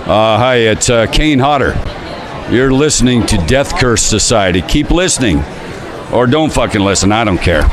Hi, it's Kane Hodder. You're listening to Death Curse Society. Keep listening. Or don't fucking listen. I don't care.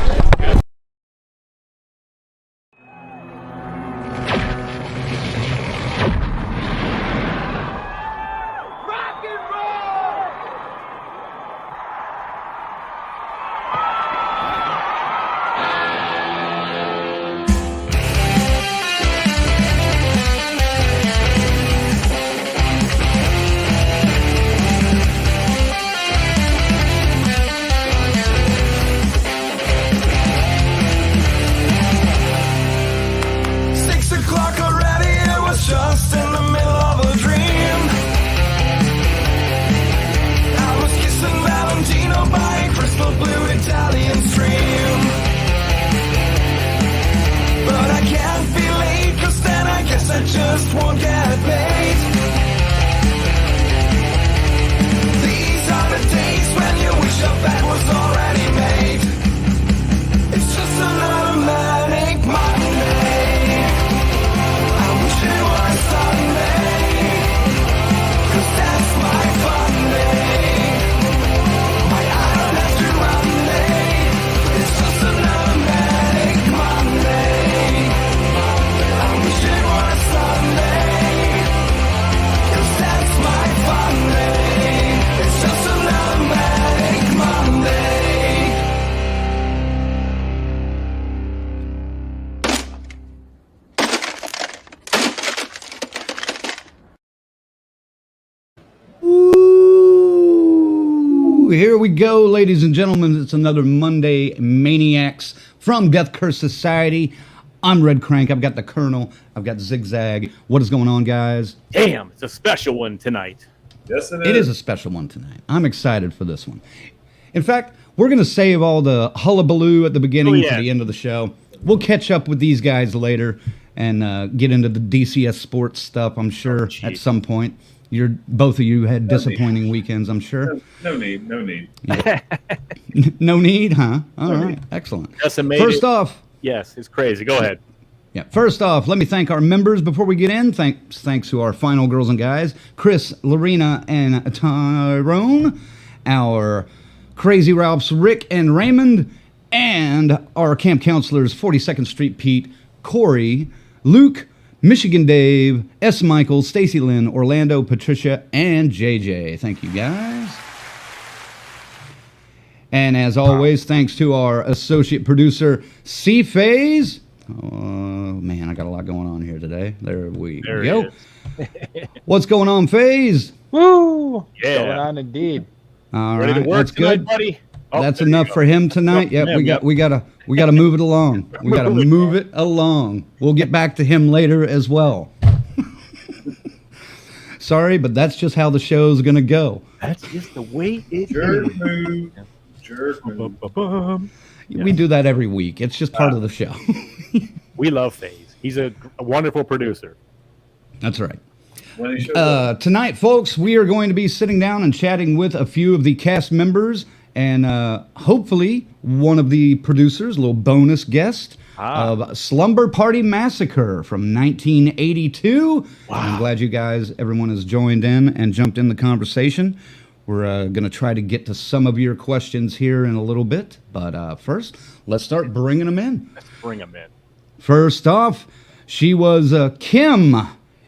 Here we go, ladies and gentlemen. It's another Monday Maniacs from Death Curse Society. I'm Red Crank. I've got the Colonel. I've got Zigzag. What is going on, guys? Damn, it's a special one tonight. Yes, it is. It is a special one tonight. I'm excited for this one. In fact, we're going to save all the hullabaloo at the beginning for the end of the show. We'll catch up with these guys later and get into the DCS sports stuff, I'm sure, at some point. Both of you had disappointing weekends, I'm sure. No need. Yeah. No need, huh? All right, excellent. First off, yes, it's crazy. Go ahead. Yeah. First off, let me thank our members before we get in. Thanks to our final girls and guys, Chris, Lorena, and Tyrone, our Crazy Ralphs, Rick and Raymond, and our camp counselors, 42nd Street Pete, Corey, Luke, Michigan Dave, S. Michael, Stacy Lynn, Orlando, Patricia, and JJ. Thank you, guys. And as always, thanks to our associate producer, C. Faze. Oh, man, I got a lot going on here today. There we go. What's going on, Faze? Woo! Yeah. Going on indeed. All Ready right, to work that's tonight, good. buddy? Oh, That's enough for him tonight. Yep, we gotta move it along. We gotta move it along. We'll get back to him later as well. Sorry, but that's just how the show's gonna go. That's just the way it Jerk is. move. We do that every week. It's just part of the show. We love FaZe. He's a wonderful producer. That's right. When he shows up. Tonight, folks, we are going to be sitting down and chatting with a few of the cast members and hopefully one of the producers, a little bonus guest of Slumber Party Massacre from 1982. Wow. I'm glad you guys, everyone has joined in and jumped in the conversation. We're going to try to get to some of your questions here in a little bit. But first, let's start bringing them in. Let's bring them in. First off, she was Kim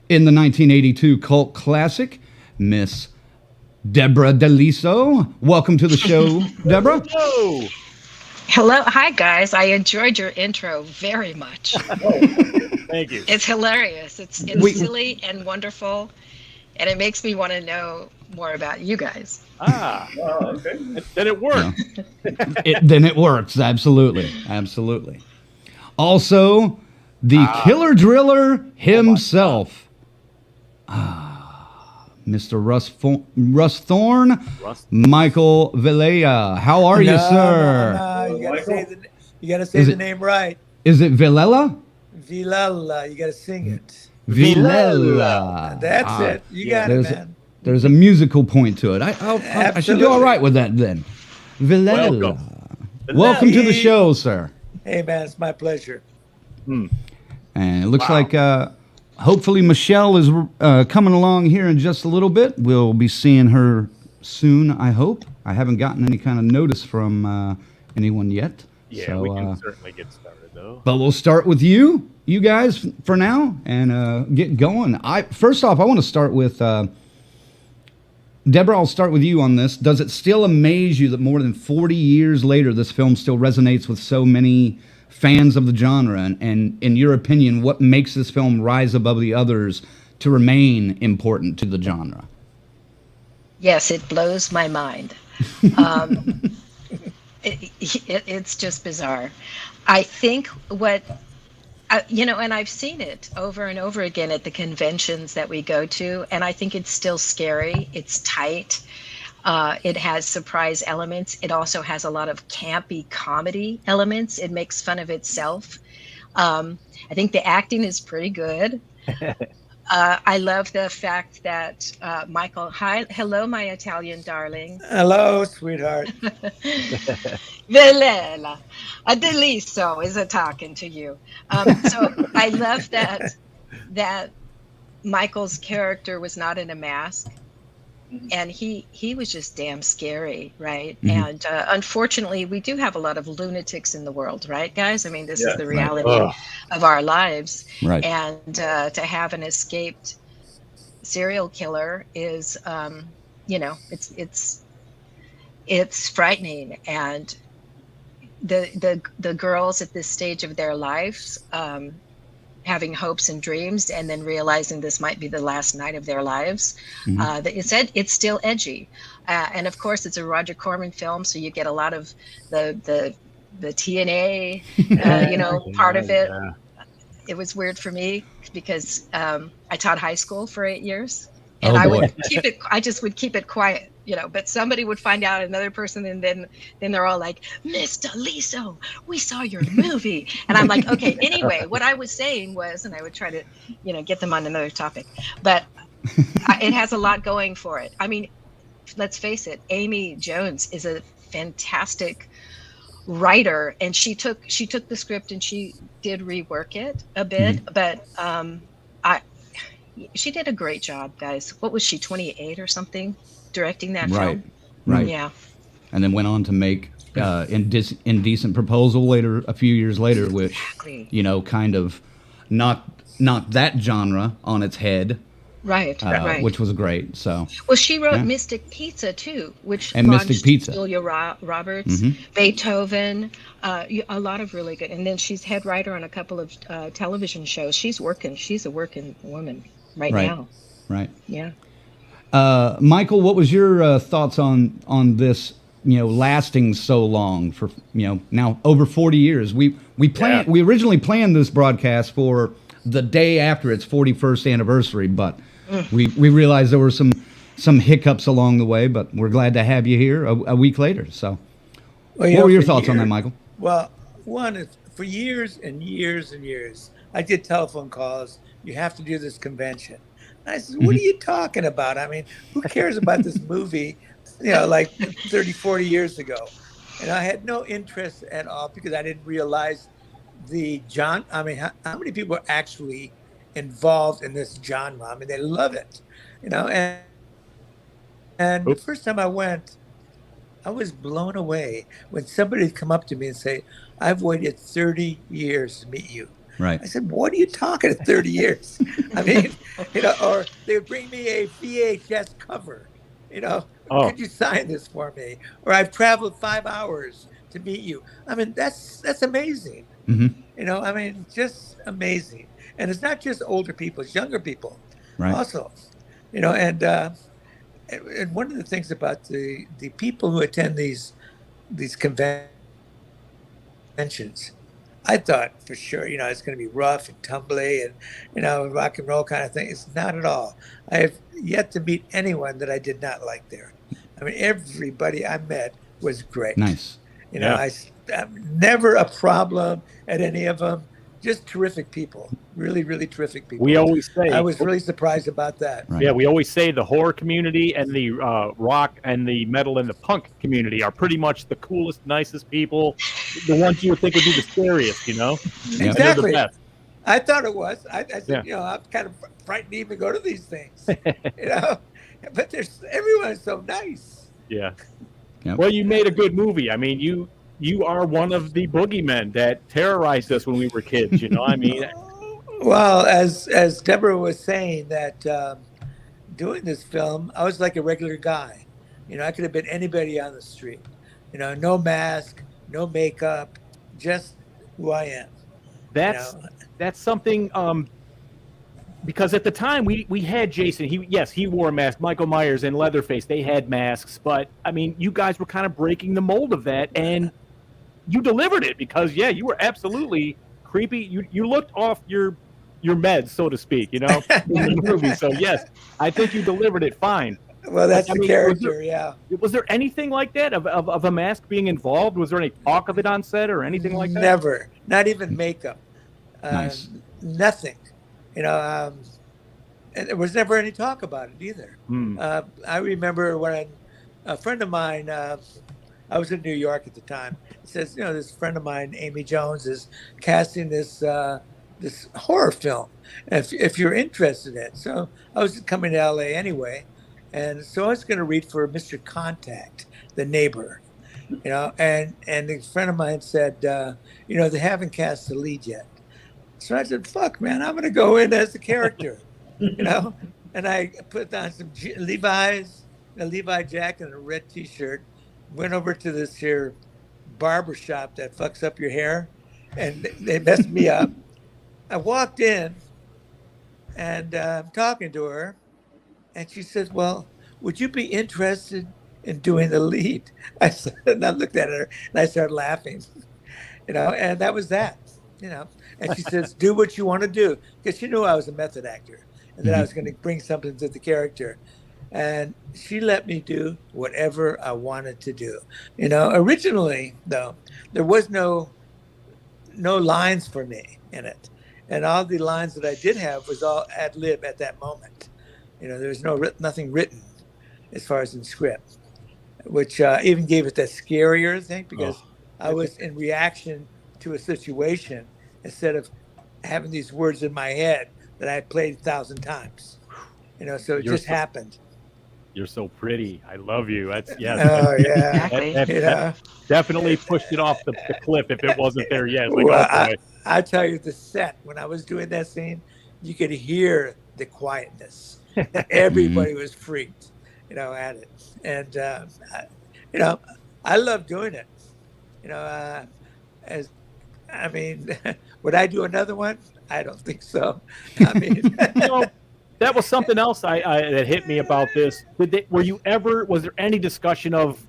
in the 1982 cult classic, Miss Debra De Liso. Welcome to the show, Debra. Hello. Hello. Hi, guys. I enjoyed your intro very much. Thank you. It's hilarious. It's silly and wonderful, and it makes me want to know more about you guys. Okay. Then it worked. Then it works. Absolutely. Absolutely. Also, the killer driller himself. Mr. Russ Thorn, Michael Villella. How are you, sir? No, you gotta say the name right. Is it Villella? Villella. You gotta sing it. Villella. That's it. You got it, man. There's a musical point to it. I should do all right with that then. Villella. Welcome to the show, sir. Hey, man, it's my pleasure. And it looks like hopefully Michelle is coming along here in just a little bit. We'll be seeing her soon, I hope. I haven't gotten any kind of notice from anyone yet. Yeah, so, we can certainly get started, though. But we'll start with you guys, for now, and get going. First off, I want to start with... Deborah, I'll start with you on this. Does it still amaze you that more than 40 years later, this film still resonates with so many fans of the genre? And in your opinion, what makes this film rise above the others to remain important to the genre? Yes, it blows my mind. It's just bizarre. I think what... and I've seen it over and over again at the conventions that we go to, and I think it's still scary. It's tight. It has surprise elements. It also has a lot of campy comedy elements. It makes fun of itself. I think the acting is pretty good. I love the fact that Michael, hello, my Italian darling. Hello, sweetheart. Villella, De Liso is talking to you. So I love that Michael's character was not in a mask, and he was just damn scary, right? Mm-hmm. And unfortunately, we do have a lot of lunatics in the world, right, guys? I mean, this is the reality of our lives. Right. And to have an escaped serial killer is, it's frightening. And the girls at this stage of their lives, having hopes and dreams, and then realizing this might be the last night of their lives. Mm-hmm. It's still edgy, and of course it's a Roger Corman film, so you get a lot of the TNA, part of it. Yeah. It was weird for me because I taught high school for 8 years, and I just would keep it quiet. But somebody would find out, another person, and then they're all like, Miss De Liso, we saw your movie. And I'm like, okay, anyway, what I was saying was, and I would try to, get them on another topic, but it has a lot going for it. I mean, let's face it, Amy Jones is a fantastic writer, and she took the script and she did rework it a bit, but she did a great job, guys. What was she, 28 or something? Directing that film. Right. Yeah. And then went on to make Indecent Proposal a few years later, which kind of knocked that genre on its head. Right. Which was great. So well, she wrote Mystic Pizza too, which and Mystic Pizza, Julia Roberts, Beethoven, a lot of really good. And then she's head writer on a couple of television shows. She's a working woman right now. Right. Yeah. Michael, what was your thoughts on this? Lasting so long for now over 40 years. We originally planned this broadcast for the day after its 41st anniversary, but we realized there were some hiccups along the way. But we're glad to have you here a week later. So, what were your thoughts on that, Michael? Well, one is for years and years and years, I did telephone calls. You have to do this convention. I said, what are you talking about? I mean, who cares about this movie, like 30, 40 years ago? And I had no interest at all because I didn't realize how many people are actually involved in this genre? I mean, they love it, and the first time I went, I was blown away when somebody would come up to me and say, I've waited 30 years to meet you. Right. I said, what are you talking 30 years? I mean, or they would bring me a VHS cover, could you sign this for me? Or I've traveled 5 hours to meet you. I mean, that's amazing. Mm-hmm. I mean, just amazing. And it's not just older people, it's younger people also, and one of the things about the people who attend these conventions, I thought for sure, it's going to be rough and tumbly and, rock and roll kind of thing. It's not at all. I have yet to meet anyone that I did not like there. I mean, everybody I met was great. Nice. I'm never a problem at any of them. Just terrific people. Really, really terrific people. We always say. I was really surprised about that. Right. Yeah, we always say the horror community and the rock and the metal and the punk community are pretty much the coolest, nicest people. The ones you would think would be the scariest, Exactly. I thought it was. I said, Yeah. I'm kind of frightened to even go to these things, But everyone's so nice. Yeah. Yep. Well, you made a good movie. I mean, you are one of the boogeymen that terrorized us when we were kids. I mean, Well, as Deborah was saying that doing this film, I was like a regular guy. I could have been anybody on the street. No mask, no makeup, just who I am. that's something. Because at the time we had Jason. He wore a mask. Michael Myers and Leatherface, they had masks. But I mean, you guys were kind of breaking the mold of that, and you delivered it because you were absolutely creepy. You looked off your meds, so to speak, in the movie. So yes, I think you delivered it fine. Well, that's the character, Was there anything like that of a mask being involved? Was there any talk of it on set or anything like that? Never, not even makeup. Nice. Nothing. And there was never any talk about it either. I remember when a friend of mine, I was in New York at the time, says, this friend of mine, Amy Jones, is casting this this horror film, if you're interested in it. So I was coming to LA anyway, and so I was going to read for Mr. Contact, the neighbor, and a friend of mine said, they haven't cast the lead yet. So I said, fuck, man, I'm going to go in as the character, and I put on some Levi's, a Levi jacket and a red T-shirt, went over to this here barber shop that fucks up your hair, and they messed me up. I walked in, and I'm talking to her, and she says, well, would you be interested in doing the lead? I said, and I looked at her, and I started laughing, and that was that, And she says, do what you want to do, because she knew I was a method actor, and that I was going to bring something to the character. And she let me do whatever I wanted to do. Originally, though, there was no lines for me in it. And all the lines that I did have was all ad lib at that moment. There was nothing written as far as in script, which even gave it that scarier thing, because I was in reaction to a situation instead of having these words in my head that I had played 1,000 times. So it just happened. You're so pretty. I love you. That's Oh, yeah. that definitely pushed it off the cliff if it wasn't there yet. Like, well, I tell you, the set, when I was doing that scene, you could hear the quietness. Everybody was freaked, at it. And, I love doing it. Would I do another one? I don't think so. I mean, that was something else that hit me about this. Was there any discussion of,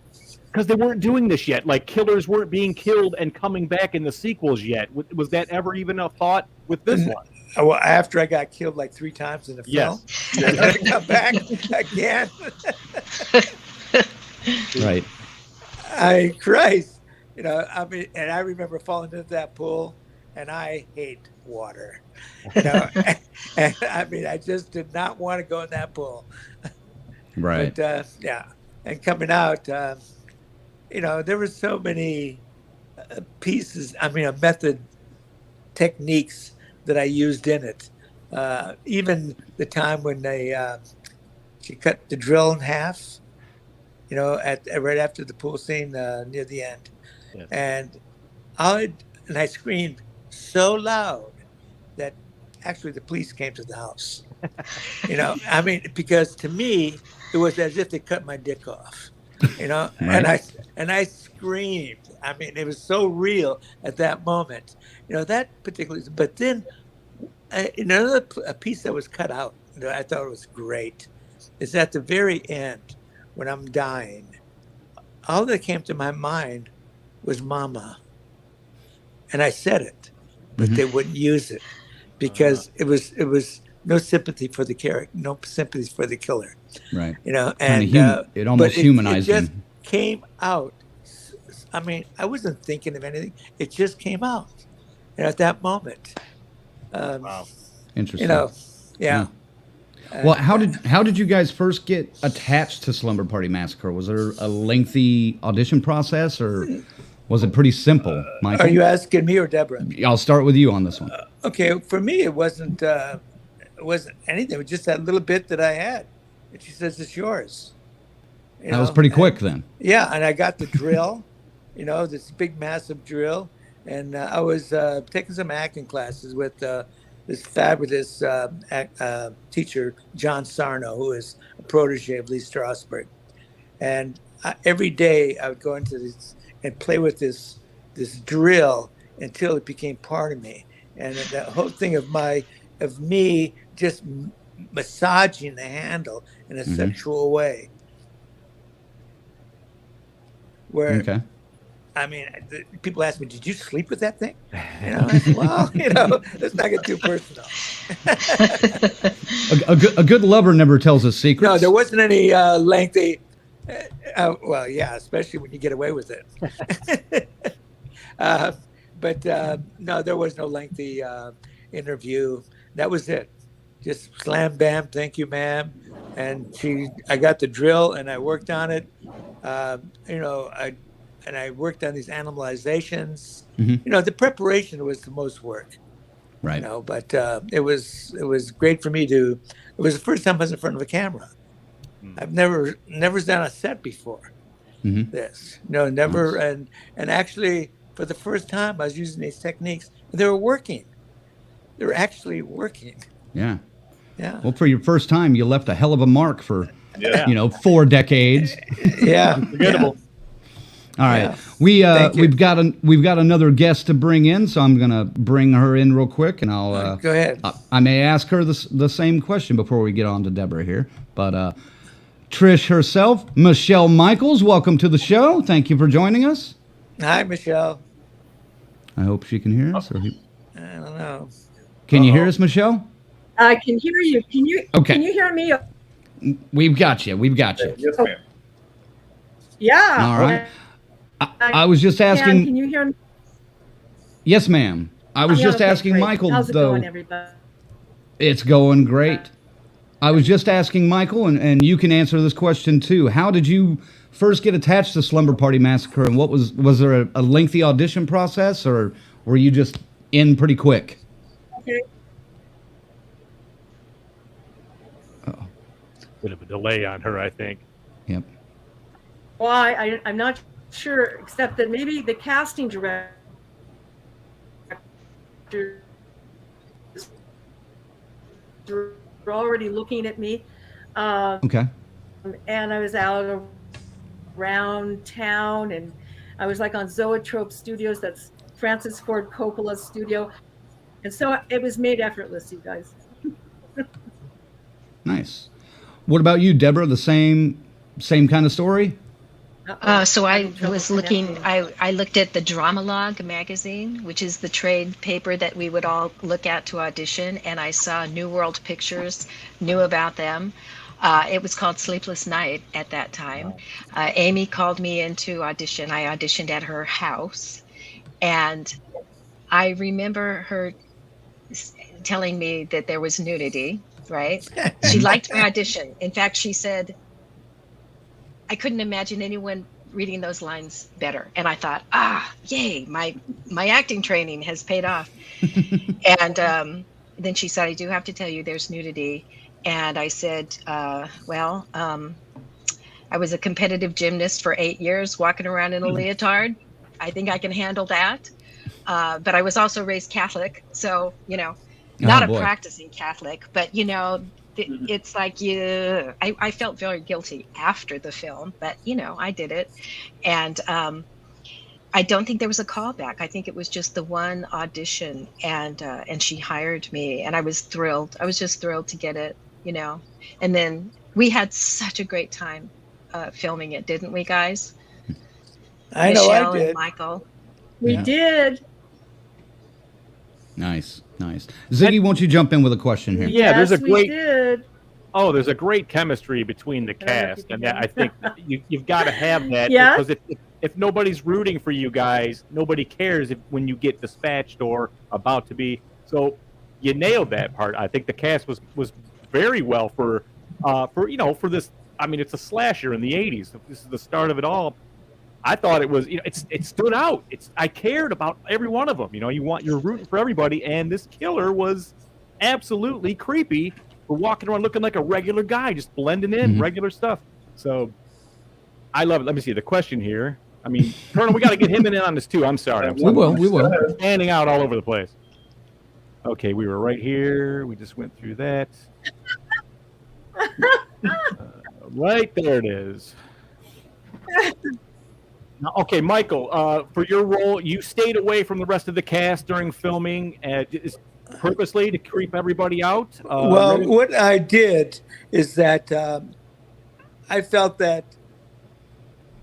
because they weren't doing this yet, like killers weren't being killed and coming back in the sequels yet. Was that ever even a thought with this one? Well, after I got killed like 3 times in the film, I'm going to come back again. Right. Christ. And I remember falling into that pool, and I hate water. And I just did not want to go in that pool. Right. But and coming out, there were so many pieces. Method techniques that I used in it. Even the time when she cut the drill in half. Right after the pool scene near the end. Yes. And I screamed so loud that actually the police came to the house. Because to me it was as if they cut my dick off. Right. and I screamed. It was so real at that moment. That particularly. But then another piece that was cut out that I thought was great is at the very end when I'm dying. All that came to my mind was "Mama," and I said it, but they wouldn't use it because it was no sympathy for the character, no sympathy for the killer. Right. And it almost humanized it just him. Came out. I wasn't thinking of anything. It just came out, at that moment. Wow. Interesting. Yeah. Well, how did you guys first get attached to Slumber Party Massacre? Was there a lengthy audition process, or? Was it pretty simple, Michael? Are you asking me or Deborah? I'll start with you on this one. Okay, for me, it wasn't anything. It was just that little bit that I had. And she says, it's yours. That was pretty quick then. Yeah, and I got the drill, this big, massive drill. And I was taking some acting classes with this fabulous teacher, John Sarno, who is a protege of Lee Strasberg. And every day I would go into this and play with this drill until it became part of me. And the whole thing of me just massaging the handle in a sexual way. Where, okay. I mean, people ask me, "Did you sleep with that thing?" I said, well, let's not get too personal. a good lover never tells his secrets. No, there wasn't any lengthy. Well, yeah, especially when you get away with it. But no, there was no lengthy interview. That was it. Just slam, bam, thank you, ma'am. And I got the drill and I worked on it. I worked on these animalizations. The preparation was the most work. Right. But it was great for me it was the first time I was in front of a camera. I've never done a set before. This. Never. Nice. And actually, for the first time, I was using these techniques. They were working. They were actually working. Yeah. Yeah. Well, for your first time, you left a hell of a mark for, 4 decades. Yeah. Forgettable. All right. Yeah. We've got another guest to bring in, so I'm going to bring her in real quick, and I'll go ahead. I may ask her the same question before we get on to Deborah here, but Trish herself, Michele Michaels, welcome to the show. Thank you for joining us. Hi, Michele. I hope she can hear us. I don't know. Can you hear us, Michele? I can hear you. Can you hear me? We've got you. Yes, ma'am. Yeah. All right. I was just asking. Can you hear me? Yes, ma'am. I was just asking great. Michael. How's it going, everybody? It's going great. I was just asking Michael, and you can answer this question too. How did you first get attached to Slumber Party Massacre, and was there a lengthy audition process, or were you just in pretty quick? Okay. Bit of a delay on her, I think. Yep. Well, I'm not sure, except that maybe the casting director were already looking at me. Okay. And I was out around town, and I was like on Zoetrope Studios. That's Francis Ford Coppola's studio. And so it was made effortless, you guys. Nice. What about you, Deborah? The same kind of story? So I was looking, I looked at the Dramalogue magazine, which is the trade paper that we would all look at to audition, and I saw New World Pictures, knew about them. It was called Sleepless Night at that time. Amy called me in to audition. I auditioned at her house, and I remember her telling me that there was nudity, right? She liked my audition. In fact, she said, I couldn't imagine anyone reading those lines better. And I thought, yay, my acting training has paid off. And then she said, I do have to tell you there's nudity. And I said, I was a competitive gymnast for 8 years, walking around in a leotard. I think I can handle that. But I was also raised Catholic. So, not a practicing Catholic, but, it's like I felt very guilty after the film, but I did it. And I don't think there was a callback. I think it was just the one audition, and she hired me, and I was thrilled. I was just thrilled to get it, and then we had such a great time filming it, didn't we, guys? I know Michele I did. and Michael. We did. Nice. Ziggy, won't you jump in with a question here? Yeah, Yes, there's we did. there's a great chemistry between the cast, and that I think you've got to have that, Yes. because if nobody's rooting for you guys, nobody cares when you get dispatched or about to be. So you nailed that part. I think the cast was very well for this. I mean, it's a slasher in the '80s. This is the start of it all. I thought it was, it stood out. I cared about every one of them. You're rooting for everybody, and this killer was absolutely creepy for walking around looking like a regular guy, just blending in, regular stuff. So I love it. Let me see the question here. I mean, Colonel, we got to get him in on this too. I'm sorry. We will. Standing out all over the place. Okay, we were right here. We just went through that. Right there it is. Now, okay, Michael, for your role, you stayed away from the rest of the cast during filming, purposely to creep everybody out. Well, what I did is that I felt that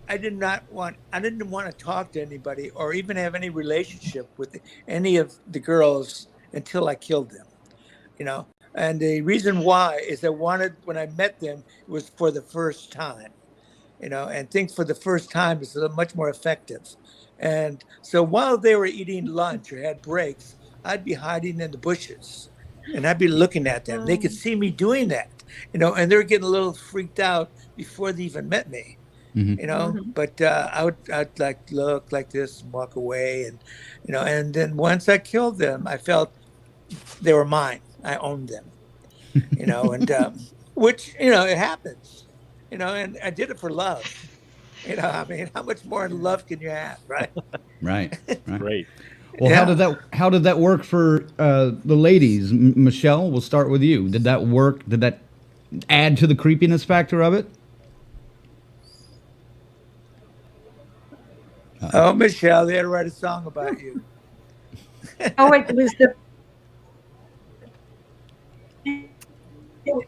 I didn't want to talk to anybody or even have any relationship with any of the girls until I killed them. And the reason why is when I met them, it was for the first time. And things for the first time is much more effective. And so while they were eating lunch or had breaks, I'd be hiding in the bushes and I'd be looking at them. They could see me doing that, and they were getting a little freaked out before they even met me, but I'd like look like this and walk away. And then once I killed them, I felt they were mine. I owned them, and which, it happens. And I did it for love. I mean, how much more love can you have, right? Right. Great. Well, how did that work for the ladies? Michele, we'll start with you. Did that work? Did that add to the creepiness factor of it? Oh, Michele, they had to write a song about you. Oh, it was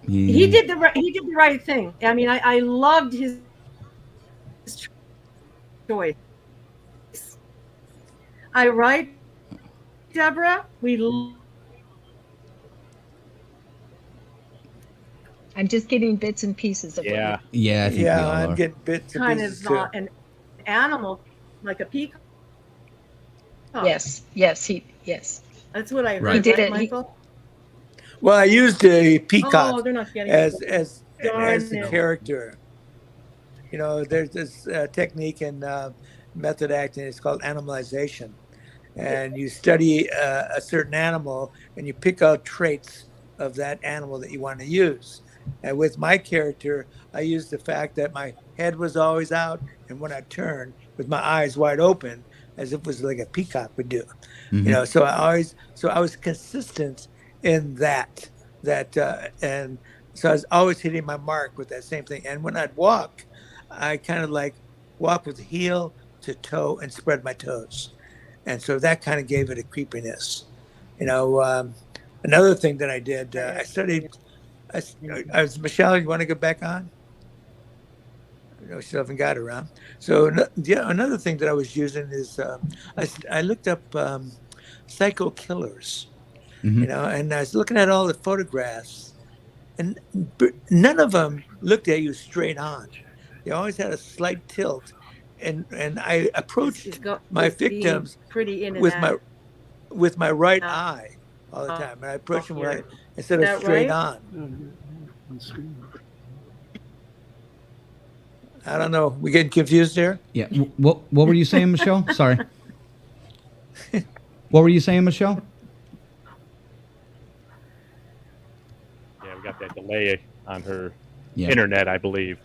he did the right thing. I mean, I loved his choice. Right, Deborah? I'm just getting bits and pieces of it. Yeah, I think I'm getting bits and kind pieces of not an animal, like a peacock. Yes. That's what I heard. Right. He did it. Michael? Well, I used a Oh, peacock they're not getting as Darn the it. character. There's this technique in method acting. It's called animalization, and you study a certain animal and you pick out traits of that animal that you want to use. And with my character, I used the fact that my head was always out, and when I turned, with my eyes wide open, as if it was like a peacock would do. So I was consistent in that, and so I was always hitting my mark with that same thing. And when I'd walk, I kind of like walk with heel to toe and spread my toes. And so that kind of gave it a creepiness. Another thing that I did, I studied, I was, Michele, you want to go back on? We still haven't got around. So another thing that I was using is I looked up psycho killers, and I was looking at all the photographs, and none of them looked at you straight on. They always had a slight tilt, and I approached my victims with my right eye all the time, and I approached them right instead of straight on. I don't know. We getting confused here? Yeah. What were you saying, Michele? Sorry. What were you saying, Michele? Yeah, we got that delay on her internet, I believe.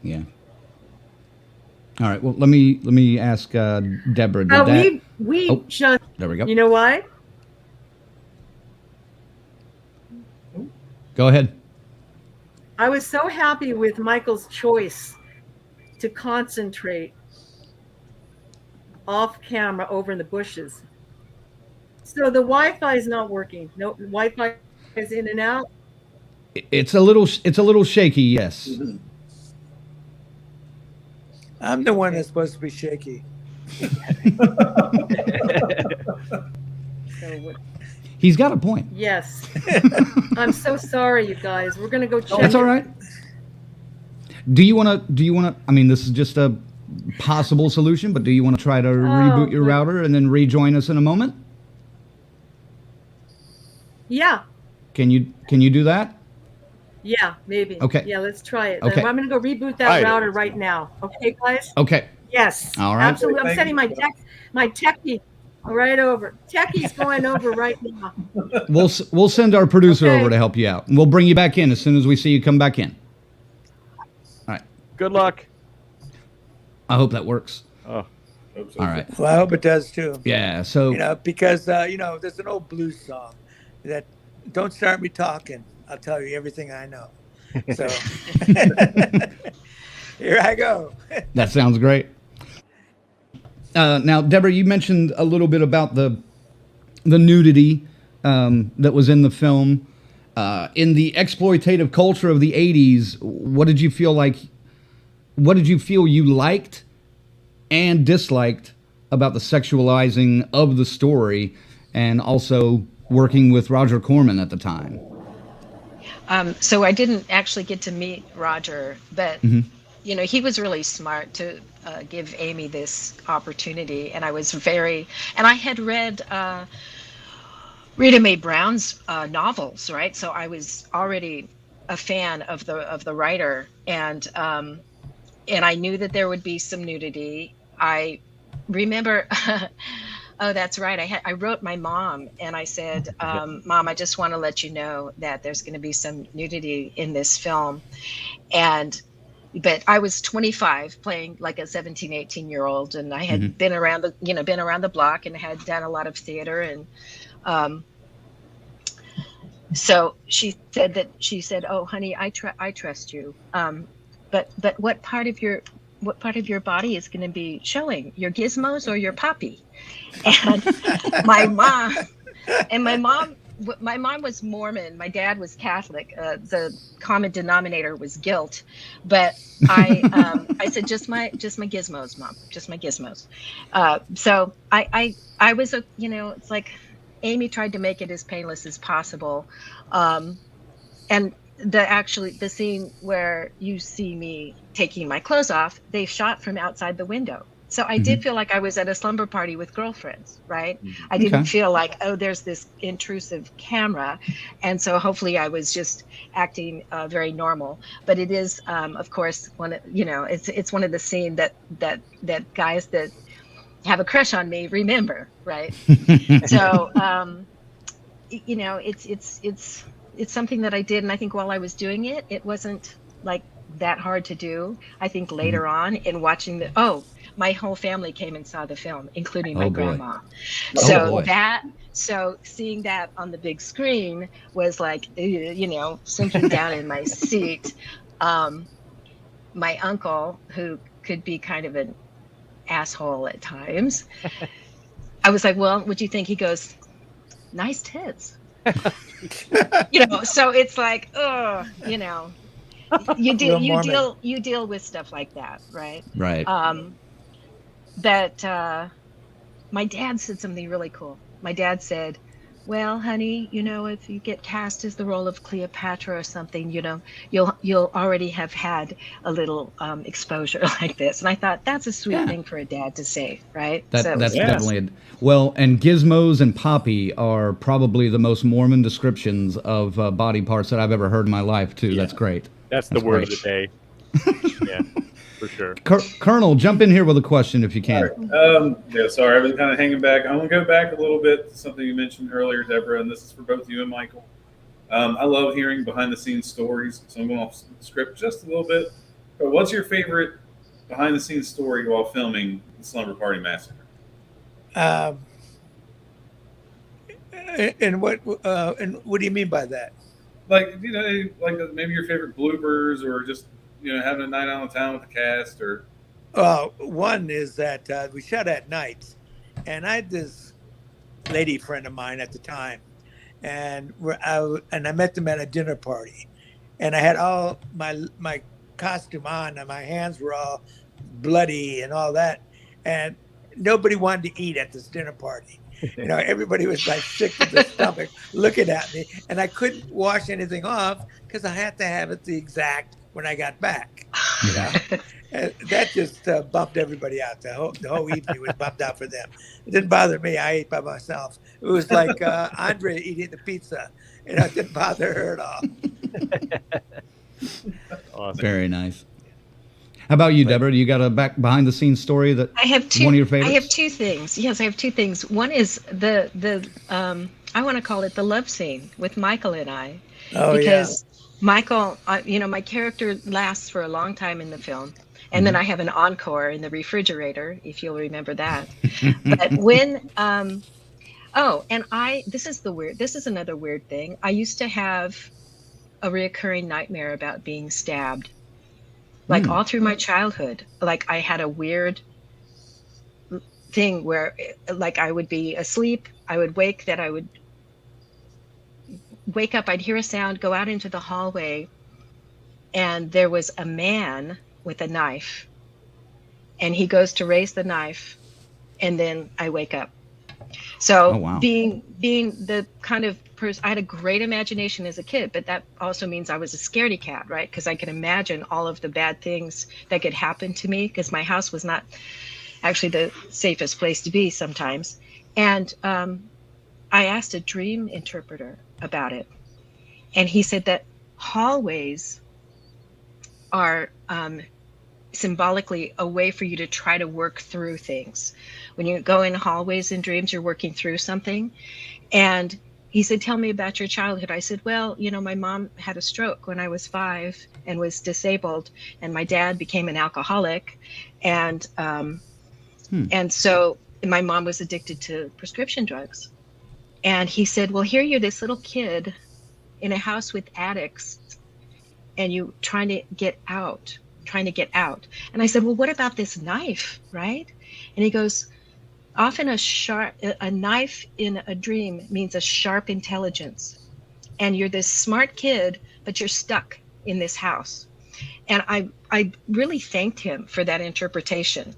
Yeah. All right. Well, let me ask Deborah. Just. There we go. You know what? Go ahead. I was so happy with Michael's choice to concentrate off camera over in the bushes. So the Wi-Fi is not working. No, Wi-Fi is in and out. It's a little shaky. Yes. I'm the one that's supposed to be shaky. He's got a point. Yes. I'm so sorry, you guys. We're gonna go check. That's all right. Do you want to? I mean, this is just a possible solution, but do you want to try to reboot your router and then rejoin us in a moment? Yeah. Can you do that? Yeah, maybe. Okay. Yeah, let's try it. Okay. I'm going to go reboot that Right. router right now. Okay, guys? Okay. Yes. All right. Absolutely. I'm Thank sending you. my techie right over. Techie's going over right now. We'll send our producer Okay. over to help you out, and we'll bring you back in as soon as we see you come back in. All right. Good luck. I hope that works. Oh, Hope so. All right. Well, I hope it does too. Yeah. So You know, because there's an old blues song that "Don't start me talking, I'll tell you everything I know." So here I go. that sounds great. Now, Deborah, you mentioned a little bit about the nudity that was in the film. In the exploitative culture of the 80s, what did you feel like? What did you feel you liked and disliked about the sexualizing of the story, and also working with Roger Corman at the time? So I didn't actually get to meet Roger, but he was really smart to give Amy this opportunity, and I had read Rita Mae Brown's novels, right? So I was already a fan of the writer, and I knew that there would be some nudity. I remember. Oh, that's right. I wrote my mom and I said, Mom, I just want to let you know that there's going to be some nudity in this film. But I was 25 playing like a 17, 18-year-old, and I had been around the block and had done a lot of theater. And so she said, oh, honey, I trust you. But what part of your body is going to be showing, your gizmos or your poppy? And my mom was Mormon. My dad was Catholic. The common denominator was guilt, but I said just my gizmos, Mom, just my gizmos. So I was it's like Amy tried to make it as painless as possible, and the scene where you see me taking my clothes off, they shot from outside the window. So I did feel like I was at a slumber party with girlfriends, right? I didn't feel like, oh, there's this intrusive camera. And so hopefully I was just acting very normal. But it is, of course, it's one of the scenes that guys that have a crush on me remember, right? So, it's something that I did. And I think while I was doing it, it wasn't like that hard to do. I think later on in watching my whole family came and saw the film, including my grandma. So seeing that on the big screen was like, sinking down in my seat. My uncle, who could be kind of an asshole at times, I was like, well, what'd you think? He goes, nice tits. So it's like, you deal with stuff like that, right? Right. But my dad said something really cool. My dad said, well, honey, if you get cast as the role of Cleopatra or something, you'll already have had a little exposure like this. And I thought that's a sweet thing for a dad to say, right? That's definitely and gizmos and poppy are probably the most Mormon descriptions of body parts that I've ever heard in my life too. Yeah. That's great. That's the word of the day. Yeah, for sure. Colonel, jump in here with a question if you can. Right. Sorry, I've been kind of hanging back. I'm going to go back a little bit to something you mentioned earlier, Deborah, and this is for both you and Michael. I love hearing behind-the-scenes stories, so I'm going off script just a little bit. But what's your favorite behind-the-scenes story while filming the Slumber Party Massacre? And what do you mean by that? Like, maybe your favorite bloopers, or just, having a night out of town with the cast, or. One is that we shot at night, and I had this lady friend of mine at the time, and I met them at a dinner party, and I had all my costume on, and my hands were all bloody and all that, and nobody wanted to eat at this dinner party. Everybody was like sick to the stomach looking at me, and I couldn't wash anything off because I had to have it the exact when I got back. And that just bumped everybody out. The whole evening was bumped out for them. It didn't bother me. I ate by myself. It was like Andre eating the pizza. You know, it didn't bother her at all. Awesome. Very nice. How about you, Deborah? You got a behind the scenes story that I have two. one of your favorites? I have two things. Yes, I have two things. One is the I want to call it the love scene with Michael and I, Oh, because Michael, you know, my character lasts for a long time in the film, and then I have an encore in the refrigerator, if you'll remember that. But when oh, and this is another weird thing. I used to have a reoccurring nightmare about being stabbed. Like all through my childhood, like I had a weird thing where like I would be asleep, I would wake up, I'd hear a sound, go out into the hallway, and there was a man with a knife, and he goes to raise the knife, and then I wake up. So being the kind of person, I had a great imagination as a kid, but that also means I was a scaredy cat, right? Because I could imagine all of the bad things that could happen to me, because my house was not actually the safest place to be sometimes. And I asked a dream interpreter about it, and he said that hallways are symbolically a way for you to try to work through things. When you go in hallways in dreams, you're working through something. And he said, tell me about your childhood. I said, well, you know, my mom had a stroke when I was 5 and was disabled, and my dad became an alcoholic. And so my mom was addicted to prescription drugs. And he said, well, here you're this little kid in a house with addicts, and you trying to get out. And I said, well, what about this knife, right? And he goes, often a knife in a dream means a sharp intelligence. And you're this smart kid, but you're stuck in this house. And I really thanked him for that interpretation.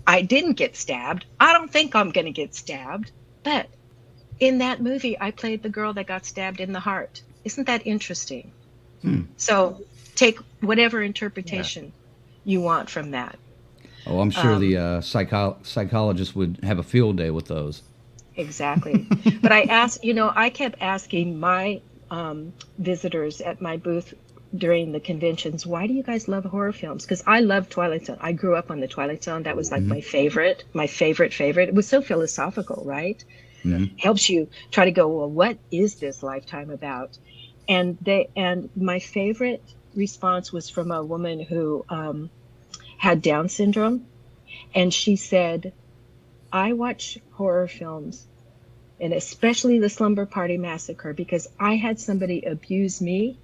I didn't get stabbed. I don't think I'm going to get stabbed. But in that movie, I played the girl that got stabbed in the heart. Isn't that interesting? So take whatever interpretation you want from that. Oh, I'm sure the psychologist would have a field day with those. Exactly. But I kept asking my visitors at my booth during the conventions, why do you guys love horror films? Because I love Twilight Zone. I grew up on the Twilight Zone. That was like my favorite. It was so philosophical, right? Helps you try to go, well, what is this lifetime about? And my favorite response was from a woman who had Down syndrome, and she said, I watch horror films, and especially the Slumber Party Massacre, because I had somebody abuse me,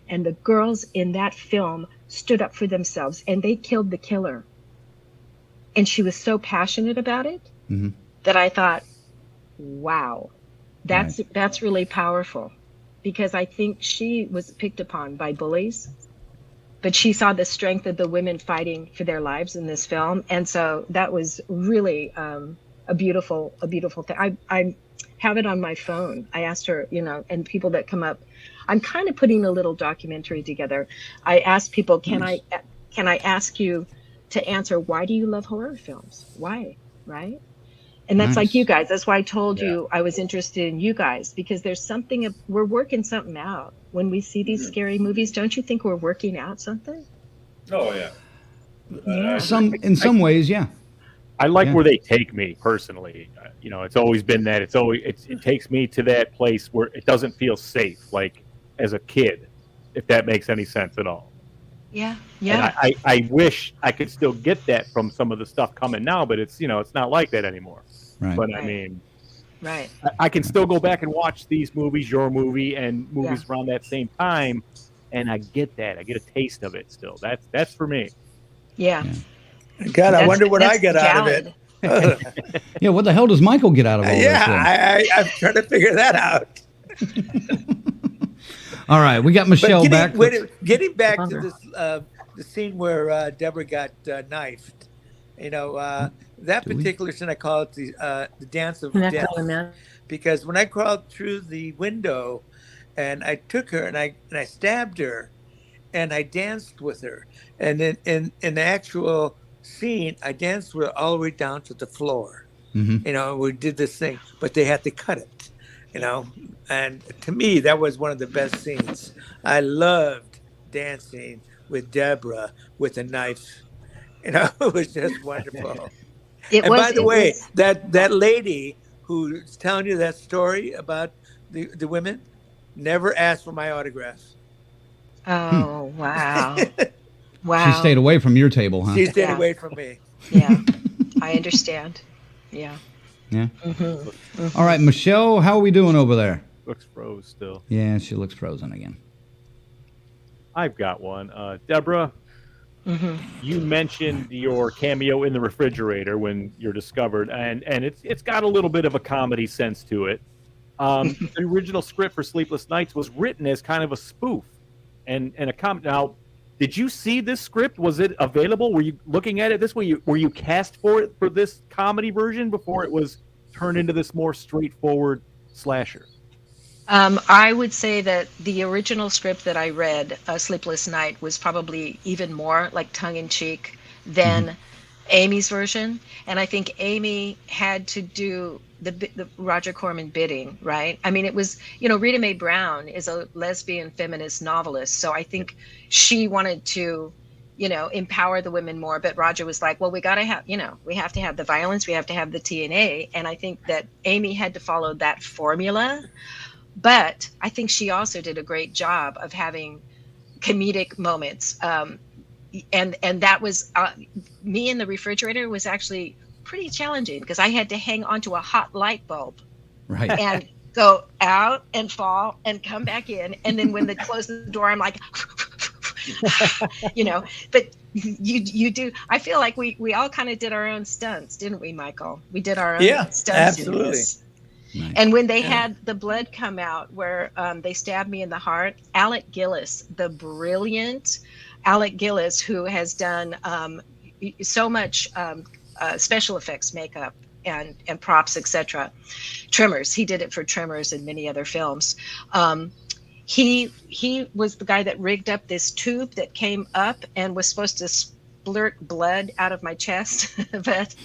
and the girls in that film stood up for themselves, and they killed the killer. And she was so passionate about it that I thought, wow, that's really powerful. Because I think she was picked upon by bullies, but she saw the strength of the women fighting for their lives in this film. And so that was really a beautiful thing. I have it on my phone. I asked her, you know, and people that come up, I'm kind of putting a little documentary together. I asked people, can I ask you to answer, why do you love horror films? Why, right? And that's like you guys. That's why I told you I was interested in you guys, because there's something, we're working something out. When we see these scary movies, don't you think we're working out something? Oh, yeah. In some ways, yeah. I like where they take me personally. You know, it's always been that. It takes me to that place where it doesn't feel safe, like as a kid, if that makes any sense at all. Yeah. And I wish I could still get that from some of the stuff coming now, but it's not like that anymore. Right. But I mean, I can still go back and watch these movies, your movie, and movies around that same time, and I get that. I get a taste of it still. That's for me. Yeah. God, I wonder what I get out of it. Yeah, what the hell does Michael get out of all this? Yeah, I'm trying to figure that out. All right, we got Michelle back. Getting back to this, the scene where Deborah got knifed. You know, that particular scene, I call it the dance of death, because when I crawled through the window, and I took her and I stabbed her, and I danced with her, and then in the actual scene, I danced with her all the way down to the floor. You know, we did this thing, but they had to cut it. And to me, that was one of the best scenes. I loved dancing with Debra with a knife. It was just wonderful. By the way, that lady who's telling you that story about the women never asked for my autograph. Oh, wow. Wow. She stayed away from your table, huh? She stayed away from me. Yeah, I understand. Yeah. Yeah. Mm-hmm. All right, Michelle, how are we doing over there? Looks froze still. Yeah, she looks frozen again. I've got one. Deborah, you mentioned your cameo in the refrigerator when you're discovered, and it's got a little bit of a comedy sense to it. The original script for Sleepless Nights was written as kind of a spoof and a comedy. Now, did you see this script? Was it available? Were you looking at it this way? Were you cast for it for this comedy version before it was turned into this more straightforward slasher? I would say that the original script that I read, Sleepless Night, was probably even more like tongue-in-cheek than Amy's version. And I think Amy had to do the Roger Corman bidding, right? I mean, it was, Rita Mae Brown is a lesbian feminist novelist. So I think she wanted to, empower the women more. But Roger was like, well, we got to have, we have to have the violence. We have to have the TNA. And I think that Amy had to follow that formula. But I think she also did a great job of having comedic moments. And that was me in the refrigerator was actually pretty challenging because I had to hang onto a hot light bulb, right, and go out and fall and come back in, and then when they close the door, I'm like, But you do. I feel like we all kind of did our own stunts, didn't we, Michael? We did our own stunts. Absolutely. Nice. And when they had the blood come out where they stabbed me in the heart, Alec Gillis, the brilliant Alec Gillis, who has done so much special effects makeup and props, etc. Tremors, he did it for Tremors and many other films. He was the guy that rigged up this tube that came up and was supposed to splurt blood out of my chest, but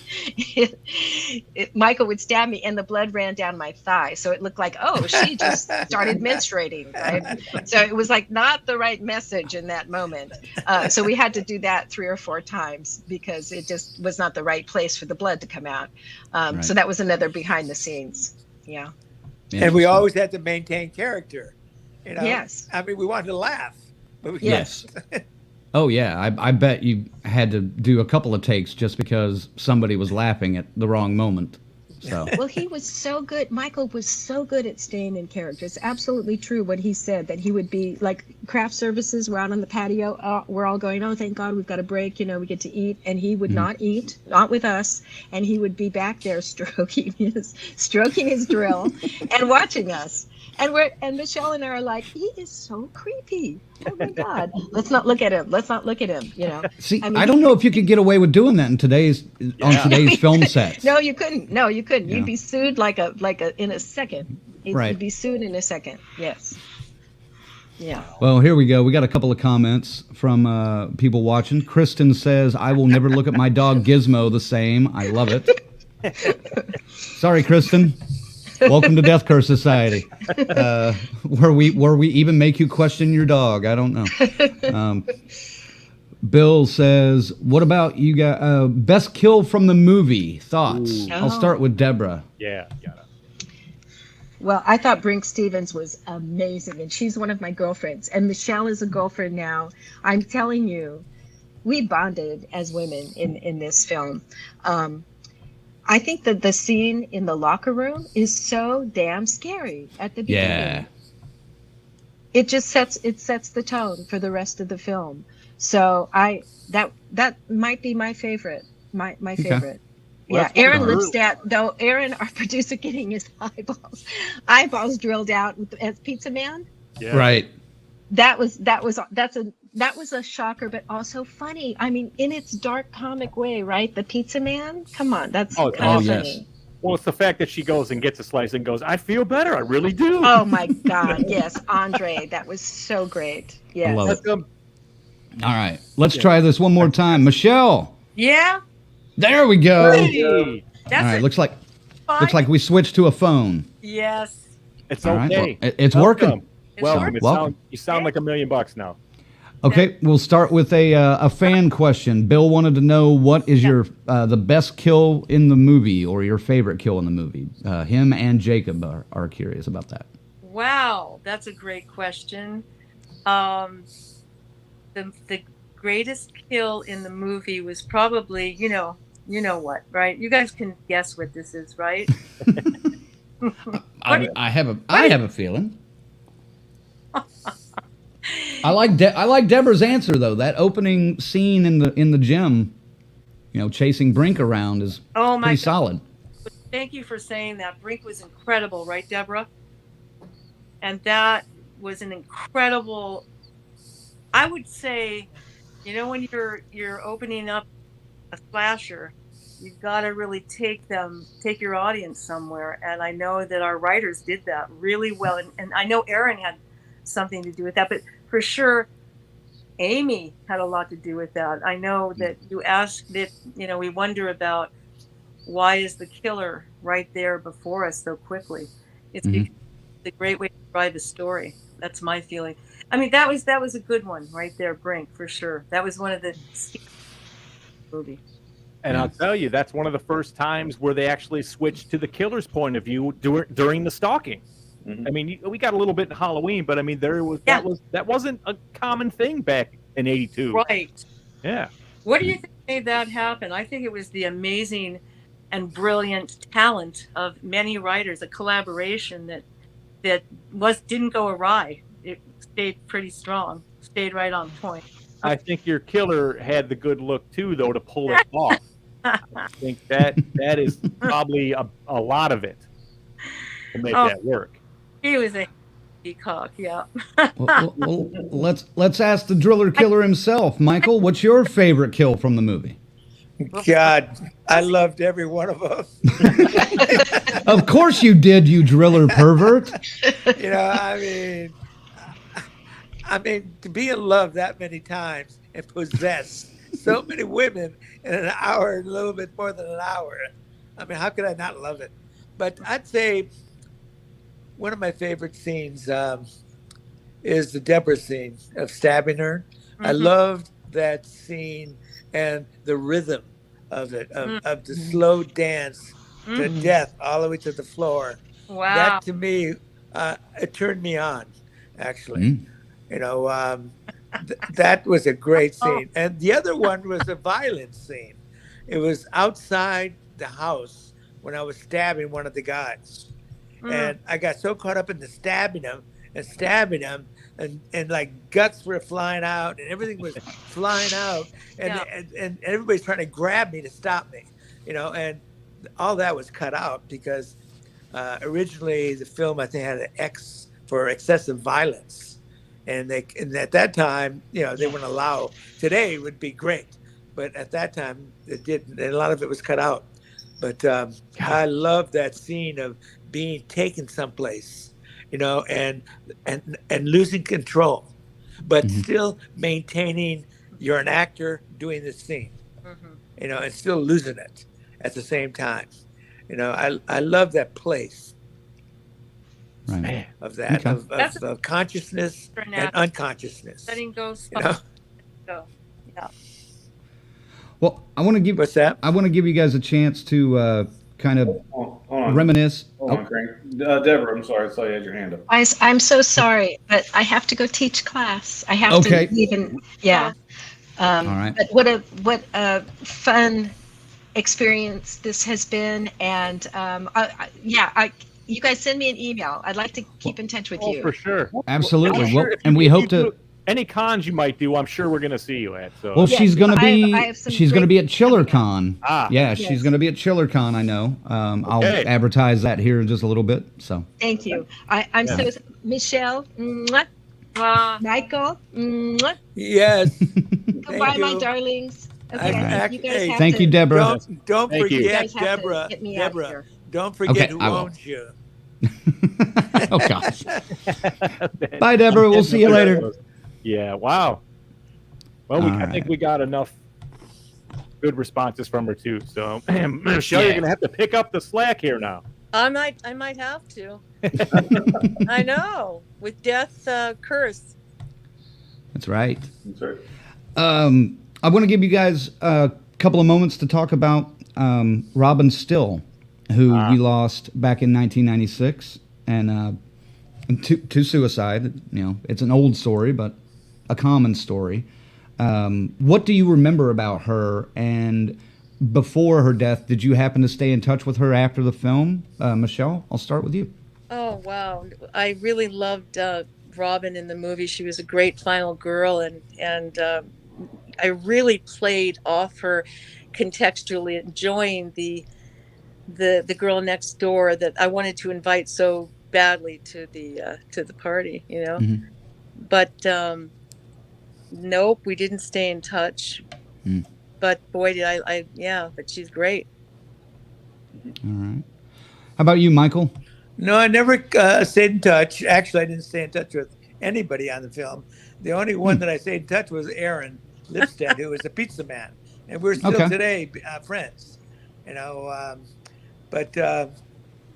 Michael would stab me and the blood ran down my thigh, so it looked like, oh, she just started menstruating, right? So it was like not the right message in that moment. So we had to do that 3 or 4 times because it just was not the right place for the blood to come out. Right. So that was another behind the scenes. Yeah. And we always had to maintain character. Yes. I mean, we wanted to laugh. But we yes. Oh, yeah. I bet you had to do a couple of takes just because somebody was laughing at the wrong moment. So. Well, he was so good. Michael was so good at staying in character. It's absolutely true what he said, that he would be like craft services. We're out on the patio. We're all going, oh, thank God we've got a break. We get to eat. And he would not eat, not with us. And he would be back there stroking his drill and watching us. And Michelle and I are like, he is so creepy. Oh my God. Let's not look at him. See, I don't know if you could get away with doing that on today's film sets. No, you couldn't. You'd be sued like a in a second. You'd be sued in a second. Yes. Yeah. Well, here we go. We got a couple of comments from people watching. Kristen says, I will never look at my dog Gizmo the same. I love it. Sorry, Kristen. Welcome to Death Curse Society, where we even make you question your dog. I don't know. Bill says, "What about you guys? Best kill from the movie? Thoughts?" I'll start with Debra. Yeah, got it. Well, I thought Brink Stevens was amazing, and she's one of my girlfriends. And Michelle is a girlfriend now. I'm telling you, we bonded as women in this film. I think that the scene in the locker room is so damn scary at the beginning. Yeah. It just sets the tone for the rest of the film. So that might be my favorite. My favorite. Well, yeah, Aaron Lipstadt, though. Aaron, our producer, getting his eyeballs drilled out as Pizza Man. Yeah. Right. That's a shocker, but also funny. I mean, in its dark comic way, right? The Pizza Man. Come on, that's kind of funny. Well, it's the fact that she goes and gets a slice and goes, I feel better. I really do. Oh my God, yes, Andre, that was so great. Yes. I love it. All right, let's try this one more time, Michelle. Yeah. There we go. Hey. That's all right, looks like we switched to a phone. Yes. It's All right. okay. Well, it's working. Welcome. Welcome. You sound like $1 million now. Okay, we'll start with a fan question. Bill wanted to know what is your the best kill in the movie or your favorite kill in the movie. Him and Jacob are curious about that. Wow, that's a great question. The greatest kill in the movie was probably, you know what, right? You guys can guess what this is, right? I have a feeling. I like Deborah's answer though. That opening scene in the gym, chasing Brink around is pretty solid. Thank you for saying that. Brink was incredible, right, Deborah? And that was an incredible. I would say, when you're opening up a slasher, you've got to really take your audience somewhere. And I know that our writers did that really well. And I know Aaron had something to do with that, but for sure, Amy had a lot to do with that. I know that you asked that, we wonder about why is the killer right there before us so quickly? It's because it's a great way to drive the story. That's my feeling. I mean, that was a good one right there, Brink, for sure. That was one of the movie. And I'll tell you, that's one of the first times where they actually switched to the killer's point of view during the stalking. I mean, we got a little bit in Halloween, but I mean, that wasn't a common thing back in '82. Right. Yeah. What do you think made that happen? I think it was the amazing and brilliant talent of many writers, a collaboration that didn't go awry. It stayed pretty strong, stayed right on point. I think your killer had the good look too, though, to pull it off. I think that is probably a lot of it to make that work. He was a peacock, yeah. well, let's ask the driller killer himself, Michael. What's your favorite kill from the movie? God, I loved every one of them. Of course you did, you driller pervert. I mean, to be in love that many times and possess so many women in an hour, a little bit more than an hour. I mean, how could I not love it? But I'd say one of my favorite scenes is the Deborah scene of stabbing her. I loved that scene and the rhythm of it, of the slow dance to death all the way to the floor. Wow. That to me, it turned me on, actually. That was a great scene. And the other one was a violent scene. It was outside the house when I was stabbing one of the guys. And I got so caught up in the stabbing him, and like guts were flying out and everything was flying out, and everybody's trying to grab me to stop me, and all that was cut out because originally the film, I think, had an X for excessive violence, and at that time, they wouldn't allow. Today it would be great, but at that time it didn't, and a lot of it was cut out. But I love that scene of being taken someplace, and losing control, but still maintaining you're an actor doing this scene, and still losing it at the same time. I love that place of that, of consciousness and unconsciousness. Letting go. Yeah. Well, I want to give What's that? I want to give you guys a chance to kind of Hold on. reminisce. Hold on, Craig. Deborah, I'm sorry. I saw you had your hand up. I'm so sorry, but I have to go teach class. I have to even, yeah. All right. But what a fun experience this has been, and you guys send me an email. I'd like to keep in touch with you. For sure. Absolutely. Sure, and we hope to. Any cons you might do, I'm sure we're going to see you at. So. Well, she's going to be. I have some She's going to be at ChillerCon. Ah. Yeah, she's going to be at ChillerCon. I know. I'll advertise that here in just a little bit. So. Thank you. I'm so Michelle. Mwah. Michael. Mwah. Yes. Goodbye, my darlings. Okay. You guys have Thank you, Deborah. Don't Thank you. forget, You guys have to Deborah. get me out of Deborah, here. don't forget who I will. owns you. Oh gosh. Bye, Deborah. We'll see you later. Yeah. Wow. Well, I think we got enough good responses from her too. So, Michelle, you're going to have to pick up the slack here now. I might have to. I know, with death curse. That's right. That's right. I want to give you guys a couple of moments to talk about Robin Still, who we lost back in 1996, and to suicide. You know, it's an old story, but a common story. What do you remember about her? And before her death, did you happen to stay in touch with her after the film? Michelle, I'll start with you. Oh, wow. I really loved Robin in the movie. She was a great final girl, and I really played off her contextually, enjoying the girl next door that I wanted to invite so badly to the party, you know. Mm-hmm. But nope, we didn't stay in touch. But boy, did I yeah, but she's great. All right. How about you, Michael? No, I never stayed in touch. Actually, I didn't stay in touch with anybody on the film. The only one that I stayed in touch was Aaron Lipstead, who was a pizza man, and we're still today friends. You know, but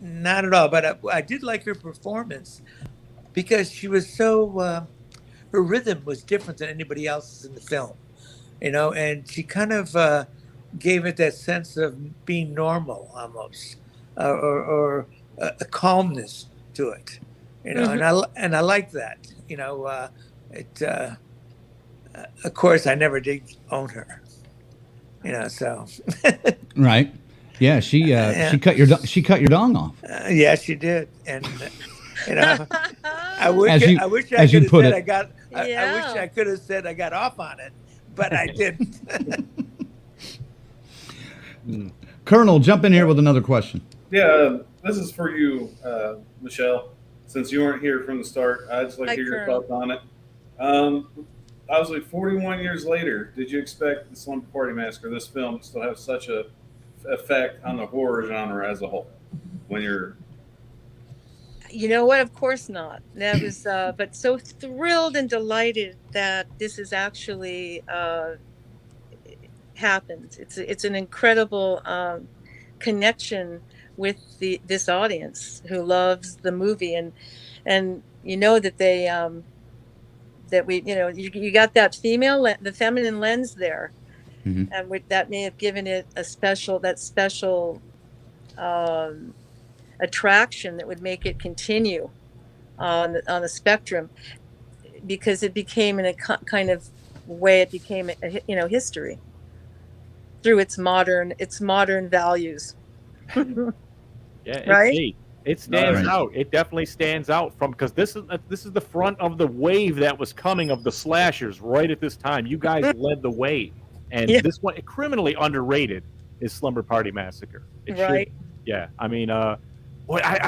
not at all. But I did like her performance because she was so. Her rhythm was different than anybody else's in the film, you know, and she kind of gave it that sense of being normal almost, or a calmness to it, you know, and I like that, you know. Of course, I never did own her, you know, so. Right. Yeah, she cut your dong off. Yeah, she did, and you know, I wish I could have said I got off on it, but I didn't. Colonel, jump in here with another question. Yeah, this is for you, Michelle. Since you weren't here from the start, I'd just like to hear your thoughts on it. Obviously, 41 years later, did you expect the Slumber Party Massacre, this film, to still have such a effect on the horror genre as a whole? When you're, you know what? Of course not. That was, but so thrilled and delighted that this has actually happened. It's an incredible connection with this audience who loves the movie, and you know that they that we, you know, you got that the feminine lens there, and that may have given it a special attraction that would make it continue on the spectrum, because it became in a kind of way, it became history through its modern values. Yeah, right. It stands out. It definitely stands out because this is the front of the wave that was coming of the slashers right at this time. You guys led the way, and this one, criminally underrated, is Slumber Party Massacre. Right. Yeah. I mean, I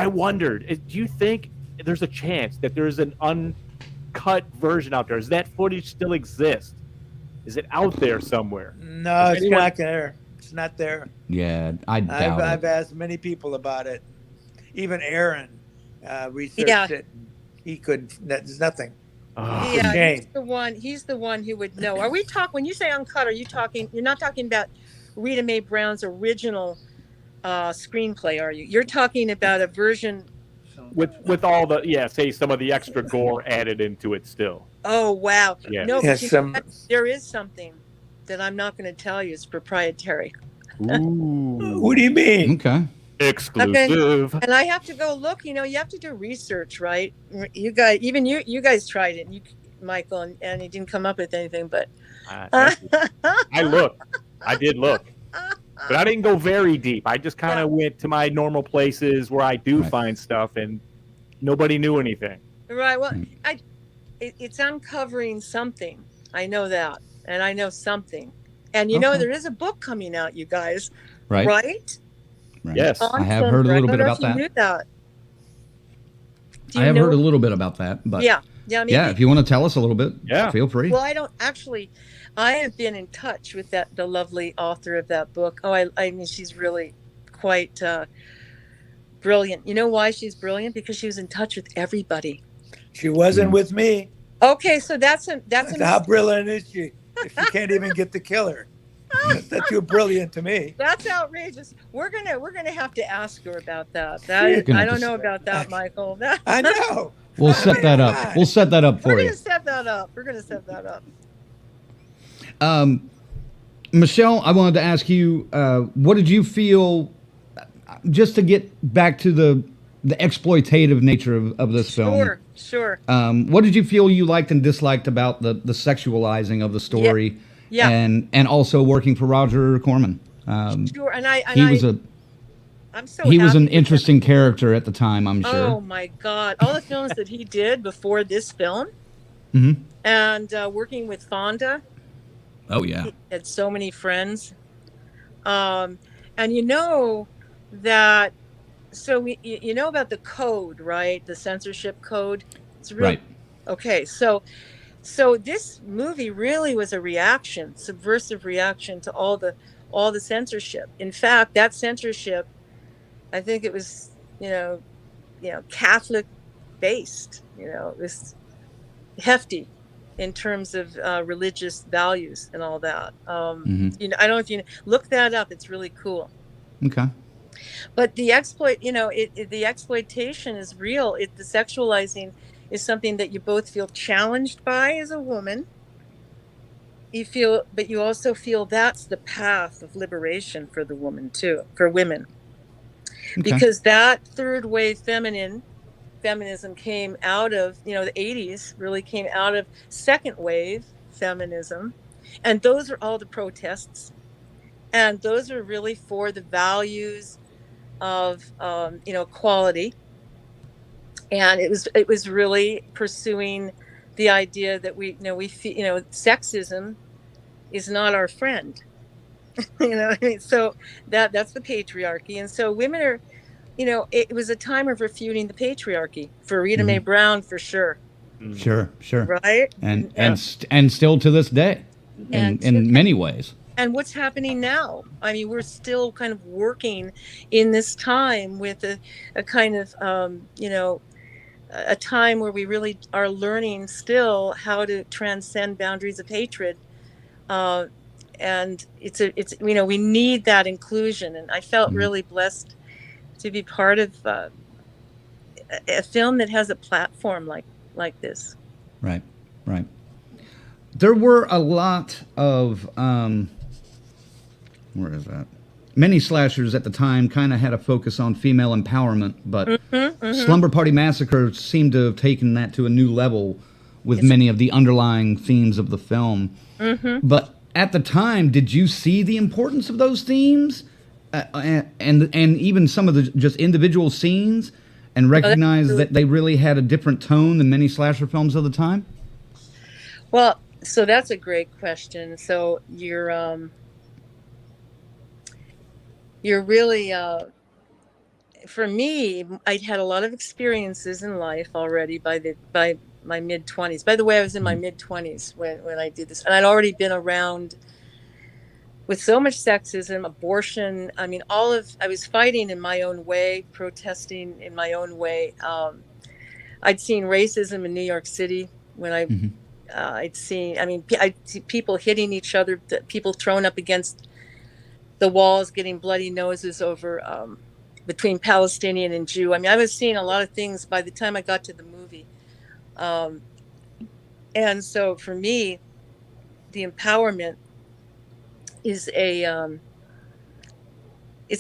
wondered, do you think there's a chance that there's an uncut version out there? Does that footage still exist? Is it out there somewhere? No, it's not there. It's not there. Yeah, I doubt it. I've asked many people about it. Even Aaron researched it. He couldn't. There's nothing. Yeah, he's the one who would know. Are we talking, when you say uncut, you're not talking about Rita Mae Brown's original screenplay, are you? You're talking about a version with all the say some of the extra gore added into it still. Oh wow. Yeah. No, there is something that I'm not going to tell you. It's proprietary. Ooh. What do you mean? Okay. Exclusive. And I have to go look. You know, you have to do research, right? You guys, even you guys tried it, Michael, and you didn't come up with anything. But I did look, but I didn't go very deep. I just kind of went to my normal places where I do find stuff, and nobody knew anything. Right. Well, it's uncovering something. I know that, and I know something, and you know there is a book coming out, you guys. Right. Right. Right. Yes, I have heard a little bit about that. Knew that. I have heard a little bit about that, but maybe. If you want to tell us a little bit, feel free. Well, I have been in touch with the lovely author of that book. Oh, I mean, she's really quite brilliant. You know why she's brilliant? Because she was in touch with everybody. She wasn't with me. Okay, so that's how brilliant is she? If she can't even get the killer. That you're brilliant to me. That's outrageous. We're gonna have to ask her about that. You're gonna I have don't to know about that, Michael. I know. We'll set that up. We'll set that up for We're you. gonna set that up. We're gonna set that up. Michele, I wanted to ask you, what did you feel, just to get back to the exploitative nature of this film? Sure. What did you feel you liked and disliked about the sexualizing of the story? Yeah. And also working for Roger Corman. Sure. And I'm so he was happy an with interesting character at the time, I'm that. sure. Oh my God! All the films that he did before this film, Mm-hmm. and working with Fonda. Oh yeah. He had so many friends, and you know that. So you know about the code, right? The censorship code. It's really, Right. Okay. So this movie really was a reaction, subversive reaction to all the censorship. In fact, that censorship, I think it was, Catholic based. It was hefty in terms of religious values and all that. Mm-hmm. I don't know if you look that up. It's really cool. Okay. But the the exploitation is real. The sexualizing is something that you both feel challenged by as a woman. But you also feel that's the path of liberation for the woman too, for women. Okay. Because that third wave feminism came out of, the 80s really came out of second wave feminism. And those are all the protests. And those are really for the values of, equality. And it was really pursuing the idea that we feel, sexism is not our friend. So that's the patriarchy. And so women are, it was a time of refuting the patriarchy for Rita Mae Brown, for sure. Sure. Right. And still to this day, in many ways. And what's happening now? I mean, we're still kind of working in this time with a kind of, a time where we really are learning still how to transcend boundaries of hatred. And it's we need that inclusion. And I felt really blessed to be part of a film that has a platform like this. Right. There were a lot of where is that? Many slashers at the time kind of had a focus on female empowerment, but Slumber Party Massacre seemed to have taken that to a new level with many of the underlying themes of the film. But at the time, did you see the importance of those themes and even some of the just individual scenes and recognize that they really had a different tone than many slasher films of the time? Well, so that's a great question. So you're really, for me, I'd had a lot of experiences in life already by my mid-20s. By the way, I was in my mid-20s when I did this. And I'd already been around with so much sexism, abortion. I mean, I was fighting in my own way, protesting in my own way. I'd seen racism in New York City when I'd see people hitting each other, people thrown up against the walls, getting bloody noses over between Palestinian and Jew. I mean, I was seeing a lot of things by the time I got to the movie. And so for me, the empowerment is it's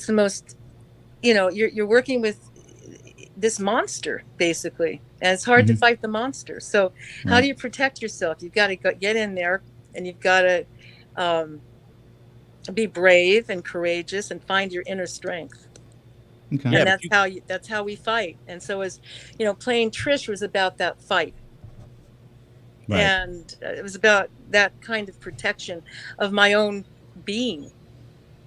the most, you're working with this monster basically, and it's hard to fight the monster. So how do you protect yourself? You've got to get in there, and you've got to be brave and courageous and find your inner strength. Okay. And that's how we fight. And so playing Trish was about that fight. Right. And it was about that kind of protection of my own being.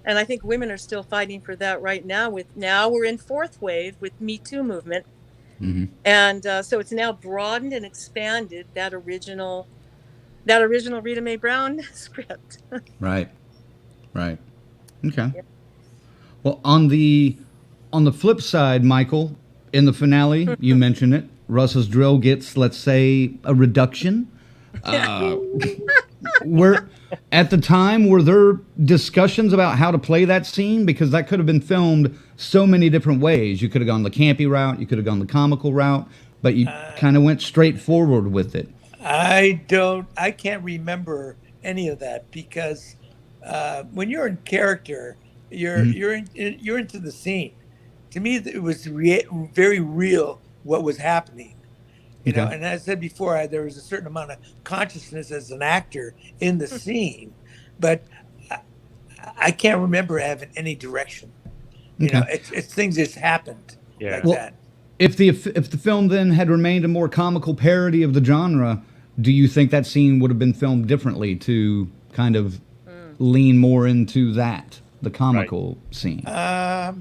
And I think women are still fighting for that right now. Now we're in fourth wave with Me Too movement. And so it's now broadened and expanded that original Rita Mae Brown script. Right. Okay. Yeah. Well, on the flip side, Michael, in the finale, you mentioned it, Russ's drill gets, let's say, a reduction. Were at the time, were there discussions about how to play that scene? Because that could have been filmed so many different ways. You could have gone the campy route, you could have gone the comical route, but you kind of went straight forward with it. I can't remember any of that because when you're in character, you're into the scene. To me, it was very real what was happening. You know, and as I said before, there was a certain amount of consciousness as an actor in the scene, but I can't remember having any direction. You know, it's things just happened like that. If the film then had remained a more comical parody of the genre, do you think that scene would have been filmed differently to kind of lean more into the comical scene? I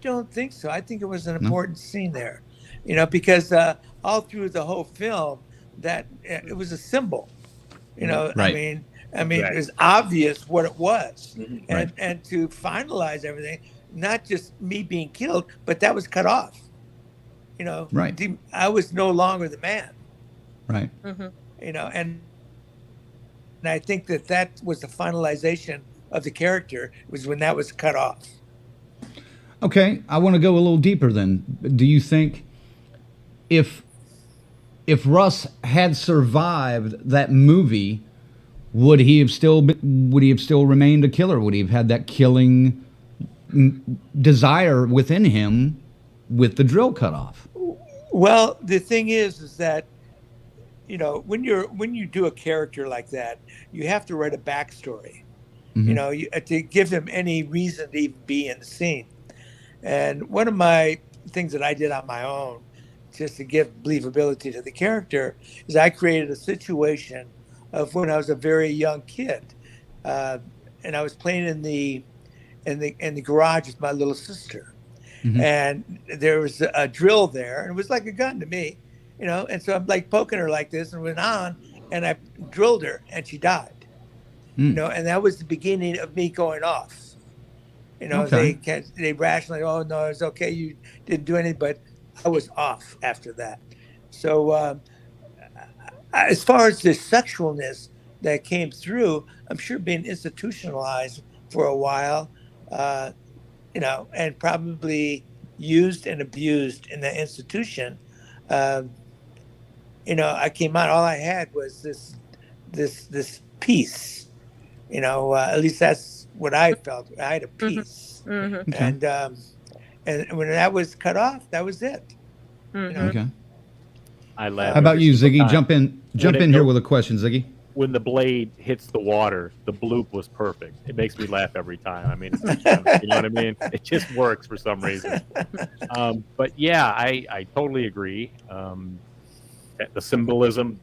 don't think so. I think it was an important scene there. You know, because all through the whole film, that it was a symbol. You know, I mean, it was obvious what it was, and to finalize everything, not just me being killed, but that was cut off. You know, I was no longer the man. Right. You know, and I think that was the finalization of the character, was when that was cut off. Okay, I want to go a little deeper then. Do you think if Russ had survived that movie, would he have still remained a killer? Would he have had that killing desire within him with the drill cut off? Well, the thing is that, you know, when you do a character like that, you have to write a backstory. You know, to give him any reason to even be in the scene. And one of my things that I did on my own, just to give believability to the character, is I created a situation of when I was a very young kid, and I was playing in the garage with my little sister, and there was a drill there, and it was like a gun to me, you know. And so I'm like poking her like this, and went on, and I drilled her, and she died. You know, and that was the beginning of me going off. You know, they rationally, oh no, it's okay, you didn't do anything, but I was off after that. So as far as the sexualness that came through, I'm sure being institutionalized for a while, you know, and probably used and abused in the institution. You know, I came out, all I had was this peace. You know, at least that's what I felt. I had a peace, and when that was cut off, that was it. You know? Okay. I laugh. How about you, Ziggy? Jump in here with a question, Ziggy. When the blade hits the water, the bloop was perfect. It makes me laugh every time. I mean, it's, you know what I mean? It just works for some reason. But yeah, I totally agree. The symbolism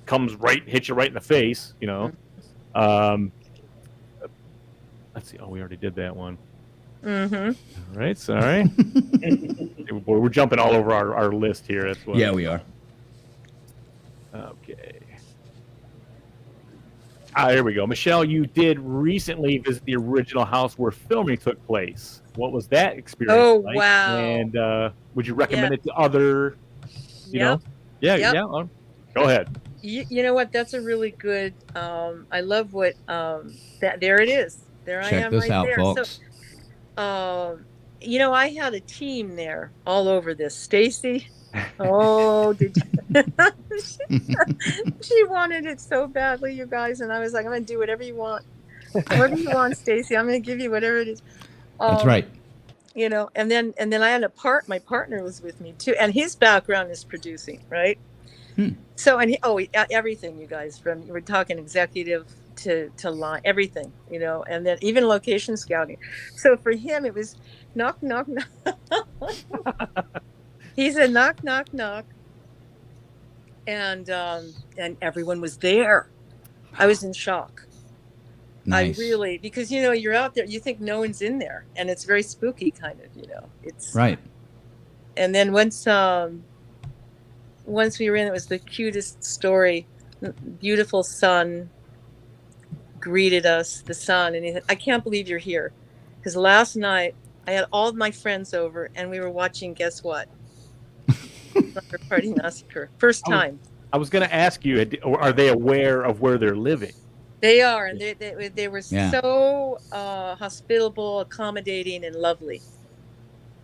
hits you right in the face, you know. Let's see. Oh, we already did that one. All right. Sorry. We're jumping all over our list here. That's what. Yeah, we are. Okay. Here we go. Michelle, you did recently visit the original house where filming took place. What was that experience like? Wow. And would you recommend it to other, you know? Yeah. Go ahead. You know what? That's a really good. I love what that. There it is. There I am. Check this out, folks. So, you know, I had a team there all over this. Stacy. Oh, did you? She wanted it so badly, you guys, and I was like, I'm going to do whatever you want. Whatever you want, Stacy. I'm going to give you whatever it is. That's right. You know, and then I had my partner was with me too, and his background is producing, right? So, and everything, you guys, from we're talking executive to line, everything, you know, and then even location scouting. So for him, it was knock, knock, knock. He said knock, knock, knock, and everyone was there. I was in shock. Nice. I really, because you know, you're out there, you think no one's in there, and it's very spooky, kind of, you know. It's right. And then once we were in, it was the cutest story. Beautiful sun greeted us, the sun, and he said, I can't believe you're here. Because last night I had all of my friends over and we were watching, guess what? Slumber Party Massacre. First time. I was going to ask you, are they aware of where they're living? They are, and they were Yeah. so hospitable, accommodating, and lovely.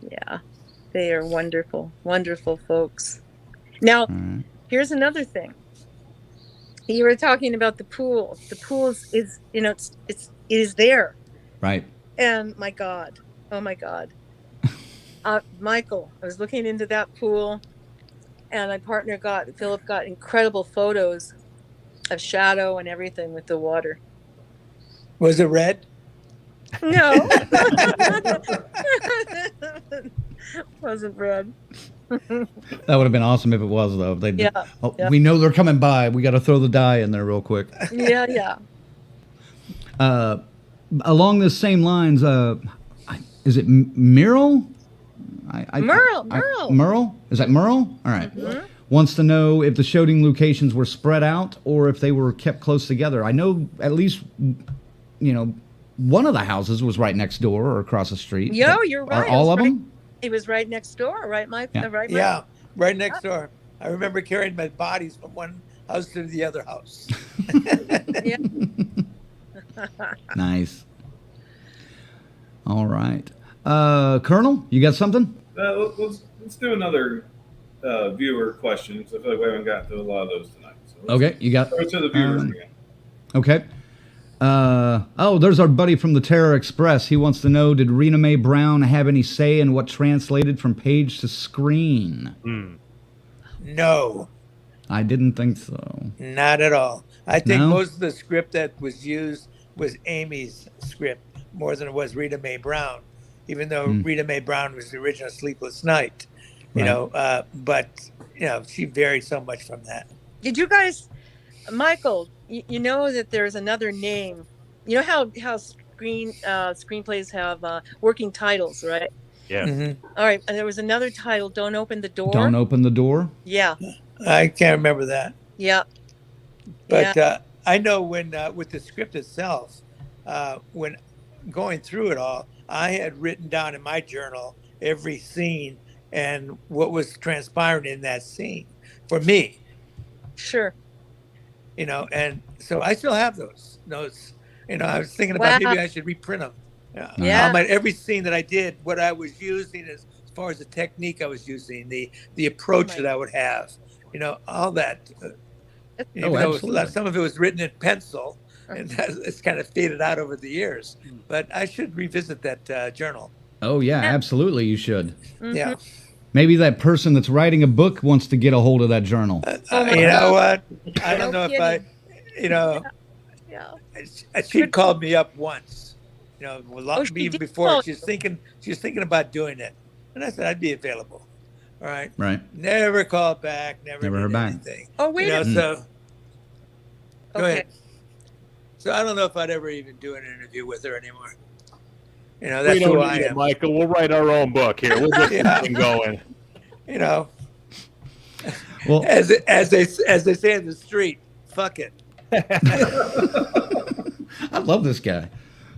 Yeah, they are wonderful, wonderful folks. Now, here's another thing. You were talking about the pool. The pool is it is there. Right. And my God, oh my God, Michael, I was looking into that pool, and my partner Philip got incredible photos of shadow and everything with the water. Was it red? No. Wasn't red. That would have been awesome if it was, though. Yeah. We know they're coming by. We got to throw the die in there real quick. Yeah. Along the same lines, is it Merle? Merle? Is that Merle? All right. Mm-hmm. Wants to know if the shooting locations were spread out or if they were kept close together. I know at least, one of the houses was right next door or across the street. Yo, you're right. Are all of them? It was right next door, right, Mike? Yeah. Right, Mike? Yeah, right next door. I remember carrying my bodies from one house to the other house. Yeah. Nice. All right. Colonel, you got something? Let's do another viewer question, because I feel like we haven't gotten to a lot of those tonight. So Okay, you got. go to the viewers again. Okay. There's our buddy from the Terror Express. He wants to know, did Rena Mae Brown have any say in what translated from page to screen? No, I didn't think so. not at all. I think No? most of the script that was used was Amy's script more than it was Rita Mae Brown, even though Rita Mae Brown was the original Sleepless Night, but she varied so much from that. Did you guys, Michael? You know that there's another name. You know how screenplays have working titles, right? Yeah. Mm-hmm. All right. And there was another title. Don't open the door. Don't open the door? Yeah. I can't remember that. Yeah. But I know when with the script itself, when going through it all, I had written down in my journal every scene and what was transpiring in that scene for me. Sure. And so I still have those notes. I was thinking about maybe I should reprint them. Yeah. Every scene that I did, what I was using as far as the technique I was using, the approach that I would have, all that. Even though some of it was written in pencil, and it's kind of faded out over the years. But I should revisit that journal. Oh, yeah, absolutely you should. Mm-hmm. Yeah. Maybe that person that's writing a book wants to get a hold of that journal. You know what? I don't know if I, she called me up once, before she was thinking about doing it. And I said, I'd be available. All right. Right. Back. Never heard did back. anything. Oh, wait a minute. So go Okay. ahead. So I don't know if I'd ever even do an interview with her anymore. That's we don't who I need it, am. Michael. We'll write our own book here. We'll get something going. Well, as they say in the street, fuck it. I love this guy.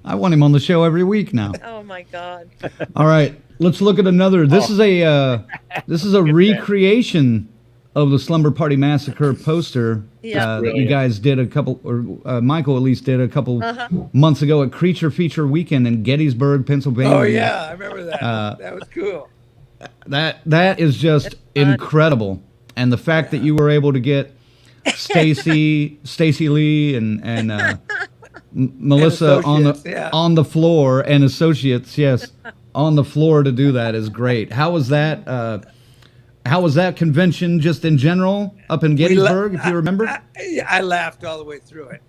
I want him on the show every week now. Oh my God. All right, let's look at another. This is a recreation of the Slumber Party Massacre poster that you guys did a couple, or Michael at least did a couple months ago at Creature Feature Weekend in Gettysburg, Pennsylvania. Oh yeah, I remember that. That was cool. That is just incredible, and the fact that you were able to get Stacy Lee and Melissa on the floor, and associates, yes, on the floor to do that is great. How was that? How was that convention just in general up in Gettysburg, if you remember? I laughed all the way through it.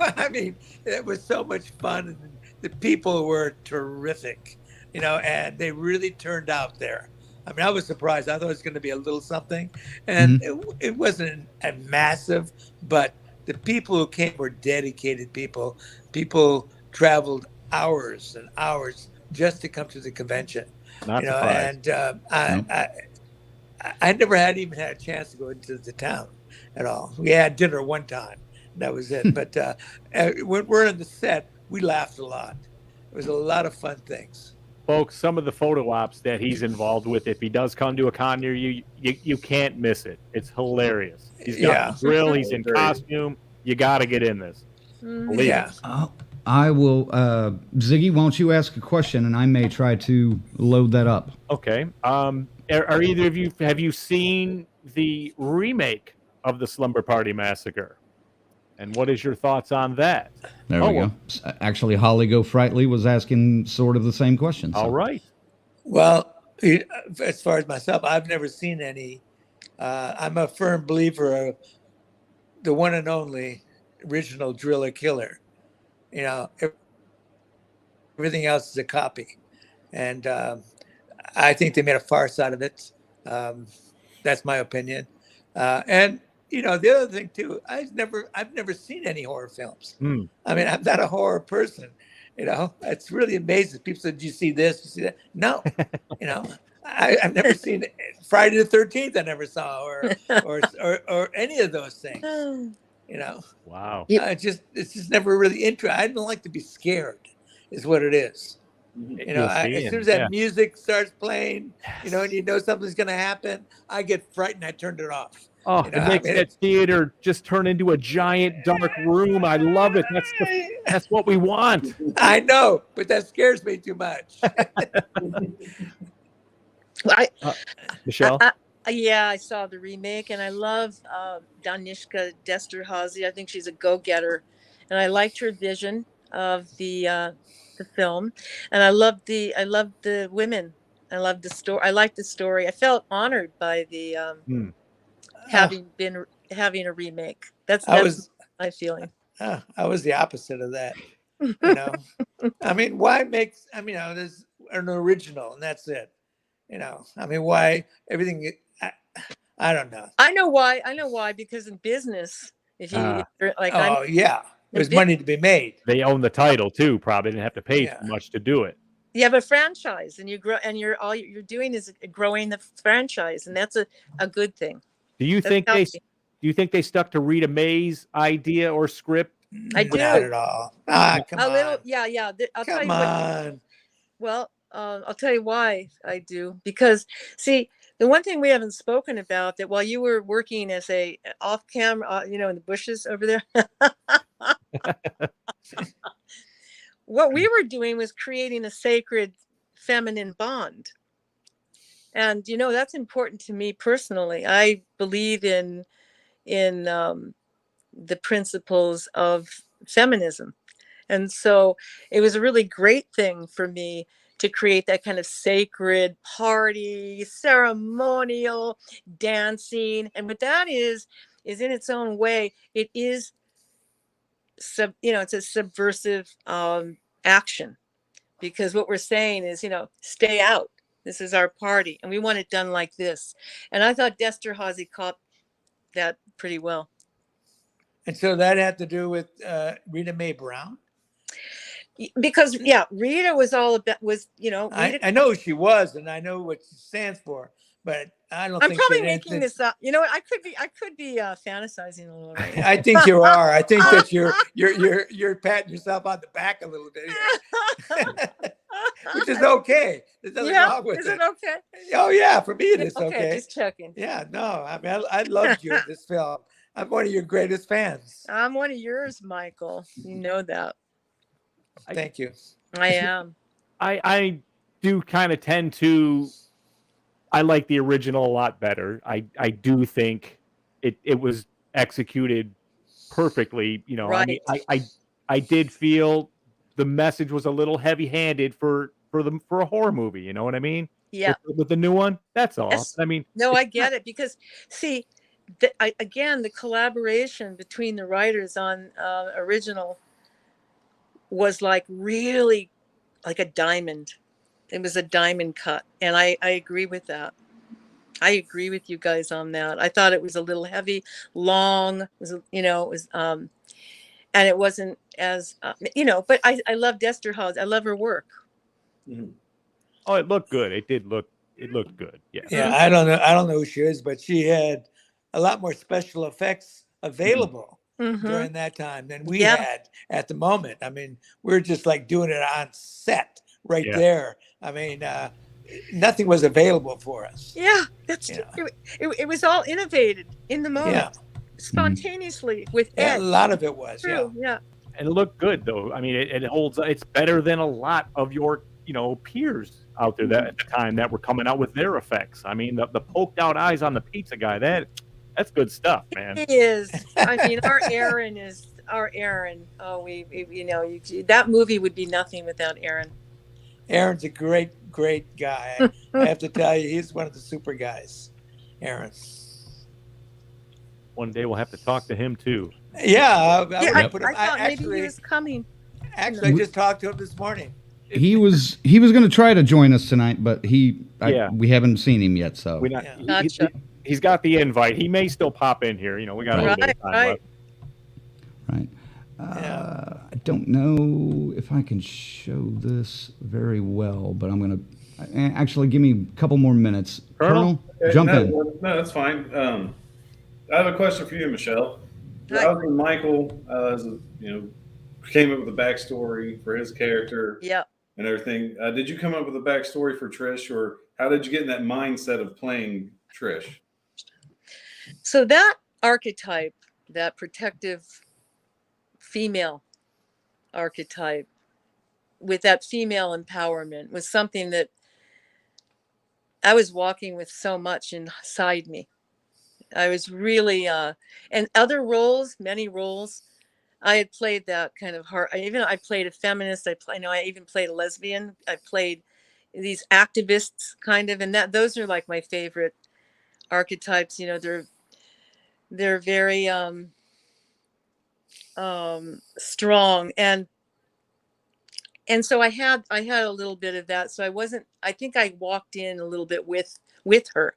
I mean, it was so much fun. And the people were terrific, and they really turned out there. I mean, I was surprised. I thought it was going to be a little something, and it wasn't a massive, but the people who came were dedicated people. People traveled hours and hours just to come to the convention. Not surprised. And I never even had a chance to go into the town at all. We had dinner one time. That was it. But when we're on the set, we laughed a lot. It was a lot of fun things. folks, some of the photo ops that he's involved with, if he does come to a con near you, you can't miss it. It's hilarious. He's got the grill. He's in costume. You got to get in this. Believe it. I will. Ziggy, why don't you ask a question, and I may try to load that up. Okay. Are either of you, have you seen the remake of the Slumber Party Massacre? And what is your thoughts on that? There we go. Actually, Holly Go Frightly was asking sort of the same question. So. All right. Well, as far as myself, I've never seen any. I'm a firm believer of the one and only original Driller Killer. You know, everything else is a copy. And I think they made a farce out of it. That's my opinion. And you know, the other thing too, I've never seen any horror films. I mean, I'm not a horror person. You know, it's really amazing. People said, "Did you see this? You see that?" No, you know, I've never seen Friday the 13th. I never saw, or any of those things. You know, wow. It's just never really interesting. I don't like to be scared, is what it is. You know, as soon as that music starts playing, you know, and you know something's going to happen, I get frightened. I turned it off. Oh, you know, it makes that theater just turn into a giant dark room. I love it. That's what we want. I know, but that scares me too much. Michelle? Yeah, I saw the remake, and I love Danishka Desterhazy. I think she's a go-getter, and I liked her vision of the film, and I loved the women. I loved the story. I liked the story. I felt honored by the having a remake. That's my feeling. I was the opposite of that. You know, I mean, why make? I mean, you know, there's an original, and that's it. You know, I mean, why everything? I don't know. I know why. Because in business, if you there's money to be made. They own the title too. Probably didn't have to pay much to do it. You have a franchise, and you grow, and all you're doing is growing the franchise, and that's a good thing. Do you think they stuck to Rita May's idea or script? I do. Not at all. Come on. Little, yeah. I'll tell you what. Well, I'll tell you why I do. Because, see, the one thing we haven't spoken about, that while you were working as a off camera, you know, in the bushes over there, what we were doing was creating a sacred feminine bond. And, you know, that's important to me personally. I believe in the principles of feminism. And so it was a really great thing for me to create that kind of sacred party, ceremonial dancing. And what that is in its own way, it is, it's a subversive action, because what we're saying is, you know, stay out. This is our party, and we want it done like this. And I thought Desterhazy caught that pretty well. And so that had to do with Rita Mae Brown? Because, Rita was all about, Rita, I know who she was, and I know what she stands for, but I don't think I'm probably making this up. You know what? I could be fantasizing a little bit. I think you are. I think that you're patting yourself on the back a little bit, which is okay. There's nothing wrong with it. Is it okay? Oh yeah, for me it is okay. Just checking. Yeah, no, I mean I loved you in this film. I'm one of your greatest fans. I'm one of yours, Michael. You know that. Thank you. I am. I do kind of tend to. I like the original a lot better. I do think it was executed perfectly. You know, right. I mean, I did feel the message was a little heavy-handed for a horror movie. You know what I mean? Yeah. With the new one, that's all. Yes. I mean, no, I get it, because see, the collaboration between the writers on original was like really like a diamond. It was a diamond cut, and I agree with that. I agree with you guys on that. I thought it was a little heavy, long. It was, and it wasn't as, But I love Desterhazy. I love her work. Mm-hmm. Oh, it looked good. It looked good. Yeah. Yeah, I don't know who she is, but she had a lot more special effects available during that time than we had at the moment. I mean, we're just like doing it on set. right Yeah. there. I mean, nothing was available for us. Yeah, that's Yeah. it was all innovated in the moment, Yeah. spontaneously with Yeah, a Ed. lot of it was. Yeah. True, yeah. And it looked good though. I mean, it holds. It's better than a lot of your peers out there that at the time that were coming out with their effects. I mean, the poked out eyes on the pizza guy. That's good stuff, man. It is. I mean, our Aaron is our Aaron. Oh, we that movie would be nothing without Aaron. Aaron's a great guy. I have to tell you, he's one of the super guys. Aaron. One day we'll have to talk to him too. Yeah, I put him, thought maybe actually, he was coming. Actually, I just talked to him this morning. He was going to try to join us tonight, but we haven't seen him yet. So We not, Yeah. Gotcha. he's got the invite. He may still pop in here. We got a little bit of time Right. left. right. I don't know if I can show this very well, but I'm going to actually give me a couple more minutes. Colonel? Jump in. No, that's fine. I have a question for you, Michelle. Hi. Obviously, Michael, came up with a backstory for his character Yeah. and everything. Did you come up with a backstory for Trish, or how did you get in that mindset of playing Trish? So that archetype, that protective female archetype with that female empowerment was something that I was walking with so much inside me. I was really, and other roles, many roles, I had played that kind of hard. I played a feminist. I even played a lesbian. I played these activists kind of, and those are like my favorite archetypes. They're very strong, and so I had a little bit of that. So I think I walked in a little bit with her,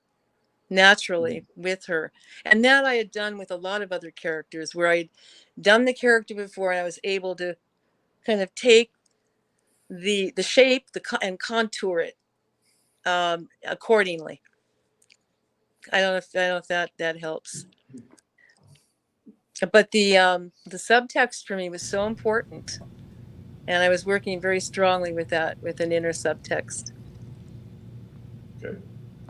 naturally with her, and that I had done with a lot of other characters where I'd done the character before, and I was able to kind of take the shape and contour it accordingly. I don't know if that helps. But the subtext for me was so important, and I was working very strongly with that, with an inner subtext. Okay.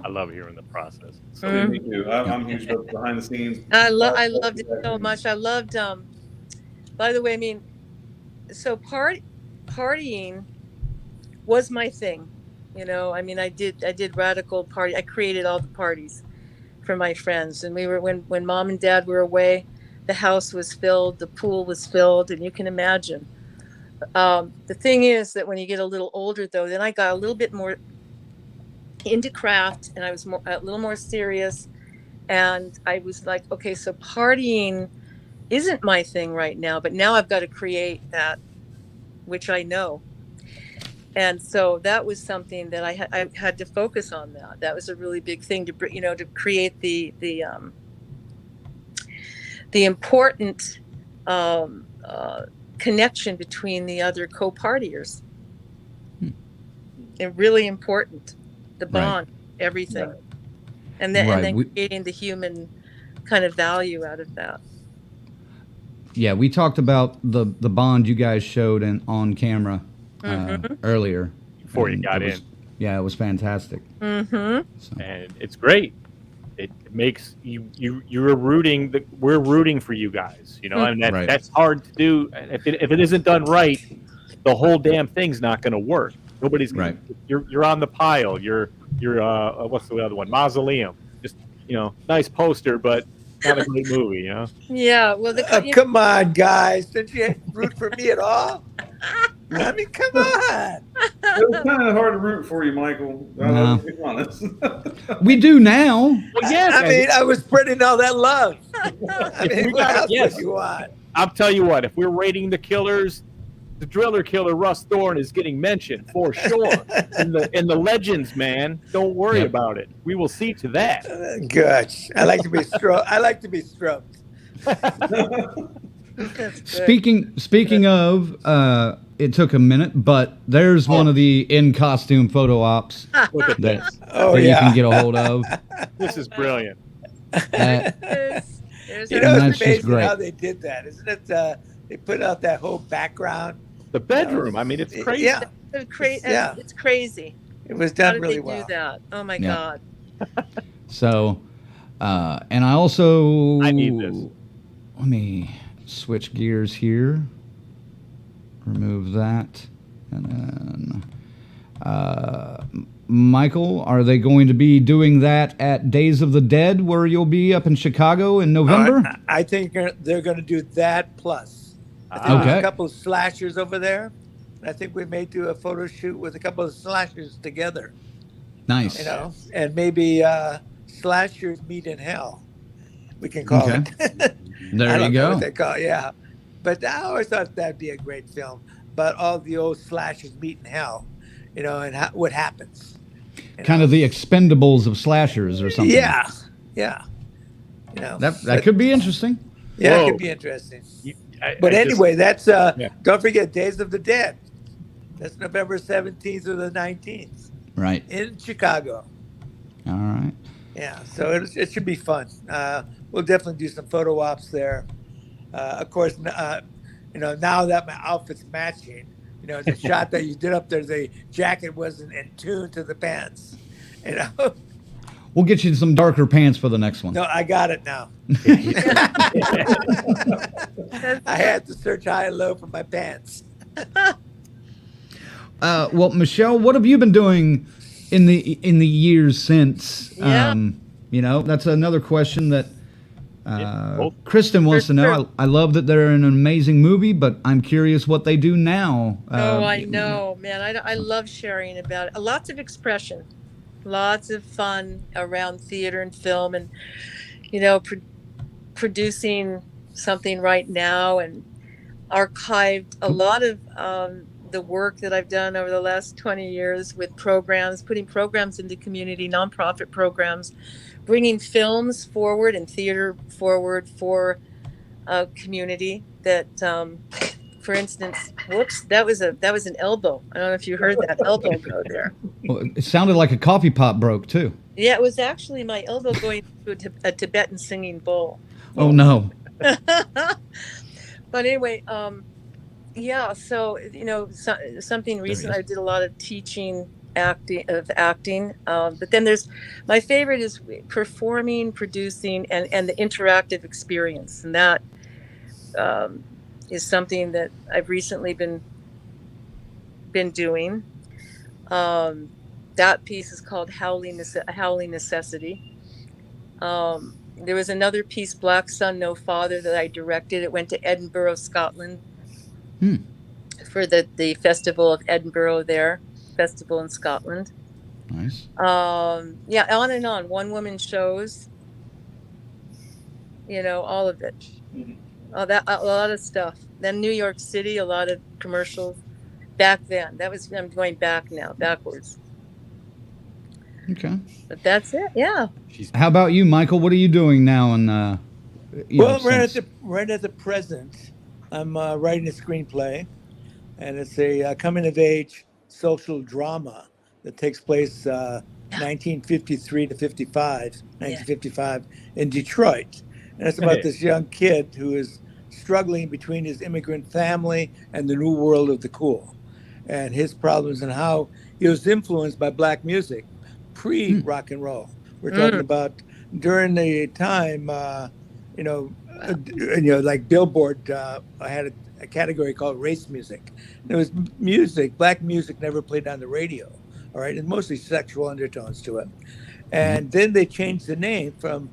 I love hearing the process. So me too. I'm huge about behind the scenes. I loved it so much. I loved. By the way, I mean, so partying was my thing. I mean, I did radical party. I created all the parties for my friends, and we were when mom and dad were away, the house was filled, the pool was filled, and you can imagine. The thing is that when you get a little older, though, then I got a little bit more into craft, and I was a little more serious, and I was like, okay, so partying isn't my thing right now, but now I've got to create that, which I know. And so that was something that I had to focus on. That was a really big thing to create the important connection between the other co-partiers. And really important, the bond, everything, and then creating the human kind of value out of that. Yeah, we talked about the bond you guys showed on camera earlier. Before you got in. Yeah, it was fantastic. And it's great. It makes you're rooting. We're rooting for you guys. And that's hard to do. If it isn't done right, the whole damn thing's not going to work. Nobody's gonna, You're on the pile. You're what's the other one? Mausoleum. Just nice poster, but not a great movie. Yeah. Well, come on, guys. Didn't you root for me at all? I mean, come on. It was kind of hard to root for you, Michael. No. To be honest. We do now. Well, yes. I mean, I was spreading all that love. I mean, what else would you want? I'll tell you what. If we're rating the killers, the driller killer Russ Thorn is getting mentioned for sure in the legends, man. Don't worry about it. We will see to that. Good. I like to be stroked. Speaking of, it took a minute, but there's one of the in costume photo ops that you can get a hold of. This is brilliant. It's amazing how they did that, isn't it? They put out that whole background. The bedroom. I mean, it's crazy. Yeah. It's crazy. It was How done did really they well. do that? Oh my Yeah. God. So, and I also I need this. Let me switch gears here. Remove that, and then Michael, are they going to be doing that at Days of the Dead, where you'll be up in Chicago in November? I think they're going to do that plus. I think Okay. there's a couple of slashers over there. And I think we may do a photo shoot with a couple of slashers together. Nice. You know, and maybe slashers meet in hell. We can call it. There I you don't know go. what they call it, yeah. But I always thought that'd be a great film. But all the old slashers meet in hell, you know, and what happens. Kind of the Expendables of slashers or something. Yeah. You know, that could be interesting. Yeah, Whoa. it could be interesting. But anyway, that's don't forget Days of the Dead. That's November 17th or the 19th. Right. In Chicago. All right. Yeah, so it should be fun. We'll definitely do some photo ops there. Of course, you know, now that my outfit's matching, you know, the shot that you did up there, the jacket wasn't in tune to the pants. You know. We'll get you some darker pants for the next one. No, I got it now. I had to search high and low for my pants. Well, Michelle, what have you been doing in the years since? Yeah. You know, that's another question that both. Kristen wants to know. Sure. I love that they're in an amazing movie, but I'm curious what they do now. Oh, I know, man. I love sharing about it. Lots of expression, lots of fun around theater and film, and you know, producing something right now and archived a lot of the work that I've done over the last 20 years with programs, putting programs into community, nonprofit programs, bringing films forward and theater forward for a community that, for instance, whoops, that was an elbow. I don't know if you heard that elbow go there. Well, it sounded like a coffee pot broke too. Yeah, it was actually my elbow going to a Tibetan singing bowl. Oh no. But anyway, yeah, so, you know, something recent, I did a lot of teaching acting, but then there's, my favorite is performing, producing, and the interactive experience. And that is something that I've recently been doing. That piece is called Howling Necessity. There was another piece, Black Son, No Father, that I directed. It went to Edinburgh, Scotland, for the Festival of Edinburgh there, festival in Scotland. Nice. Yeah, on and on. One woman shows, you know, all of it. A lot of stuff. Then New York City, a lot of commercials. Back then, I'm going back now, backwards. Okay. But that's it. Yeah. How about you, Michael? What are you doing now? And right at the present, I'm writing a screenplay, and it's a coming of age social drama that takes place 1953 to 1955 in Detroit, and it's about this young kid who is struggling between his immigrant family and the new world of the cool, and his problems and how he was influenced by black music pre-rock and roll. We're talking about during the time, like Billboard, I had a category called race music. There was music, black music never played on the radio, all right, and mostly sexual undertones to it. And then they changed the name from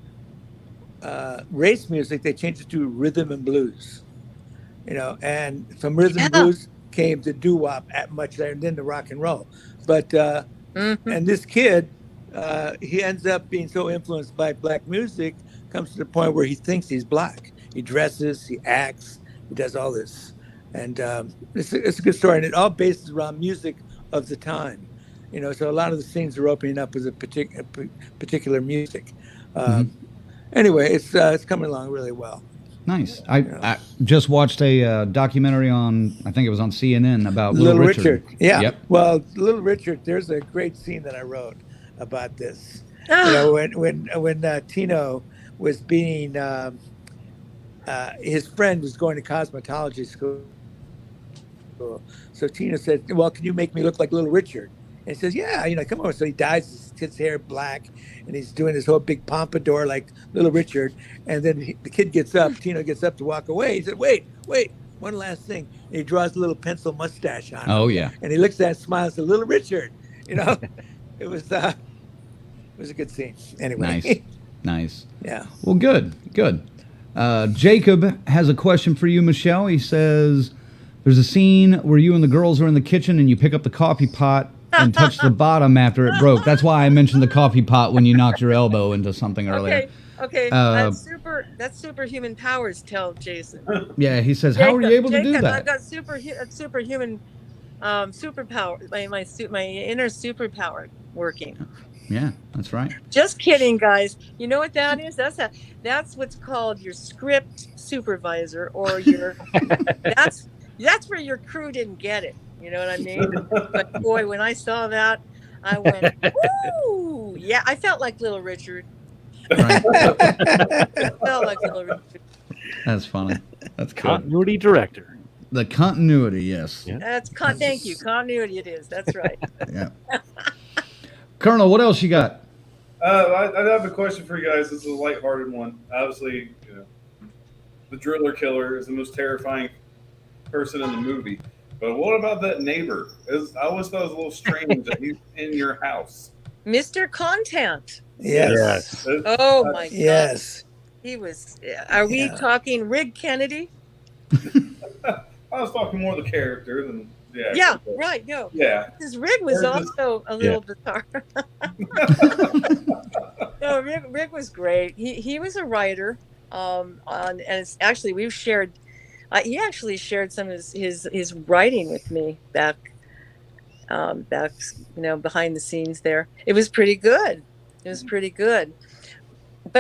race music, they changed it to rhythm and blues, you know, and from rhythm and blues came the doo-wop at much later, and then the rock and roll. But, and this kid, he ends up being so influenced by black music, comes to the point where he thinks he's black. He dresses, he acts, he does all this. And it's a good story. And it all bases around music of the time. You know, so a lot of the scenes are opening up with a particular music. Anyway, it's coming along really well. Nice. I just watched a documentary on, I think it was on CNN, about Little Richard. Yeah. Yep. Well, Little Richard, there's a great scene that I wrote about this. You know, when Tino was being, his friend was going to cosmetology school. school. So Tina said, well, can you make me look like Little Richard? And he says, yeah, come over. So he dyes his hair black, and he's doing this whole big pompadour like Little Richard. And then the kid gets up, Tino gets up to walk away. He said, wait, one last thing. And he draws a little pencil mustache on him. Oh, yeah. And he looks at it, smiles, and says, Little Richard. It was a good scene. Anyway. Nice. Yeah. Well, good. Jacob has a question for you, Michelle. He says, there's a scene where you and the girls are in the kitchen and you pick up the coffee pot and touch the bottom after it broke. That's why I mentioned the coffee pot when you knocked your elbow into something earlier. Okay. That's superhuman powers, tell Jason. Yeah, he says, how are you able to do that? I've got superhuman superpower, my inner superpower working. Yeah, that's right. Just kidding, guys. You know what that is? That's what's called your script supervisor, or your that's where your crew didn't get it. You know what I mean? But boy, when I saw that, I went, "Ooh, yeah!" I felt like Little Richard. Right. I felt like Little Richard. That's funny. That's good. Continuity director. The continuity, yes. Yeah. Thank you. Continuity it is. That's right. Yeah. Colonel, what else you got? I have a question for you guys. This is a lighthearted one. Obviously, the driller killer is the most terrifying person in the movie. But what about that neighbor? I always thought it was a little strange that he's in your house. Mr. Content. Yes. Oh my God. Yes. He was. Are we talking Rig Kennedy? I was talking more of the character than. Yeah, right. No. Yeah. His Rig was also a little bizarre. No, Rig was great. He was a writer. And it's actually we've shared. He actually shared some of his writing with me back behind the scenes there. It was pretty good. But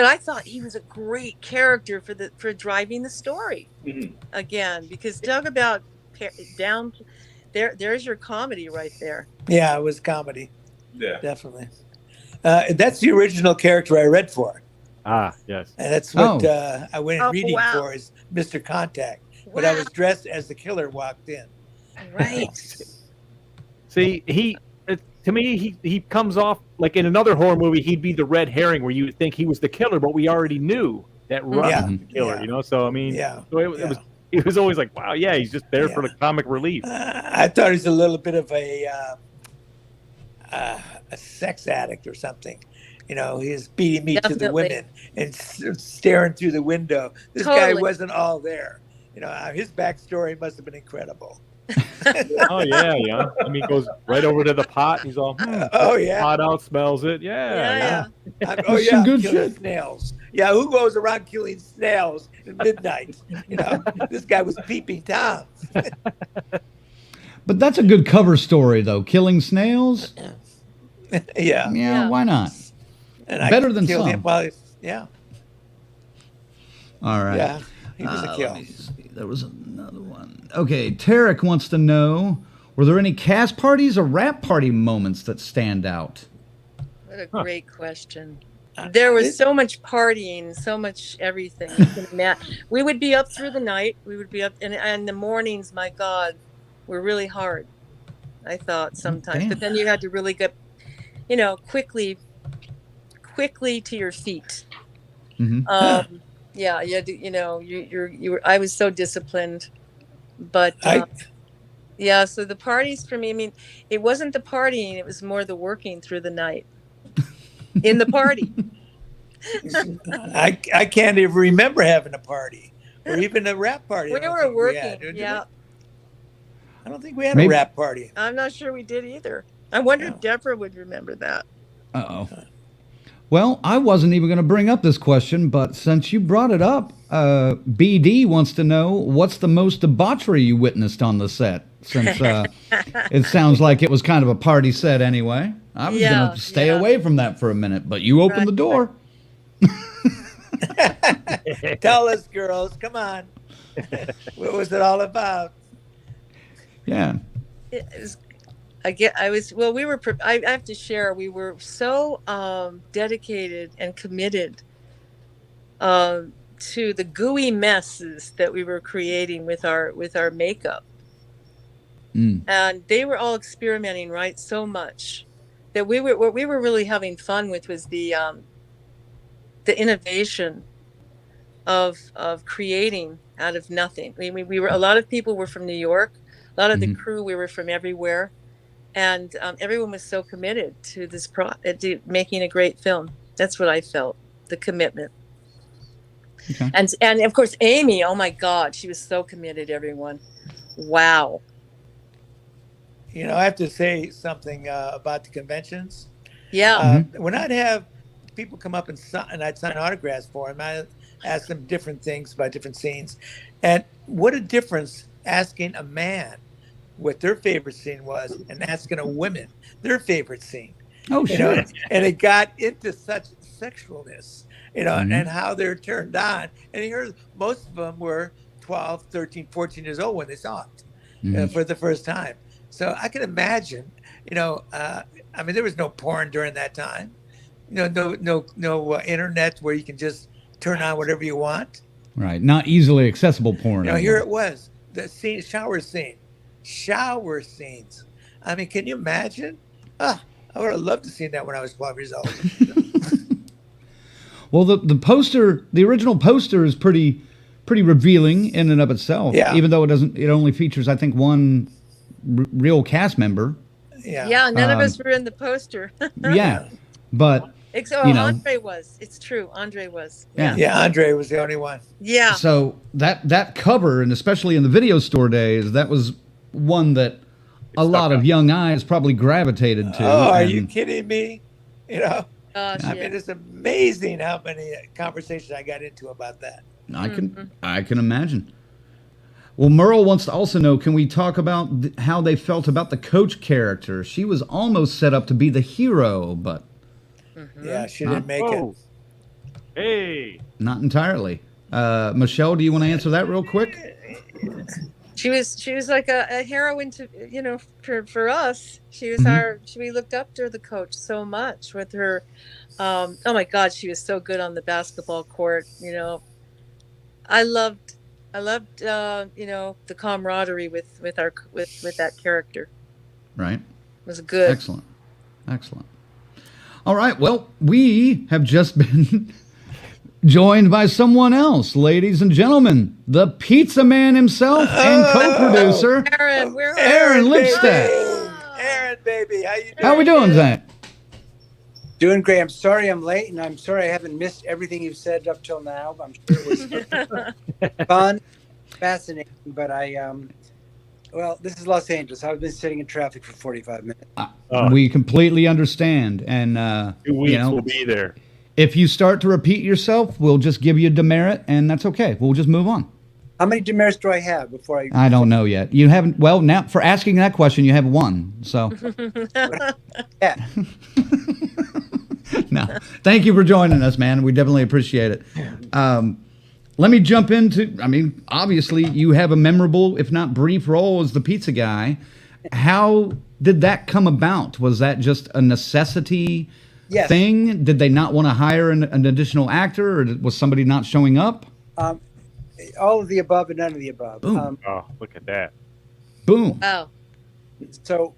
I thought he was a great character for driving the story again, because talk about down. There's your comedy right there. Yeah, it was comedy. Yeah, definitely. That's the original character I read for. Ah, yes. And that's what I went in reading for is Mr. Contact. But I was dressed as the killer walked in. Right. See, to me, he comes off like in another horror movie, he'd be the red herring where you would think he was the killer, but we already knew that Russ was the killer, So, I mean, it was always like, wow, yeah, he's just there for the comic relief. I thought he's a little bit of a sex addict or something. He's beating me to the women and staring through the window. This guy wasn't all there. His backstory must have been incredible. Oh, yeah. I mean, he goes right over to the pot. He's all, pot out, smells it. Yeah. Good killing snails. Yeah, who goes around killing snails at midnight? This guy was peeping Tom. But that's a good cover story, though. Killing snails. Yeah. Why not? And better than some. Him while All right. Yeah, he was a kill. Let me see. There was another one. Okay, Tarek wants to know, were there any cast parties or rap party moments that stand out? What a great question. There was so much partying, so much everything. We would be up through the night. We would be up, and the mornings, my God, were really hard, I thought sometimes. But then you had to really get, quickly to your feet. Mm-hmm. Yeah, I was so disciplined, but so the parties for me, I mean, it wasn't the partying, it was more the working through the night in the party. I can't even remember having a party or even a rap party. We were working, I don't think we had a rap party. I'm not sure we did either. I wonder if Deborah would remember that. Uh-oh. Well, I wasn't even going to bring up this question, but since you brought it up, BD wants to know, what's the most debauchery you witnessed on the set? Since it sounds like it was kind of a party set anyway. I was going to stay away from that for a minute, but you opened the door. Tell us, girls. Come on. What was it all about? Yeah. It was... I have to share, we were so dedicated and committed to the gooey messes that we were creating with our makeup. and they were all experimenting, right, so much that what we were really having fun with was the innovation of creating out of nothing. We were, a lot of people were from New York, a lot of the crew, we were from everywhere, and everyone was so committed to this to making a great film. That's what I felt, the commitment. Okay. And of course Amy, oh my God, she was so committed, everyone. Wow. You know, I have to say something about the conventions. Yeah. When I'd have people come up and I'd sign autographs for them, I'd ask them different things about different scenes. And what a difference asking a man what their favorite scene was and asking a woman their favorite scene. Oh, you sure. know, and it got into such sexualness, you know, and how they're turned on. And here, most of them were 12, 13, 14 years old when they saw it for the first time. So I can imagine, you know, I mean, there was no porn during that time, you know, no internet where you can just turn on whatever you want. Right. Not easily accessible porn. You know, here it was, the scene, shower scenes. I mean, can you imagine? I would have loved to see that when I was 12 years old. Well, the original poster is pretty revealing in and of itself. Yeah. Even though it only features, I think, one real cast member. Yeah. Yeah, none of us were in the poster. Yeah, but you know, Andre was. It's true, Andre was. Yeah, Andre was the only one. Yeah. So that cover, and especially in the video store days, that was one that a lot of young eyes probably gravitated to. Oh, are you kidding me? You know, Gosh, I mean, it's amazing how many conversations I got into about that. I can imagine. Well, Merle wants to also know, can we talk about how they felt about the coach character? She was almost set up to be the hero, but yeah, she didn't make it. Hey, not entirely. Michelle, do you want to answer that real quick? She was like a heroine to, you know, for us. She was we looked up to the coach so much with her. Oh my God, she was so good on the basketball court. You know, I loved you know, the camaraderie with that character. Right. It was good. Excellent. All right. Well, we have just been joined by someone else, ladies and gentlemen, the pizza man himself and co-producer, Aaron, Aaron Lipstadt. Aaron, baby, how you doing? How we doing, Zach? Doing great. I'm sorry I'm late, and I'm sorry I haven't missed everything you've said up till now. I'm sure it was fun, fascinating, but well, this is Los Angeles. I've been sitting in traffic for 45 minutes. We completely understand, and 2 weeks you know, we'll be there. if you start to repeat yourself, we'll just give you a demerit, and that's okay. We'll just move on. How many demerits do I have before I? I don't know yet. You haven't. Well, now for asking that question, you have one. So. Yeah. No, thank you for joining us, man. We definitely appreciate it. Let me jump into, I mean, obviously you have a memorable, if not brief, role as the pizza guy. How did that come about? Was that just a necessity thing? Did they not want to hire an additional actor, or was somebody not showing up? All of the above and none of the above. Boom. Oh, look at that. Boom. Oh. So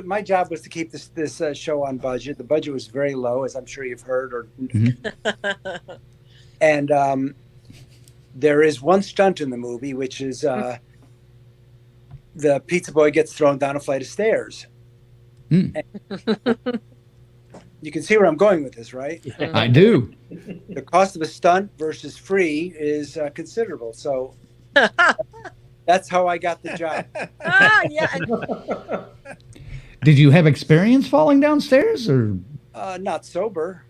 my job was to keep this show on budget. The budget was very low, as I'm sure you've heard. And there is one stunt in the movie, which is the pizza boy gets thrown down a flight of stairs. You can see where I'm going with this, right? I do. The cost of a stunt versus free is considerable. So that's how I got the job. Yeah. Did you have experience falling downstairs, or? Not sober.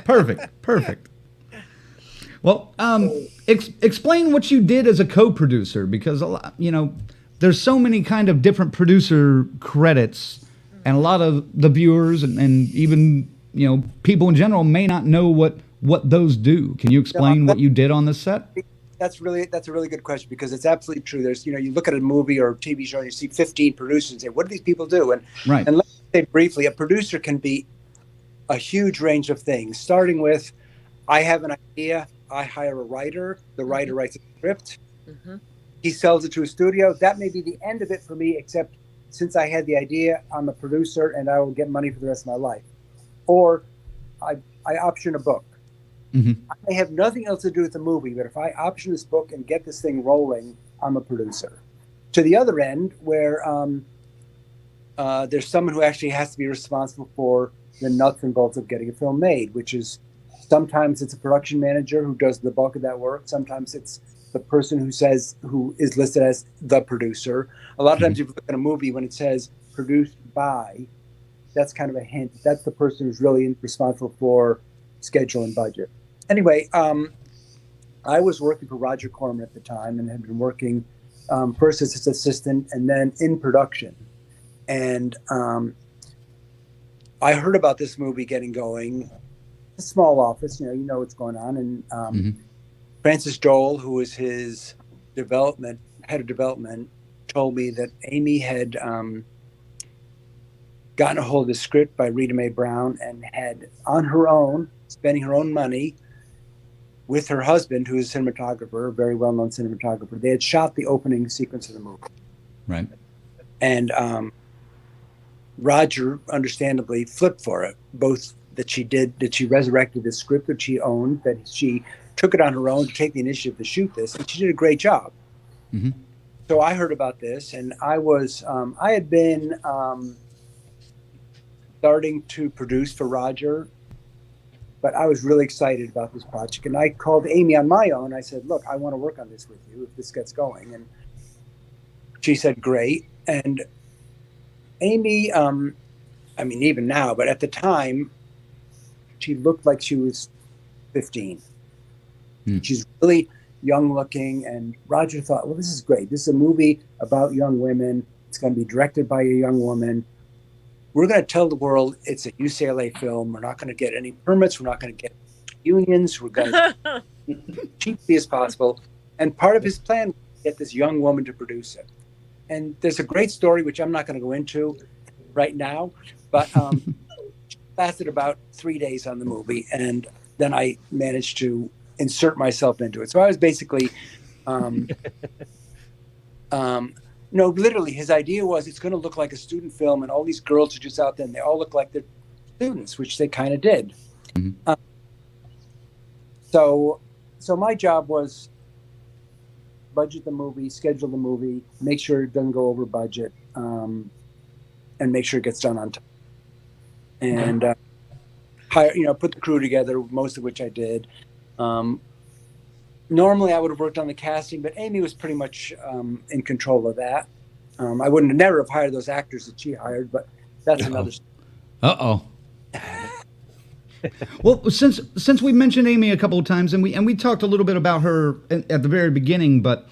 Perfect. Well, explain what you did as a co-producer, because a lot, you know, there's so many kind of different producer credits, and a lot of the viewers and even, you know, people in general may not know what those do. Can you explain what you did on this set? That's a really good question, because it's absolutely true. There's, you know, you look at a movie or a TV show and you see 15 producers and say, what do these people do? And let's say briefly, a producer can be a huge range of things, starting with, I have an idea, I hire a writer, the writer writes a script, He sells it to a studio. That may be the end of it for me, except since I had the idea, I'm a producer and I will get money for the rest of my life. Or I option a book. I may have nothing else to do with the movie, but if I option this book and get this thing rolling, I'm a producer. To the other end, where there's someone who actually has to be responsible for the nuts and bolts of getting a film made, which is sometimes it's a production manager who does the bulk of that work. Sometimes it's the person who is listed as the producer. A lot of times if you look at a movie, when it says produced by, that's kind of a hint. That's the person who's really responsible for schedule and budget. Anyway, I was working for Roger Corman at the time and had been working first as his assistant and then in production. And I heard about this movie getting going. A small office, you know what's going on. And Francis Joel, who was his head of development, told me that Amy had gotten a hold of the script by Rita Mae Brown and had, on her own, spending her own money with her husband, who is a cinematographer, a very well-known cinematographer. They had shot the opening sequence of the movie. Right. And Roger, understandably, flipped for it, both that she resurrected the script that she owned, that she took it on her own to take the initiative to shoot this, and she did a great job. So I heard about this, and I had been starting to produce for Roger, but I was really excited about this project. And I called Amy on my own. I said, look, I want to work on this with you if this gets going. And she said, great. And Amy, even now, but at the time, she looked like she was 15. She's really young looking. And Roger thought, well, this is great. This is a movie about young women. It's going to be directed by a young woman. We're going to tell the world it's a UCLA film. We're not going to get any permits. We're not going to get unions. We're going to cheaply as possible. And part of his plan was to get this young woman to produce it. And there's a great story, which I'm not going to go into right now, but lasted about 3 days on the movie. And then I managed to insert myself into it. So I was basically, literally his idea was it's going to look like a student film and all these girls are just out there and they all look like they're students, which they kind of did. So my job was budget the movie, schedule the movie, make sure it doesn't go over budget, and make sure it gets done on time. And put the crew together, most of which I did. Normally I would have worked on the casting, but Amy was pretty much in control of that. I wouldn't have never have hired those actors that she hired, but that's another story. Well, since we mentioned Amy a couple of times, and we talked a little bit about her at the very beginning, but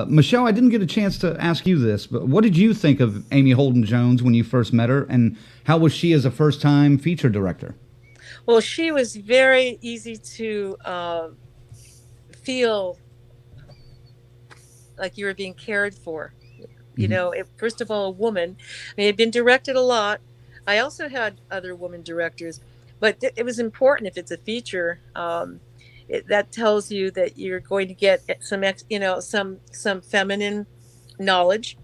Michele, I didn't get a chance to ask you this, but what did you think of Amy Holden Jones when you first met her, and how was she as a first-time feature director? Well, she was very easy to feel like you were being cared for. You know, first of all, a woman. I mean, I've been directed a lot. I also had other women directors, but it was important if it's a feature. That tells you that you're going to get some feminine knowledge,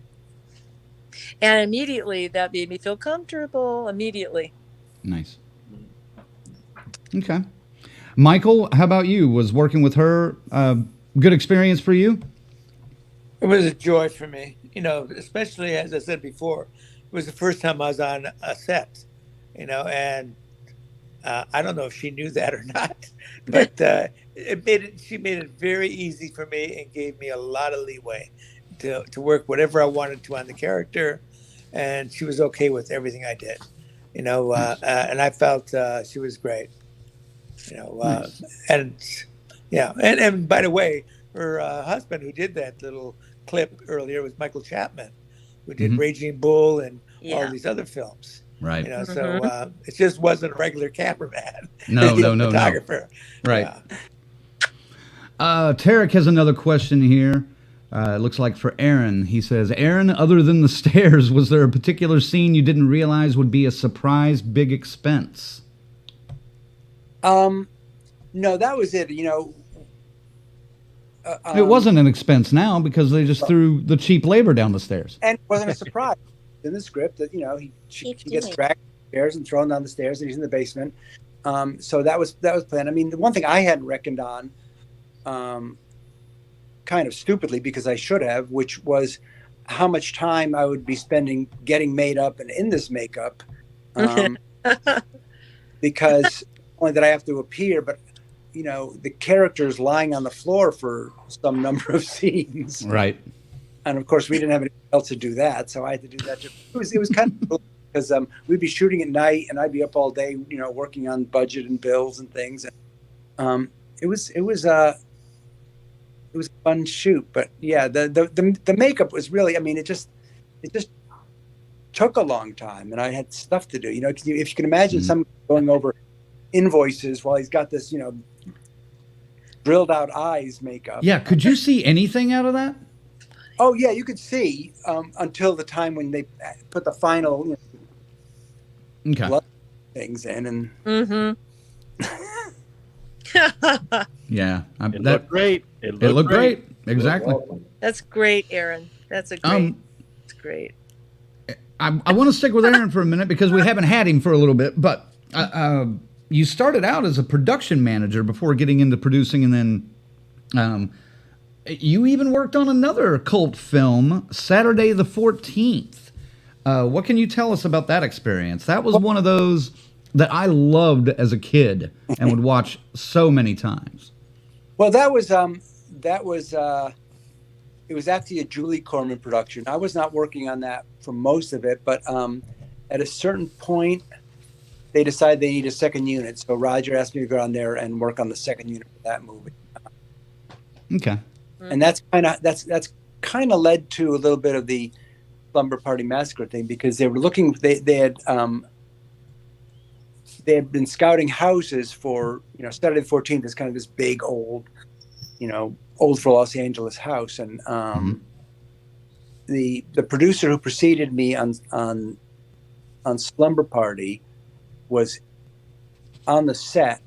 and immediately that made me feel comfortable. Immediately. Nice. Okay. Michael, how about you? Was working with her good experience for you? It was a joy for me, especially as I said before, it was the first time I was on a set, and I don't know if she knew that or not, but she made it very easy for me and gave me a lot of leeway to work whatever I wanted to on the character, and she was okay with everything I did, and I felt she was great. Nice. And by the way, her husband who did that little clip earlier was Michael Chapman, who did Raging Bull and all these other films. Right. So it just wasn't a regular cameraman. No. Photographer. Right. Tarek has another question here. It looks like for Aaron. He says, Aaron, other than the stairs, was there a particular scene you didn't realize would be a surprise big expense? No, that was it. It wasn't an expense now because they just threw the cheap labor down the stairs. And it wasn't a surprise in the script that, you know, he gets dragged upstairs and thrown down the stairs and he's in the basement. So that was planned. I mean, the one thing I hadn't reckoned on, kind of stupidly because I should have, which was how much time I would be spending getting made up and in this makeup. Because only that I have to appear, but you know, the character's lying on the floor for some number of scenes. Right. And of course we didn't have anyone else to do that. So I had to do that. It was kind of cool because we'd be shooting at night and I'd be up all day, you know, working on budget and bills and things. And it was a fun shoot, but yeah, the makeup was really, I mean, it just took a long time and I had stuff to do, you know, if you can imagine someone going over invoices while he's got this, you know, drilled out eyes makeup. Yeah. Could you see anything out of that? Oh yeah, you could see until the time when they put the final, you know, blood things in, and yeah, it looked great. It looked great. Exactly. That's great, Aaron. That's great. I want to stick with Aaron for a minute because we haven't had him for a little bit, but you started out as a production manager before getting into producing, and then you even worked on another cult film, Saturday the 14th. What can you tell us about that experience? That was one of those that I loved as a kid and would watch so many times. Well, it was actually a Julie Corman production. I was not working on that for most of it, but at a certain point, they decided they need a second unit. So Roger asked me to go on there and work on the second unit for that movie. Okay. And that's kind of led to a little bit of the Slumber Party Massacre thing because they were looking. They had been scouting houses for, you know, Saturday the 14th is kind of this big old, you know, old for Los Angeles house, and the producer who preceded me on Slumber Party was on the set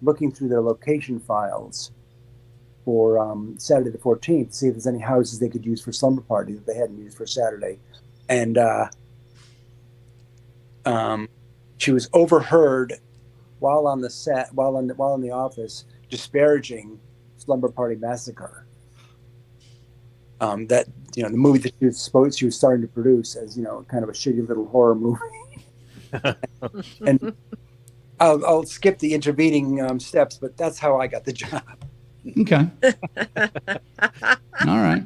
looking through their location files for Saturday the 14th to see if there's any houses they could use for Slumber Party that they hadn't used for Saturday. And she was overheard while on the set, while in the office, disparaging Slumber Party Massacre. That, you know, the movie that she was starting to produce as, you know, kind of a shitty little horror movie. And I'll skip the intervening steps, but that's how I got the job. Okay. All right.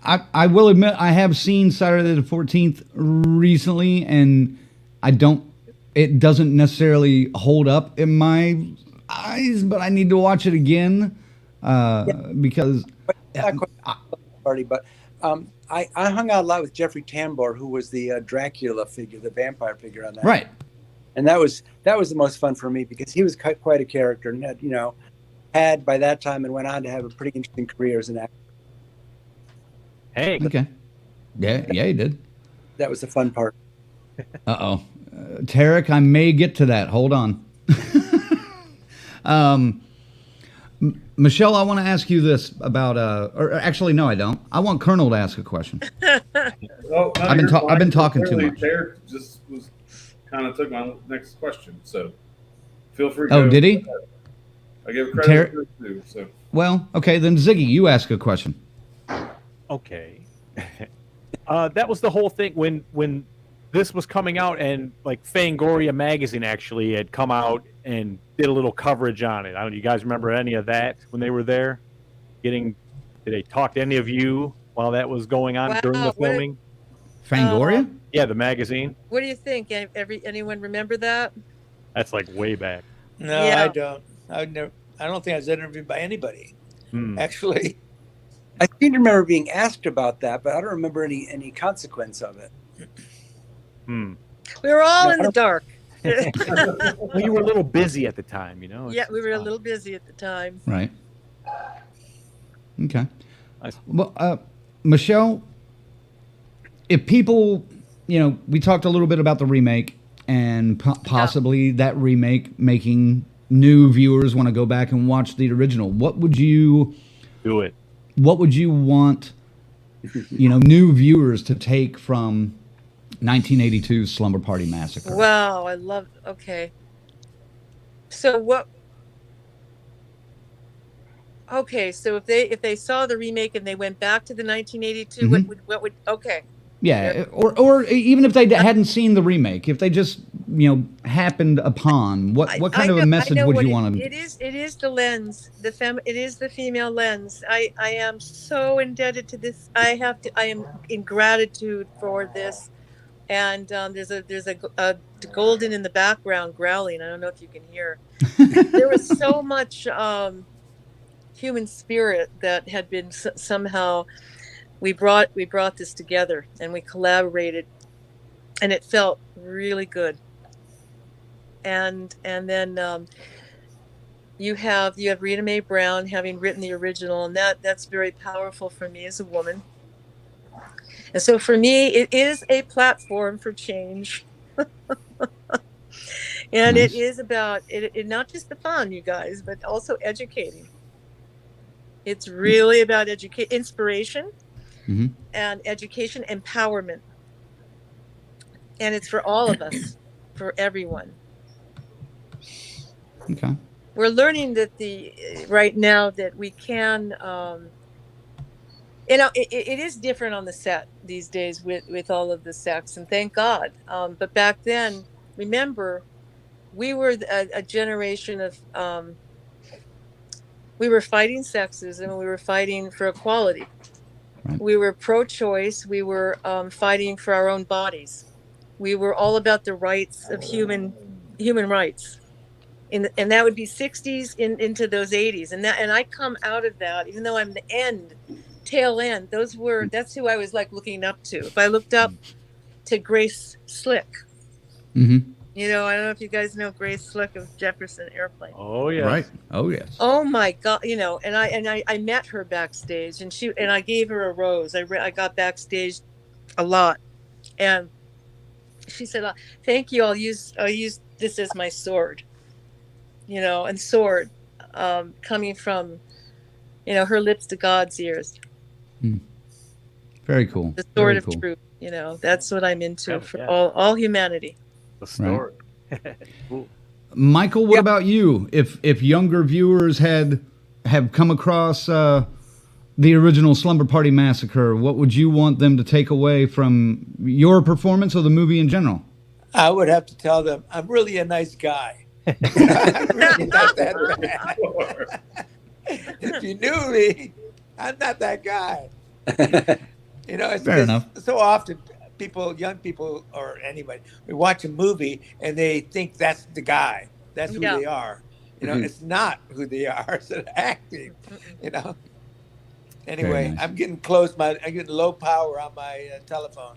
I will admit I have seen Saturday the 14th recently, and it doesn't necessarily hold up in my eyes, but I need to watch it again because I hung out a lot with Jeffrey Tambor, who was the Dracula figure, the vampire figure on that. Right. And that was the most fun for me because he was quite a character, and had, you know, had by that time and went on to have a pretty interesting career as an actor. Hey. Okay. Yeah, he did. That was the fun part. Uh-oh. Tarek, I may get to that. Hold on. Michelle, I want to ask you this about, or actually, no, I don't. I want Colonel to ask a question. Well, I've been talking too much. Derek just was kind of took my next question, so feel free. Oh, did he? I give credit to too. So. Well, okay, then Ziggy, you ask a question. Okay. That was the whole thing when this was coming out, and like Fangoria magazine actually had come out and did a little coverage on it. I don't know, you guys remember any of that when they were there? Did they talk to any of you while that was going on during the filming? Fangoria? Yeah, the magazine. What do you think? Anyone remember that? That's like way back. No, Yeah. I don't. I don't think I was interviewed by anybody. Actually, I seem to remember being asked about that, but I don't remember any consequence of it. We were all in the dark. Well, you were a little busy at the time, you know. Yeah, we were a little busy at the time. Right. Okay. Well, Michelle, if people, you know, we talked a little bit about the remake and possibly that remake making new viewers want to go back and watch the original, what would you Do it. What would you want, new viewers to take from 1982's Slumber Party Massacre? Wow, I love. Okay. So what? Okay, so if they saw the remake and they went back to the 1982, what would? Okay. Yeah, or even if they hadn't seen the remake, if they just happened upon what kind of a message would you want to? It is the lens, it is the female lens. I am so indebted to this. I am in gratitude for this. And there's a golden in the background growling. I don't know if you can hear. There was so much human spirit that had been somehow. We brought this together and we collaborated, and it felt really good. And then you have Rita Mae Brown having written the original, and that's very powerful for me as a woman. And so for me, it is a platform for change. And nice. It is about it not just the fun, you guys, but also educating. It's really about inspiration. Mm-hmm. And education, empowerment. And it's for all of us, for everyone. Okay. We're learning that right now that we can, it is different on the set these days with all of the sex, and thank God. But back then, remember, we were a generation of, we were fighting sexism, we were fighting for equality. Right. We were pro-choice. We were fighting for our own bodies. We were all about the rights of human rights, and that would be 60s into those 80s. And I come out of that, even though I'm the tail end. That's who I was like looking up to. If I looked up to Grace Slick, mm-hmm. I don't know if you guys know Grace Slick of Jefferson Airplane. Oh yeah, right. Oh yes. Oh my God, and I met her backstage, and I gave her a rose. I got backstage a lot, and she said, "Thank you. I'll use this as my sword." And sword coming from, her lips to God's ears. Very cool. The sword of truth. That's what I'm into for all humanity. The story. Right. Cool. Michael, what about you? If younger viewers have come across the original Slumber Party Massacre, what would you want them to take away from your performance or the movie in general? I would have to tell them I'm really a nice guy. I'm really not that bad. If you knew me, I'm not that guy. It's fair enough. So often young people or anybody, we watch a movie and they think that's the guy. That's who they are. It's not who they are. It's an acting, Anyway, nice. I'm getting close. I'm getting low power on my telephone.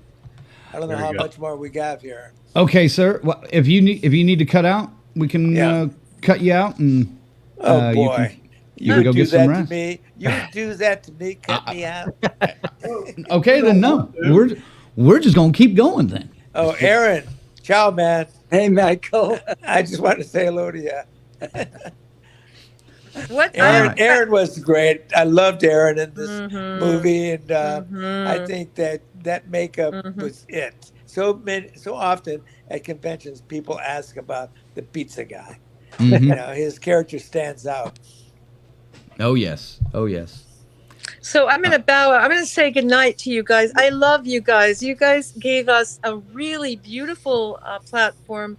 I don't know how much more we got here. Okay, sir. Well, if you need to cut out, we can cut you out, and oh boy, you can go get some rest. To me. You do that to me. Cut me out. Okay, then no. We're just gonna keep going then. Oh, Aaron. Ciao, man. Hey, Michael. I just wanted to say hello to you. What? Aaron was great. I loved Aaron in this movie, and I think that makeup was it. So often at conventions, people ask about the pizza guy. Mm-hmm. His character stands out. Oh yes. So I'm going to bow out. I'm going to say goodnight to you guys. I love you guys. You guys gave us a really beautiful platform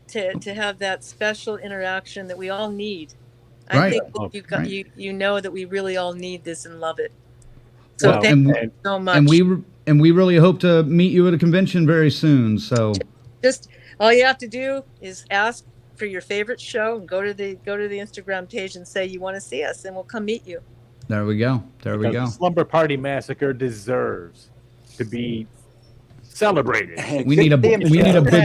to have that special interaction that we all need. I think that you know that we really all need this and love it. So thank you so much. And we really hope to meet you at a convention very soon. So just all you have to do is ask for your favorite show and go to the Instagram page and say you want to see us, and we'll come meet you. There we go. The Slumber Party Massacre deserves to be celebrated. We need a big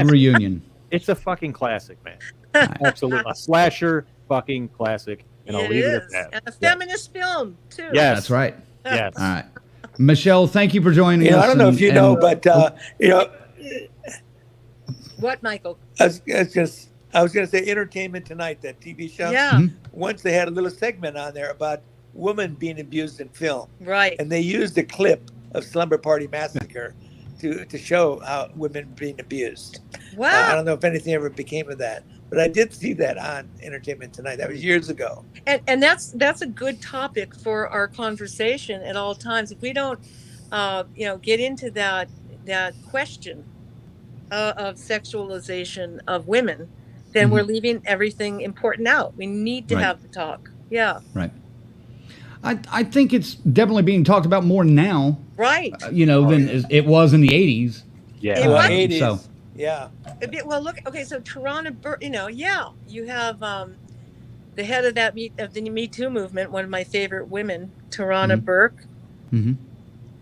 reunion. It's a fucking classic, man. Absolutely, a slasher fucking classic, and I'll leave it at that. And a feminist film too. Yes, that's right. Yes. All right, Michele, thank you for joining us. I don't know if you know, but what, Michael? I was just I was going to say Entertainment Tonight, that TV show. Yeah. Once they had a little segment on there about women being abused in film. Right. And they used a clip of Slumber Party Massacre to show how women being abused. Wow. I don't know if anything ever became of that, but I did see that on Entertainment Tonight. That was years ago. And that's a good topic for our conversation at all times. If we don't, get into that question of sexualization of women, then we're leaving everything important out. We need to have the talk. Yeah. Right. I think it's definitely being talked about more now. Right. Than it was in the 80s. Yeah. It was. 80s. So. Yeah. Well, look. Okay, so Tarana Burke. You have the head of the Me Too movement. One of my favorite women, Tarana Burke. Mm-hmm.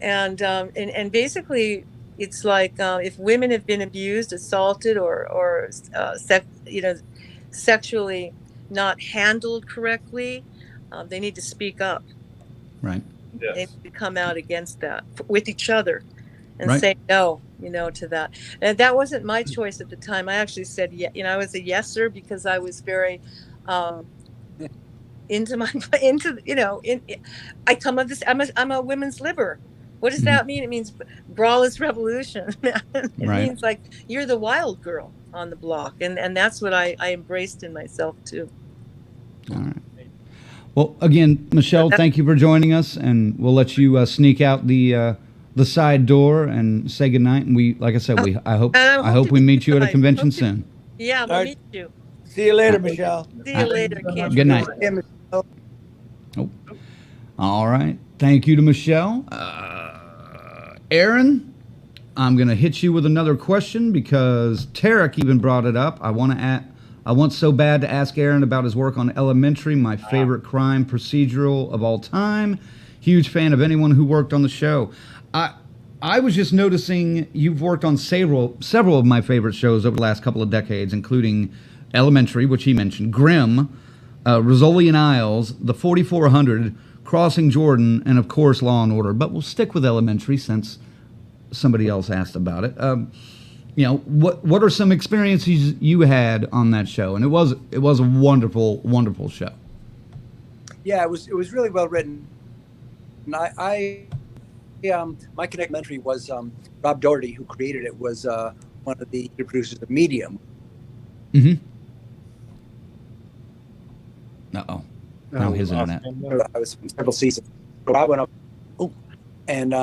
And basically, it's like if women have been abused, assaulted, or sexually not handled correctly, they need to speak up. Right. Yes. They need to come out against that with each other and Right. say no, to that. And that wasn't my choice at the time. I actually said, I was a yeser because I was very I come of this. I'm a women's liber. What does that mean? It means braless revolution. It means like you're the wild girl on the block, and that's what I embraced in myself too. All right. Well, again, Michele, thank you for joining us, and we'll let you sneak out the side door and say goodnight. And like I said, I hope we meet you at a convention soon. Yeah, we'll meet you. See you later, Michele. See you later, kid. Good night. Oh. All right. Thank you to Michele. Aaron, I'm going to hit you with another question because Tarek even brought it up. I want so bad to ask Aaron about his work on Elementary, my favorite crime procedural of all time. Huge fan of anyone who worked on the show. I was just noticing you've worked on several of my favorite shows over the last couple of decades, including Elementary, which he mentioned, Grimm, Rizzoli and Isles, The 4400, Crossing Jordan, and of course Law and Order. But we'll stick with Elementary since somebody else asked about it. What are some experiences you had on that show? And it was a wonderful, wonderful show. Yeah, it was really well written. And my Elementary was Rob Doherty, who created it, was one of the producers of Medium. Mm-hmm. Uh-oh. Now his internet. I was in several seasons. So I went up. Oh, and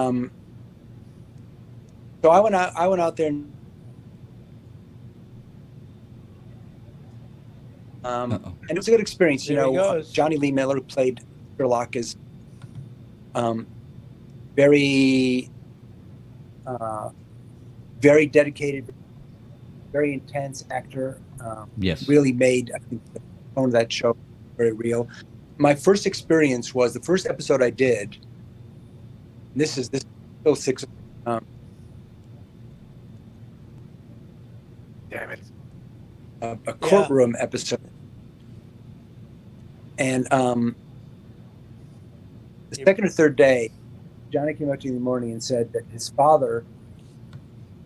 so I went out there. And it was a good experience. Johnny Lee Miller, who played Sherlock, is very dedicated, very intense actor. Yes. Really made, I think, the tone of that show very real. My first experience was the first episode I did. This is still 6. Damn it. A courtroom episode. And the second or third day, Johnny came up to me in the morning and said that his father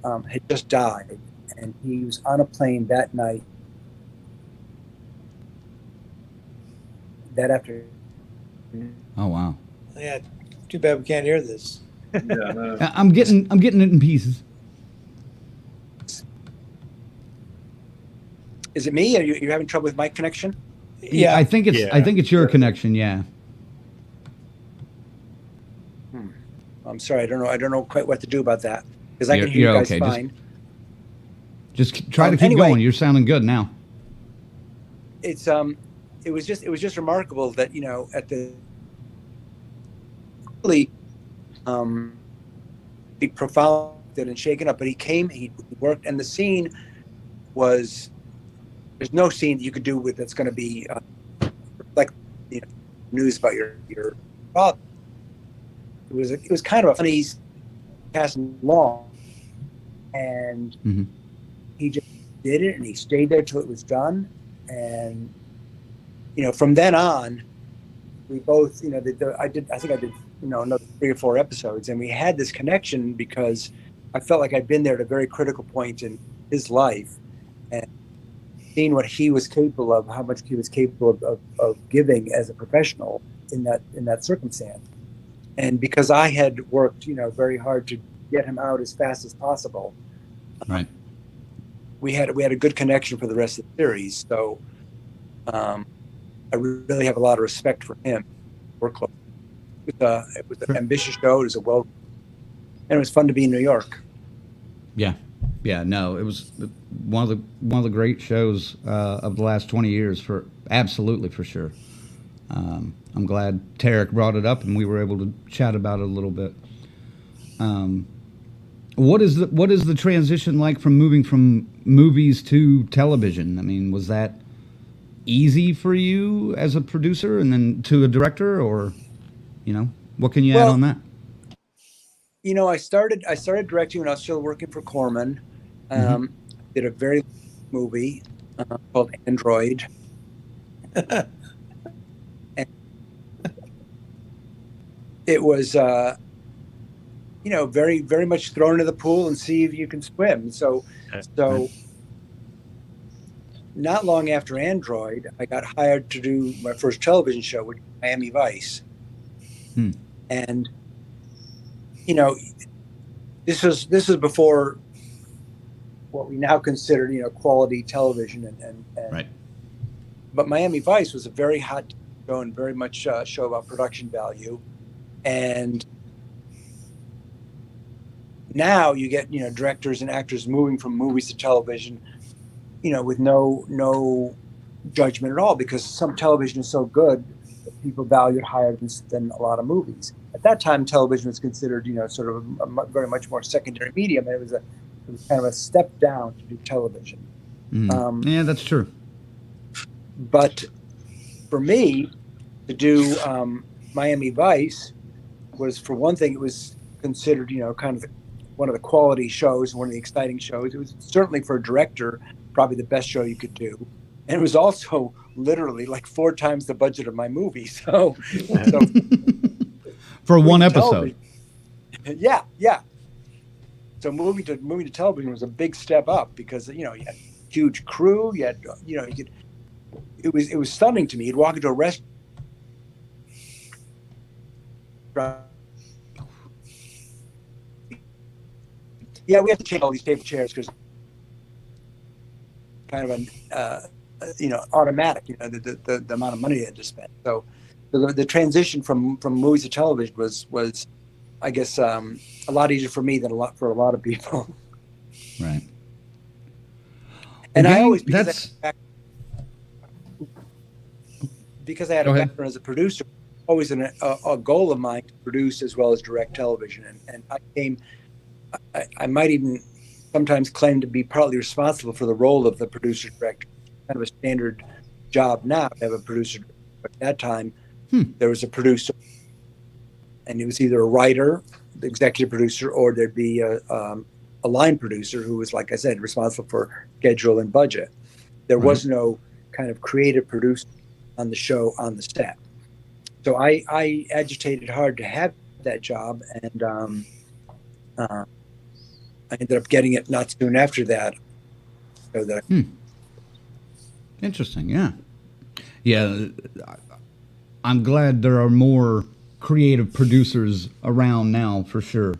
had just died, and he was on a plane that night. That afternoon. Oh wow. Yeah. Too bad we can't hear this. Yeah, I'm getting it in pieces. Is it me? Are you having trouble with my connection? Yeah, I think it's your connection. Yeah. I'm sorry. I don't know quite what to do about that because I can hear you guys okay. fine. Just try to keep going. You're sounding good now. It was just remarkable that at the really be profound and shaken up, but he worked, and the scene was. There's no scene that you could do with that's going to be like news about your father. It was kind of a funny passing along, and he just did it, and he stayed there till it was done, and from then on, we both I think I did another 3 or 4 episodes, and we had this connection because I felt like I'd been there at a very critical point in his life, and seen what he was capable of, how much he was capable of giving as a professional in that circumstance. And because I had worked, very hard to get him out as fast as possible, Right. we had a good connection for the rest of the series. So I really have a lot of respect for him. We're close. It was an ambitious show. It was and it was fun to be in New York. Yeah. Yeah, no, it was one of the great shows of the last 20 years for sure. I'm glad Tarek brought it up and we were able to chat about it a little bit. What is the transition like from moving from movies to television? I mean, was that easy for you as a producer and then to a director, or what can you add on that? I started directing when I was still working for Corman. Did a very movie called Android. And it was, very, very much thrown into the pool and see if you can swim. So not long after Android, I got hired to do my first television show, which was Miami Vice. And, this was before what we now consider, quality television and right. But Miami Vice was a very hot show and very much a show about production value. And now you get, directors and actors moving from movies to television, with no judgment at all, because some television is so good that people value it higher than a lot of movies. At that time, television was considered, sort of a very much more secondary medium. And it was kind of a step down to do television. Yeah, that's true. But for me to do Miami Vice was, for one thing, it was considered, kind of one of the quality shows, one of the exciting shows. It was certainly, for a director, probably the best show you could do. And it was also literally like 4 times the budget of my movie. So for one episode. Yeah. So moving to television was a big step up because, you had huge crew. You had, it was stunning to me. You'd walk into a restaurant. Yeah, we have to change all these table chairs because kind of automatic, the amount of money they had to spend. So the transition from movies to television was I guess, a lot easier for me than for a lot of people. Right. And I always, because I had a background as a producer, always a goal of mine to produce as well as direct television. And I might even sometimes claim to be partly responsible for the role of the producer director. Kind of a standard job now to have a producer. But at that time, there was a producer, and it was either a writer, the executive producer, or there'd be a line producer who was, like I said, responsible for schedule and budget. There was no kind of creative producer on the show, on the set. So I agitated hard to have that job, and I ended up getting it not soon after that. So that Interesting, yeah. Yeah, I'm glad there are more creative producers around now, for sure.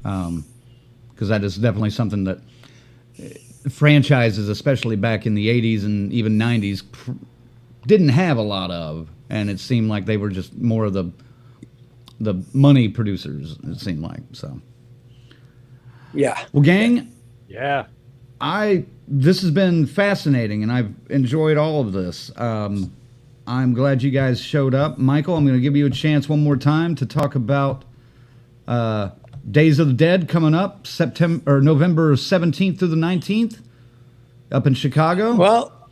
Because that is definitely something that franchises, especially back in the 80s and even 90s, didn't have a lot of. And it seemed like they were just more of the money producers, it seemed like. So, yeah. Well, gang. Yeah. This has been fascinating, and I've enjoyed all of this. I'm glad you guys showed up. Michael, I'm going to give you a chance one more time to talk about Days of the Dead coming up November 17th through the 19th up in Chicago. Well,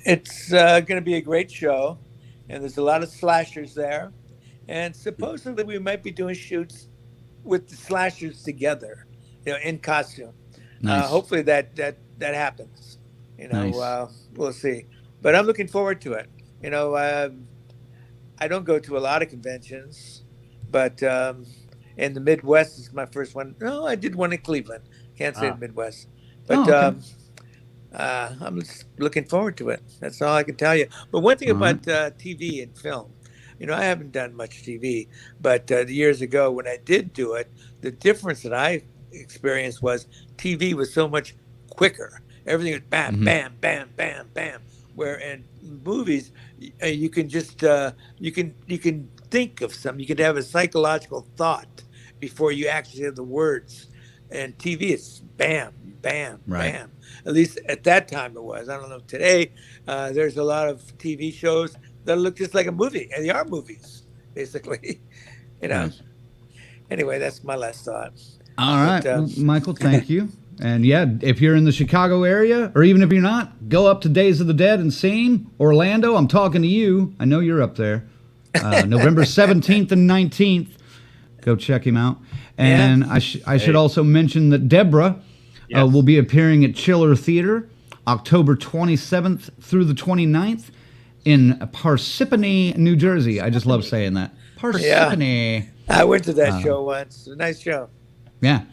it's going to be a great show, and there's a lot of slashers there. And supposedly we might be doing shoots with the slashers together, in costume. Nice. Hopefully that happens. Nice. We'll see. But I'm looking forward to it. I don't go to a lot of conventions, but in the Midwest is my first one. No, I did one in Cleveland. Can't say the Midwest. But I'm just looking forward to it. That's all I can tell you. But one thing about TV and film, I haven't done much TV, but years ago when I did do it, the difference that I experienced was TV was so much quicker. Everything was bam, bam, bam, bam, bam. Where in movies, you can just you can think of something. You can have a psychological thought before you actually have the words. And TV, it's bam, bam, bam. At least at that time it was. I don't know. Today, there's a lot of TV shows that look just like a movie, and they are movies, basically. Yes. Anyway, that's my last thought. All right, Michael, thank you. And yeah, if you're in the Chicago area, or even if you're not, go up to Days of the Dead and see him. Orlando, I'm talking to you. I know you're up there. November 17th and 19th. Go check him out. And I should also mention that Debra will be appearing at Chiller Theater October 27th through the 29th in Parsippany, New Jersey. I just love saying that. Parsippany. Yeah. I went to that show once. A nice show. Yeah.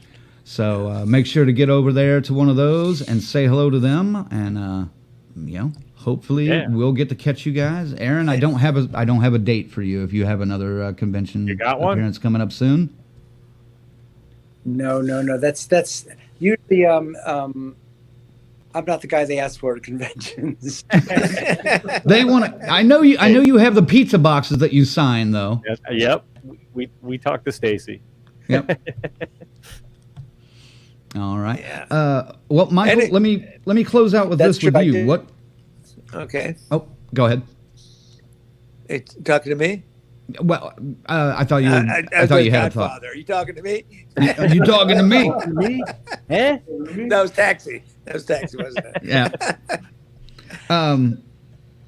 So make sure to get over there to one of those and say hello to them. And, hopefully we'll get to catch you guys. Aaron, I don't have a date for you if you have another convention appearance coming up soon. No. That's usually I'm not the guy they ask for at conventions. They want to. I know you have the pizza boxes that you sign though. Yep. We talked to Stacy. Yep. All right. Yeah. Well, Michael, let me close out with this with you. What? Okay. Oh, go ahead. It's talking to me. Well, I thought you. I thought you had a thought. Are you talking to me? Are you talking to me? Me? Eh? That was Taxi. Wasn't it? Yeah.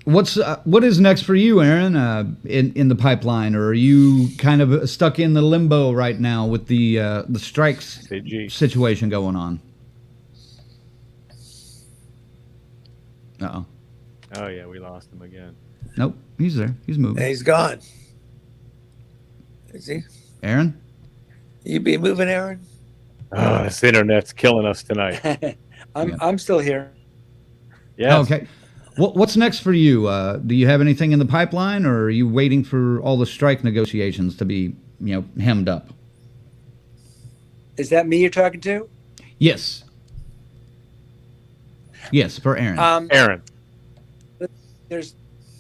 What is next for you, Aaron? In the pipeline, or are you kind of stuck in the limbo right now with the strikes situation going on? Uh-oh. Oh yeah, we lost him again. Nope, he's there. He's moving. He's gone. Is he? Aaron? You be moving, Aaron? Oh, this internet's killing us tonight. I'm still here. Yeah. Okay. What's next for you? Do you have anything in the pipeline, or are you waiting for all the strike negotiations to be, hemmed up? Is that me you're talking to? Yes. Yes, for Aaron. Aaron. There's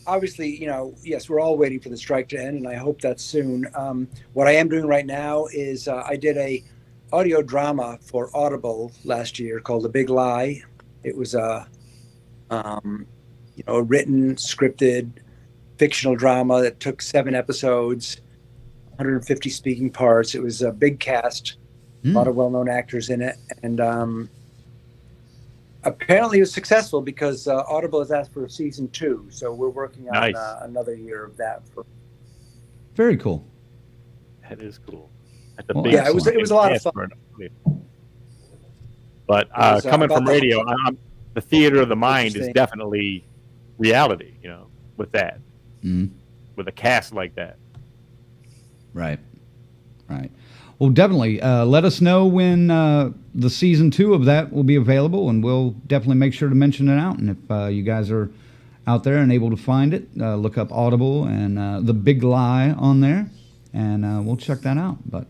obviously, yes, we're all waiting for the strike to end, and I hope that's soon. What I am doing right now is I did a audio drama for Audible last year called The Big Lie. It was a written, scripted, fictional drama that took 7 episodes, 150 speaking parts. It was a big cast, a lot of well-known actors in it, and apparently it was successful because Audible has asked for a season 2, so we're working on another year of that. Very cool. That is cool. It was a lot of fun. But coming from radio, the theater of the mind is definitely reality, with that, with a cast like that. Right. Well, definitely let us know when the season 2 of that will be available, and we'll definitely make sure to mention it out. And if you guys are out there and able to find it, look up Audible and The Big Lie on there, and we'll check that out. But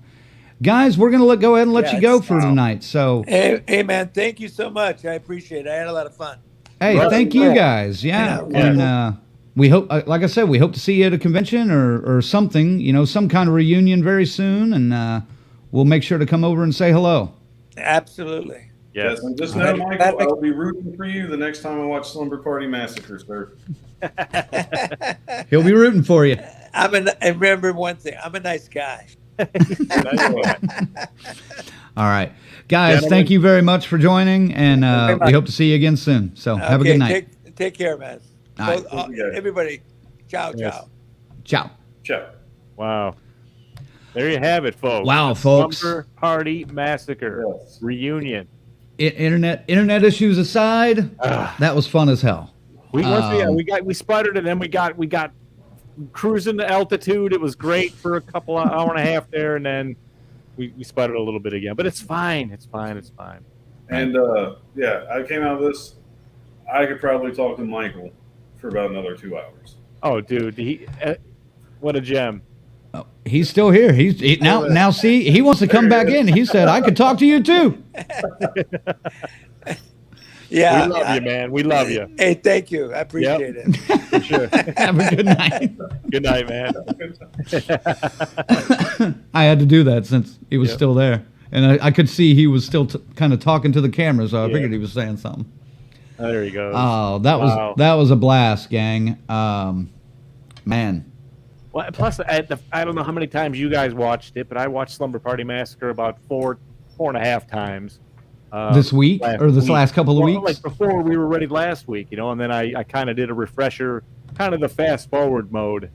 guys, we're going to go ahead and let you go for tonight. So, hey, man, thank you so much. I appreciate it. I had a lot of fun. Hey, thank you guys. Yeah. And we hope, like I said, we hope to see you at a convention or something, some kind of reunion very soon. And we'll make sure to come over and say hello. Absolutely. Yes. And just know, Michael, I'll be rooting for you the next time I watch Slumber Party Massacre, sir. He'll be rooting for you. And remember one thing, I'm a nice guy. All right, guys, thank you very much for joining, and we hope to see you again soon. So have a good night. Take care, man. All right. Everybody, ciao. Ciao. Wow. There you have it, folks. Wow, folks. Slumber Party Massacre reunion. Internet issues aside, that was fun as hell. We sputtered, and then we got cruising to altitude. It was great for a couple of hour and a half there, and then we sputtered a little bit again. But it's fine. It's fine. And I came out of this I could probably talk to Michael for about another 2 hours. Oh, dude, what a gem. Oh, he's still here. Now see, he wants to come back in. He said, I could talk to you too. Yeah. We love you, man. We love you. Hey, thank you. I appreciate it. For sure. Have a good night. Good night, man. I had to do that since he was still there. And I could see he was still kind of talking to the camera, so I figured he was saying something. Oh, there he goes. Oh, that was a blast, gang. Man. Well, plus, I don't know how many times you guys watched it, but I watched Slumber Party Massacre about four and a half times. This week or this last couple of weeks? Like before we were ready last week, and then I kind of did a refresher, kind of the fast forward mode,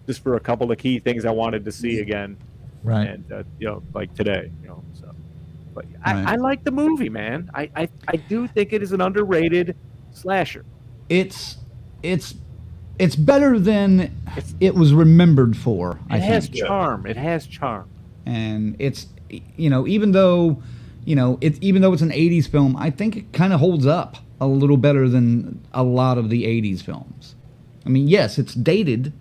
just for a couple of key things I wanted to see again. Right. And, like today, so. But Right. I like the movie, man. I do think it is an underrated slasher. It's better than it was remembered for. It has charm. It has charm. And it's, even though it's an 80s film, I think it kind of holds up a little better than a lot of the 80s films. I mean, yes, it's dated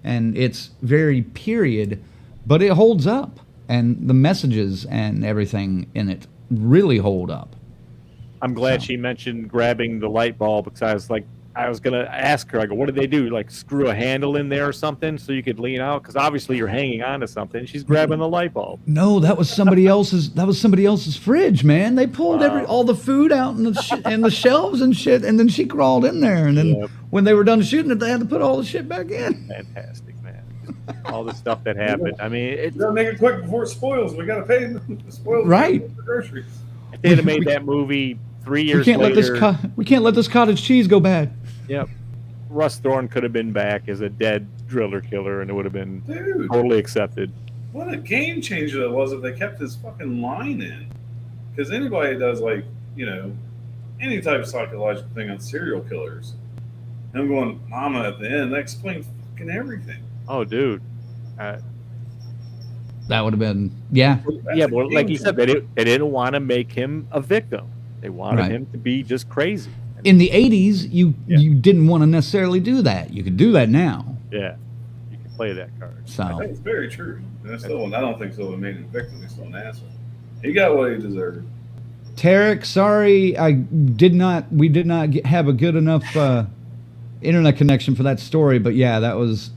and it's very period, but it holds up. And the messages and everything in it really hold up. I'm glad she mentioned grabbing the light bulb, because I was going to ask her, I go, what did they do? Like screw a handle in there or something so you could lean out? Because obviously you're hanging on to something. She's grabbing the light bulb. No, that was somebody else's fridge, man. They pulled all the food out and the shelves and shit, and then she crawled in there. And then when they were done shooting it, they had to put all the shit back in. Fantastic, man. All the stuff that happened. I mean, We gotta make it quick before it spoils. We gotta pay the spoils. Right. For groceries. if they'd have made that movie 3 years later. We can't let this cottage cheese go bad. Yep. Russ Thorn could have been back as a dead driller killer, and it would have been totally accepted. What a game changer that was if they kept his fucking line in. Because anybody that does, any type of psychological thing on serial killers, him going mama at the end, that explains fucking everything. Oh, dude. That would have been, yeah. Yeah, but like you said, they didn't want to make him a victim. They wanted him to be just crazy. In the 80s, you didn't want to necessarily do that. You could do that now. Yeah. You can play that card. I So think it's very true. And I don't think so. It made him a victim. He's still an asshole. He got what he deserved. Tarek, sorry, we did not have a good enough internet connection for that story, but yeah, that was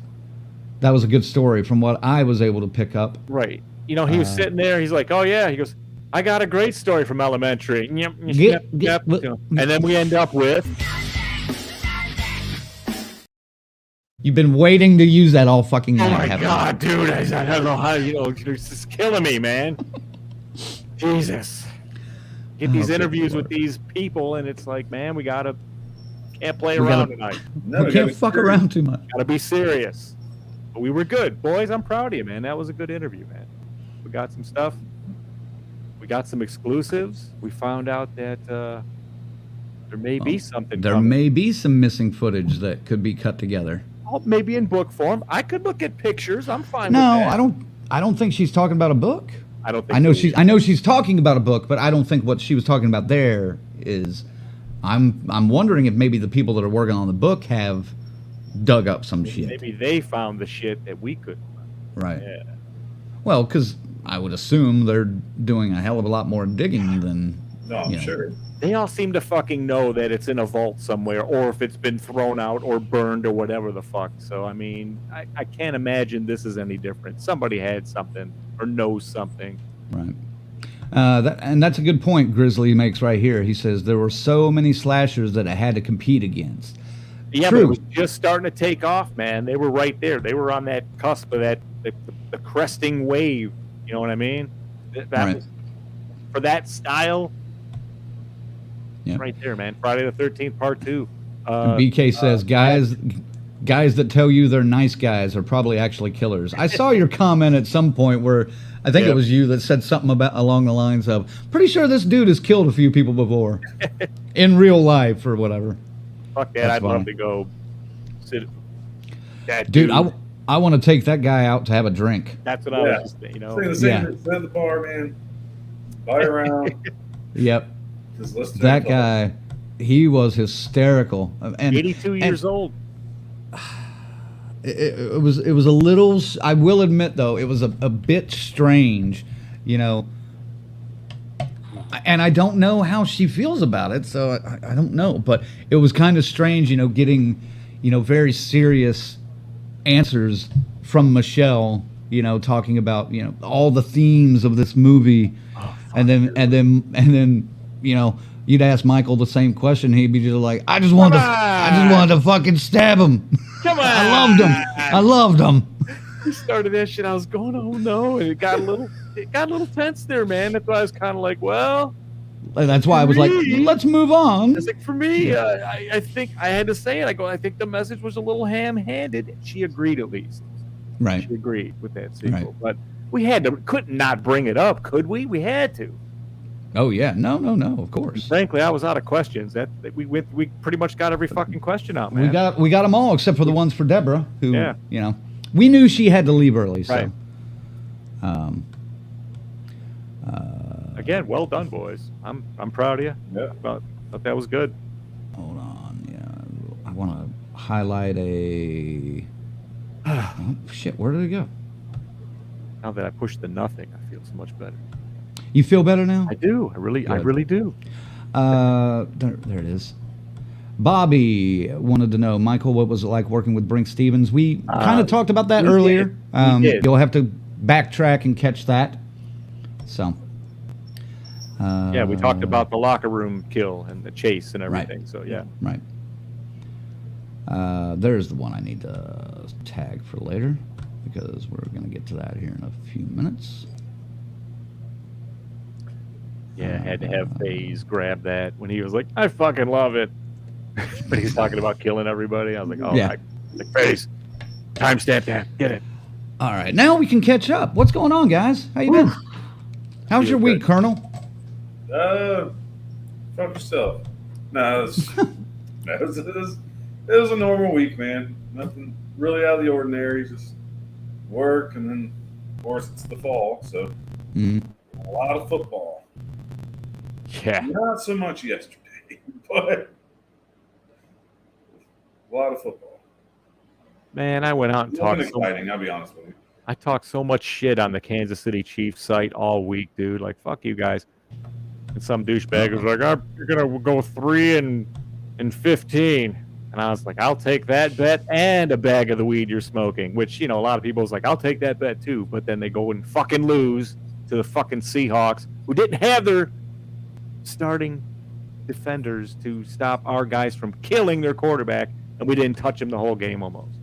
a good story from what I was able to pick up. Right. He was sitting there. He's like, oh, yeah. He goes, I got a great story from elementary. Yep. And then we end up with... You've been waiting to use that all fucking night. Oh, my haven't God, dude. I don't know how, it's just killing me, man. Jesus. Get these interviews with these people, and it's like, man, can't play around tonight. No, we can't fuck around too much. Gotta be serious. But we were good. Boys, I'm proud of you, man. That was a good interview, man. We got some stuff. We got some exclusives. We found out that there may be something There coming. may be some missing footage that could be cut together. Oh, maybe in book form. I could look at pictures. I'm fine with that. No, I don't think she's talking about a book. I don't think I know she's talking about a book, but I don't think what she was talking about there is. I'm wondering if maybe the people that are working on the book have dug up some shit. Maybe they found the shit that we couldn't find. Right. Yeah. Well, because I would assume they're doing a hell of a lot more digging than. No, I'm sure. They all seem to fucking know that it's in a vault somewhere, or if it's been thrown out or burned or whatever the fuck. So, I mean, I can't imagine this is any different. Somebody had something or knows something. Right. And that's a good point Grizzly makes right here. He says there were so many slashers that it had to compete against. Yeah, True. but it was just starting to take off, man. They were right there. They were on that cusp of that the cresting wave. You know what I mean? That was, for that style, right there, man. Friday the 13th, Part 2. BK says, guys that tell you they're nice guys are probably actually killers. I saw your comment at some point where I think it was you that said something along the lines of, pretty sure this dude has killed a few people before in real life or whatever. Fuck that. I'd love to go sit. That dude, I want to take that guy out to have a drink. That's what I was just saying, Stay the same at the bar, man. Buy around. Yep. Just listen to that guy. He was hysterical. And 82 years old. It was a little. I will admit though, it was a bit strange, you know. And I don't know how she feels about it, so I don't know. But it was kind of strange, you know, getting, you know, very serious answers from Michele, you know, talking about, you know, all the themes of this movie, and then, you know, you'd ask Michael the same question, he'd be just like, I just wanted to fucking stab him. Come on, I loved him. He started that shit. I was going, oh no, and it got a little tense there, man. That's why I was kind of like, well. That's why I was like, let's move on. It's like, for me, I think I had to say it. I think the message was a little ham-handed. She agreed, at least. Right. She agreed with that sequel. Right. But we couldn't not bring it up, could we? We had to. Oh yeah, no, of course. Frankly, I was out of questions. We pretty much got every fucking question out, man. We got them all except for the ones for Debra, who, yeah. You know, we knew she had to leave early. So, right. Again, well done, boys. I'm proud of you. Yeah. Thought that was good. Hold on, yeah, I want to highlight a. Oh shit! Where did it go? Now that I pushed the nothing, I feel so much better. You feel better now? I do. I really do. There it is. Bobby wanted to know, Michael, what was it like working with Brink Stevens? We kind of talked about that earlier. We did. You'll have to backtrack and catch that. So. Yeah, we talked about the locker room kill and the chase and everything. Right. So yeah. Right. There's the one I need to tag for later, because we're going to get to that here in a few minutes. Yeah, I had to have FaZe grab that when he was like, I fucking love it. But he's talking about killing everybody. I was like, oh, yeah. Like, FaZe, timestamp that. Get it. All right, now we can catch up. What's going on, guys? How you been? How's your week, Colonel? Fuck yourself. No, it was a normal week, man. Nothing really out of the ordinary. Just work, and then, of course, it's the fall, so a lot of football. Yeah. Not so much yesterday, but a lot of football. Man, I went out and talked. Exciting, I'll be honest with you. I talked so much shit on the Kansas City Chiefs site all week, dude. Like, fuck you guys. And some douchebag was like, you're going to go 3-15. And I was like, I'll take that bet and a bag of the weed you're smoking, which, you know, a lot of people was like, I'll take that bet too. But then they go and fucking lose to the fucking Seahawks, who didn't have their starting defenders to stop our guys from killing their quarterback, and we didn't touch him the whole game almost.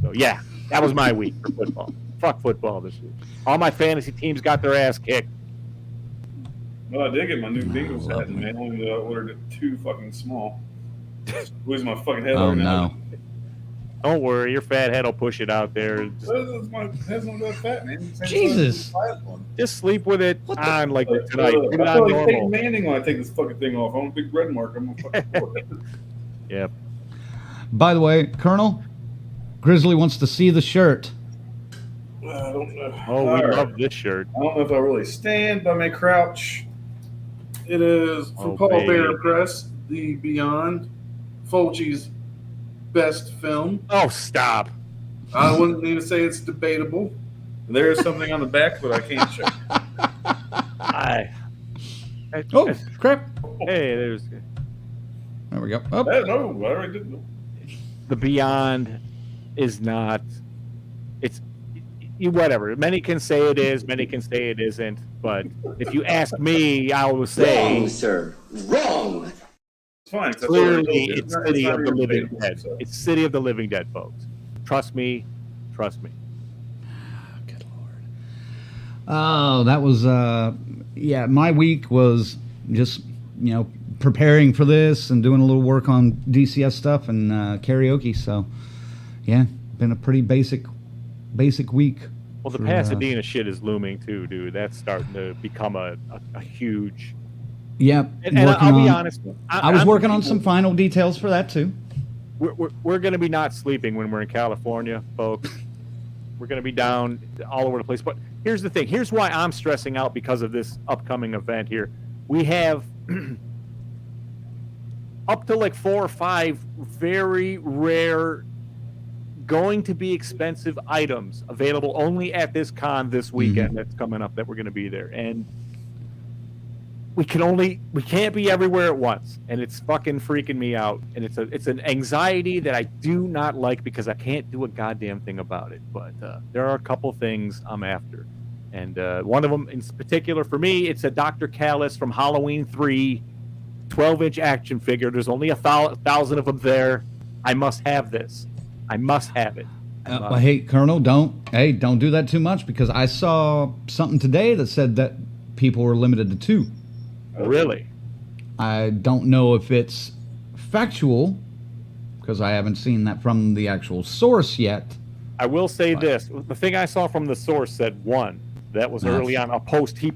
So, yeah, that was my week for football. Fuck football this week. All my fantasy teams got their ass kicked. Well, I did get my new Bengals hat, man. Only ordered it too fucking small. Squeeze my fucking head over now. No. Don't worry, your fat head will push it out there. My head's not that fat, man. Jesus. Just sleep with it on like tonight. I Put it feel on like Peyton normal. Manning when I take this fucking thing off. I'm a big red mark. I'm gonna fucking pour it. Yep. By the way, Colonel, Grizzly wants to see the shirt. I don't know. Oh, we All right. love this shirt. I don't know if I really stand, but I may crouch. It is from Paul baby. Bear Press, the Beyond Fulci's best film. Oh, stop. I wouldn't need to say it's debatable. There is something on the back, but I can't show. Oh, crap. Hey, there's There we go. Oh. No, I already did. No. the Beyond is not. It's whatever. Many can say it is. Many can say it isn't. But if you ask me, I will say Wrong, sir. Wrong. It's fine. Clearly, it's City of the Living Dead. It's City of the Living Dead, folks. Trust me. Trust me. Good Lord. Oh, that was, yeah, my week was just, you know, preparing for this and doing a little work on DCS stuff and karaoke. So, yeah, been a pretty basic week. Well, the Pasadena shit is looming too, dude. That's starting to become a huge. Yeah, and I'll be honest. I was working on some final details for that too. We're going to be not sleeping when we're in California, folks. We're going to be down all over the place. But here's the thing. Here's why I'm stressing out because of this upcoming event here. We have up to like 4 or 5 very rare, going to be expensive items available only at this con this weekend that's coming up that we're going to be there. And we can't be everywhere at once, and it's fucking freaking me out. And it's an anxiety that I do not like because I can't do a goddamn thing about it. But there are a couple things I'm after, and one of them in particular for me, it's a Dr. Callis from Halloween 3 12-inch action figure. There's only 1,000 of them there. I must have this. I must have it. Well, hey, Colonel, don't do that too much, because I saw something today that said that people were limited to 2. Really? I don't know if it's factual, because I haven't seen that from the actual source yet. I will say this. The thing I saw from the source said 1. That was early on a post he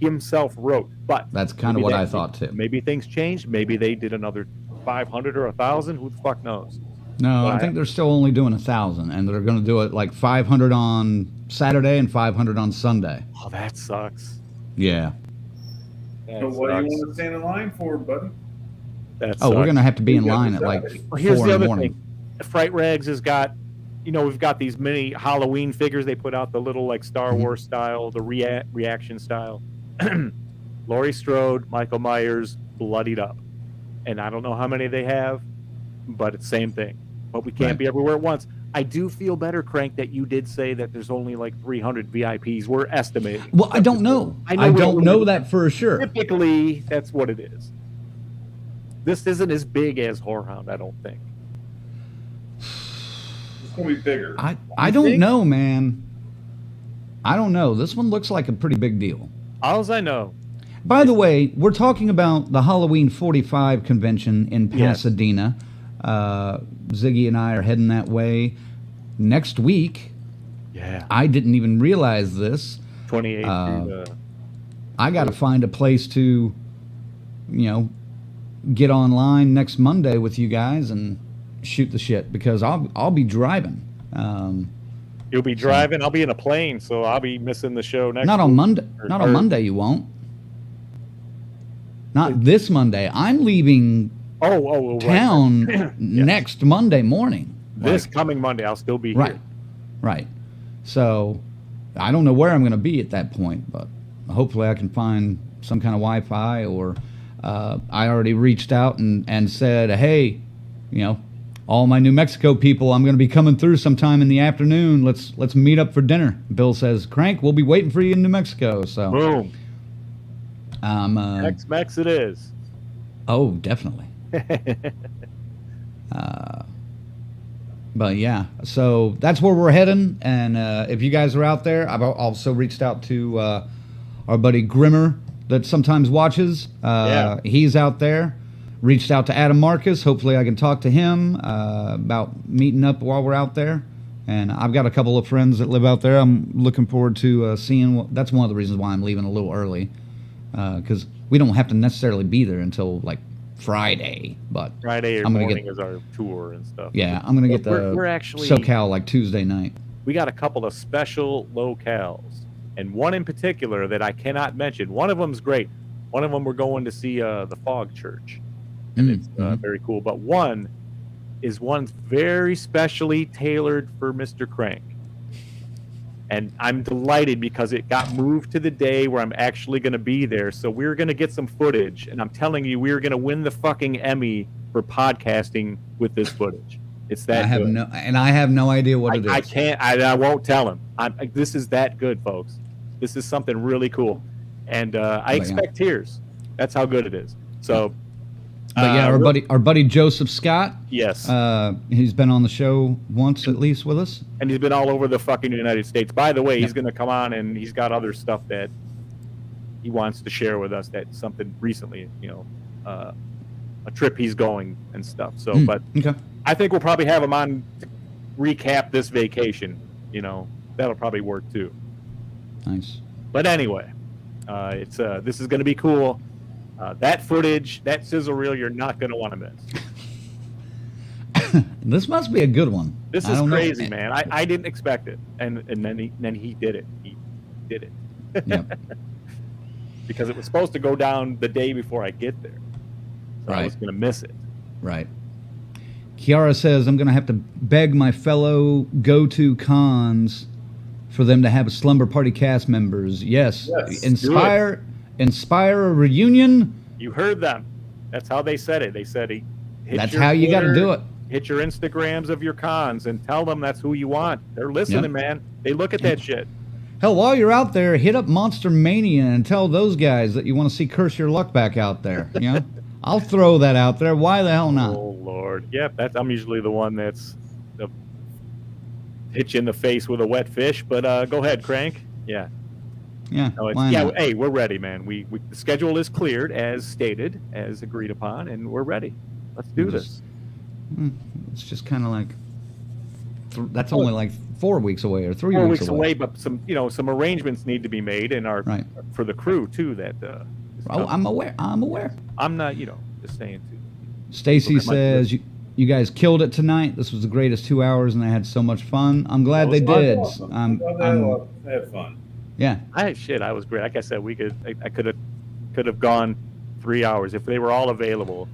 himself wrote. But that's kind of what I thought too. Maybe things changed. Maybe they did another 500 or 1,000. Who the fuck knows? No, I think they're still only doing 1,000, and they're going to do it like 500 on Saturday and 500 on Sunday. Oh, that sucks. Yeah. So what do you want to stand in line for, buddy? That we're going to have to be in line at like 4 here's in the the other morning. thing. Fright Rags has got, we've got these mini Halloween figures. They put out the little like Star Wars style, the reaction style. Laurie Strode, Michael Myers, bloodied up. And I don't know how many they have, but it's same thing. But we can't be everywhere at once. I do feel better, Crank, that you did say that there's only like 300 VIPs. We're estimating. Well, I don't know. I don't know that for sure. Typically, that's what it is. This isn't as big as Whorehound, I don't think. It's going to be bigger. I don't know, man. I don't know. This one looks like a pretty big deal. All I know. By the way, we're talking about the Halloween 45 convention in Pasadena. Ziggy and I are heading that way next week. Yeah. I didn't even realize this. 28th. I got to find a place to, get online next Monday with you guys and shoot the shit, because I'll be driving. You'll be driving. I'll be in a plane, so I'll be missing the show next. Not on Monday. Not on Monday. You won't. Not this Monday. I'm leaving. Town next Monday morning. This coming Monday, I'll still be here. Right. So I don't know where I'm going to be at that point, but hopefully I can find some kind of Wi-Fi, or I already reached out and said, hey, all my New Mexico people, I'm going to be coming through sometime in the afternoon. Let's meet up for dinner. Bill says, Crank, we'll be waiting for you in New Mexico. So boom. Tex-Mex it is. Oh, definitely. But yeah, so that's where we're heading. And if you guys are out there, I've also reached out to our buddy Grimmer that sometimes watches. He's out there. Reached out to Adam Marcus. Hopefully I can talk to him about meeting up while we're out there. And I've got a couple of friends that live out there. I'm looking forward to seeing. That's one of the reasons why I'm leaving a little early, because we don't have to necessarily be there until like Friday, but Friday or morning is our tour and stuff. Yeah, I'm gonna get we're actually SoCal like Tuesday night. We got a couple of special locales, and one in particular that I cannot mention. One of them's great. One of them we're going to see the Fog Church, and it's very cool. But one is very specially tailored for Mr. Crank. And I'm delighted because it got moved to the day where I'm actually going to be there. So we're going to get some footage. And I'm telling you, we're going to win the fucking Emmy for podcasting with this footage. It's that good. I have no idea what it is. I can't. I won't tell him. This is that good, folks. This is something really cool. And I expect tears. That's how good it is. So... But yeah, our buddy Joseph Scott. Yes. He's been on the show once at least with us. And he's been all over the fucking United States. By the way, he's going to come on, and he's got other stuff that he wants to share with us. That's something recently, a trip he's going and stuff. So, but I think we'll probably have him on to recap this vacation. That'll probably work too. Nice. But anyway, this is going to be cool. That footage, that sizzle reel, you're not going to want to miss. This must be a good one. This is crazy, man. I didn't expect it, and then he did it. He did it. Yep. Because it was supposed to go down the day before I get there. So I was going to miss it. Right. Kiara says, I'm going to have to beg my fellow go-to cons for them to have Slumber Party cast members. Yes. Inspire a reunion. You heard them. That's how they said it. They said, that's how you got to do it. Hit your Instagrams of your cons and tell them that's who you want. They're listening, man. They look at that shit. Hell, while you're out there, hit up Monster Mania and tell those guys that you want to see Curse Your Luck back out there. You know, I'll throw that out there. Why the hell not? Oh Lord, I'm usually the one that's hit you in the face with a wet fish. But go ahead, Crank. Yeah. Hey, we're ready, man. The schedule is cleared as stated, as agreed upon, and we're ready. Let's do this. It's just kind of like that's only like 4 weeks away or 3 weeks away. But some arrangements need to be made and for the crew too. That I'm aware. I'm not, just saying too. Stacy says you guys killed it tonight. This was the greatest 2 hours, and I had so much fun. I'm glad they did. I had fun. Yeah. I was great. Like I said, I could have gone 3 hours if they were all available.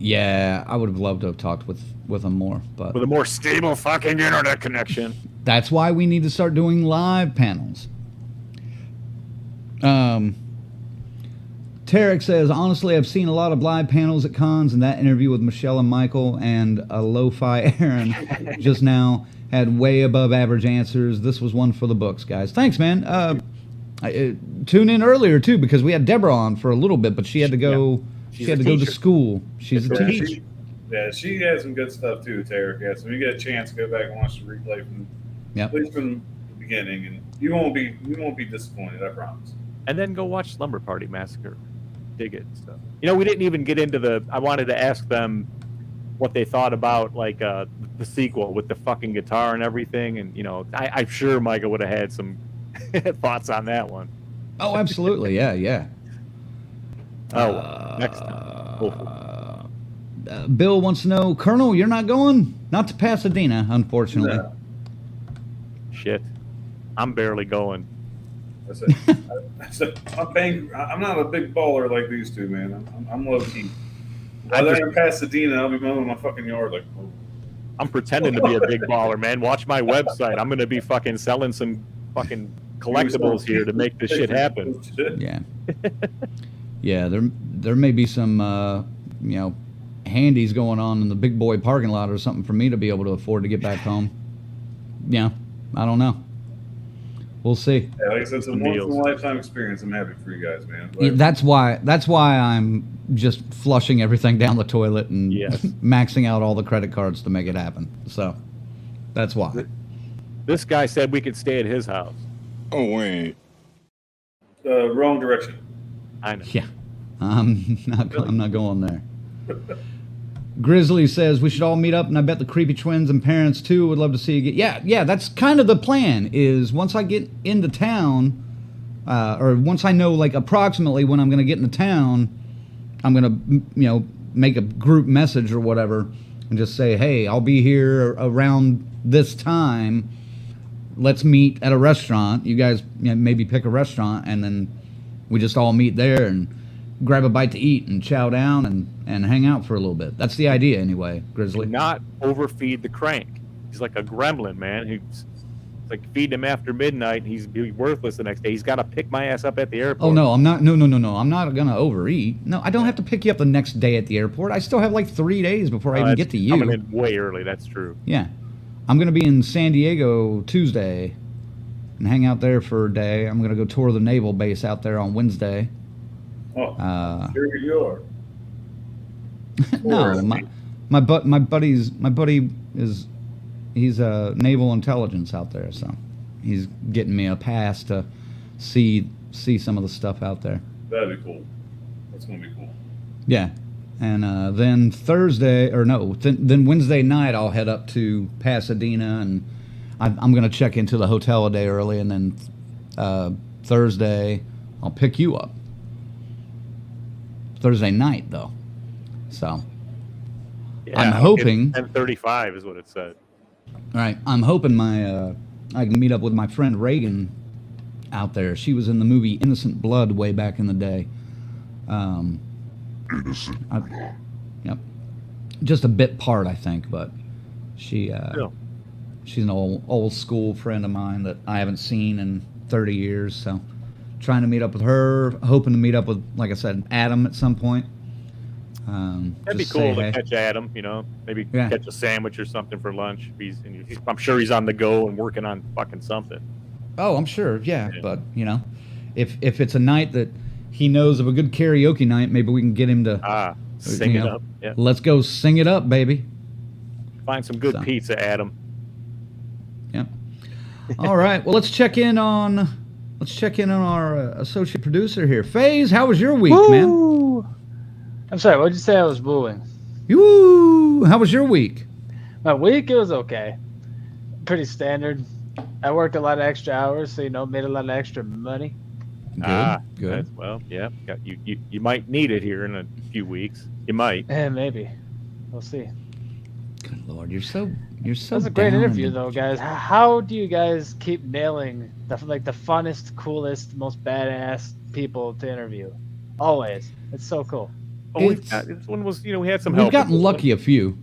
Yeah, I would have loved to have talked with them more, but with a more stable fucking internet connection. That's why we need to start doing live panels. Tarek says, honestly, I've seen a lot of live panels at cons, and that interview with Michele and Michael and a lo-fi Aaron just now had way above average answers. This was one for the books, guys. Thanks, man. Tune in earlier too, because we had Debra on for a little bit, but she had to go. She had to go to school. She's a teacher. She has some good stuff too, Tarek. Yeah, so when you get a chance, go back and watch the replay from at least from the beginning, and you won't be disappointed. I promise. And then go watch Slumber Party Massacre. Dig it. So we didn't even get into I wanted to ask them what they thought about the sequel with the fucking guitar and everything, and I'm sure Michael would have had some thoughts on that one. Oh, absolutely. Yeah. Next time. Bill wants to know, Colonel, you're not going? Not to Pasadena, unfortunately. No. Shit. I'm barely going. I'm not a big baller like these two, man. I'm low key. They're in Pasadena, I'll be mowing my fucking yard like. Oh. I'm pretending to be a big baller, man. Watch my website. I'm gonna be fucking selling some fucking collectibles here to make this shit happen. Yeah. Yeah, there may be some handies going on in the big boy parking lot or something for me to be able to afford to get back home. Yeah, I don't know. We'll see. Yeah, like I said, it's a once in a lifetime experience. I'm happy for you guys, man. Yeah, that's why I'm just flushing everything down the toilet and maxing out all the credit cards to make it happen. So that's why. This guy said we could stay at his house. Oh wait. Wrong direction. I know. Yeah, I'm not going there. Grizzly says we should all meet up, and I bet the creepy twins and parents too would love to see you get. Yeah, that's kind of the plan. Is once I get into town, or once I know approximately when I'm going to get into town, I'm going to make a group message or whatever, and just say, hey, I'll be here around this time. Let's meet at a restaurant. You guys maybe pick a restaurant, and then we just all meet there and grab a bite to eat and chow down and hang out for a little bit. That's the idea anyway, Grizzly. Do not overfeed the crank. He's like a gremlin, man. He's feed him after midnight. He's worthless the next day. He's got to pick my ass up at the airport. Oh, no, I'm not. No. I'm not going to overeat. No, I don't have to pick you up the next day at the airport. I still have 3 days before I even get to you. Coming in way early. That's true. Yeah. I'm going to be in San Diego Tuesday and hang out there for a day. I'm going to go tour the naval base out there on Wednesday. Oh, here you are. No, my buddy he's a naval intelligence out there, so he's getting me a pass to see some of the stuff out there. That'd be cool. That's gonna be cool. Yeah, and then then Wednesday night I'll head up to Pasadena, and I'm gonna check into the hotel a day early, and then Thursday I'll pick you up. Thursday night, though. So I'm hoping 10:35 is what it said. All right, I'm hoping I can meet up with my friend Reagan out there. She was in the movie Innocent Blood way back in the day. Yep. Just a bit part, I think, but she's an old school friend of mine that I haven't seen in 30 years. So, trying to meet up with her, hoping to meet up with, like I said, Adam at some point. That'd be cool to catch Adam. Maybe catch a sandwich or something for lunch. I'm sure he's on the go and working on fucking something. Oh, I'm sure. Yeah, but if it's a night that he knows of a good karaoke night, maybe we can get him to sing it up. Yeah. Let's go sing it up, baby. Find some good pizza, Adam. Yep. All right. Well, let's check in on our associate producer here. FaZe, how was your week, man? I'm sorry, what did you say I was booing? Woo! How was your week? My week, it was okay. Pretty standard. I worked a lot of extra hours, so made a lot of extra money. Good. Well, yeah. You might need it here in a few weeks. You might. Maybe. We'll see. Good Lord, you're so. That was a great interview, though, guys. How do you guys keep nailing the funnest, coolest, most badass people to interview? Always. It's so cool. This one was, we had some help. We've gotten lucky a few.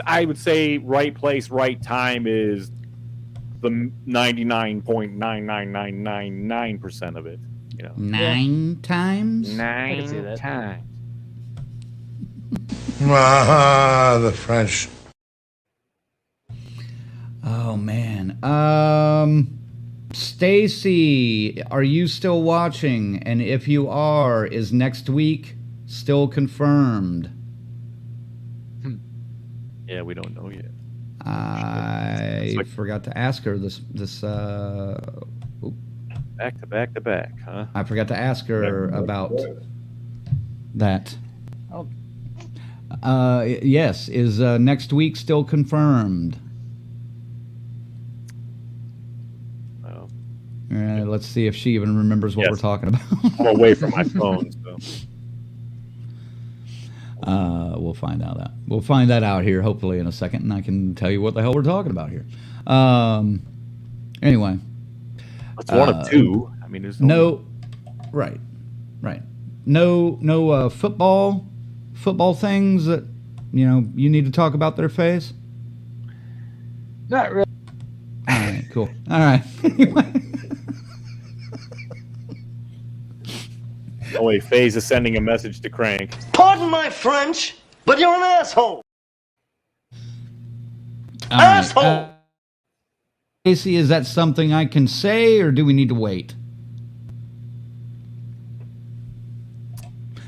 I would say right place, right time is the 99.99999% of it. 9 times? 9 times. The French. Oh man. Stacy, are you still watching? And if you are, is next week still confirmed? Yeah, we don't know yet. I forgot to ask her this back to back, huh? I forgot to ask her about that. Yes, is next week still confirmed? Let's see if she even remembers what we're talking about. I'm away from my phone, so. We'll find out We'll find that out here hopefully in a second, and I can tell you what the hell we're talking about here. Anyway, it's one of two. I mean, there's right. No football things that you need to talk about their FaZe. Not really. All right, cool. All right. Anyway. Oh wait, FaZe is sending a message to Crank. Pardon my French, but you're an asshole. Asshole. Casey, is that something I can say, or do we need to wait?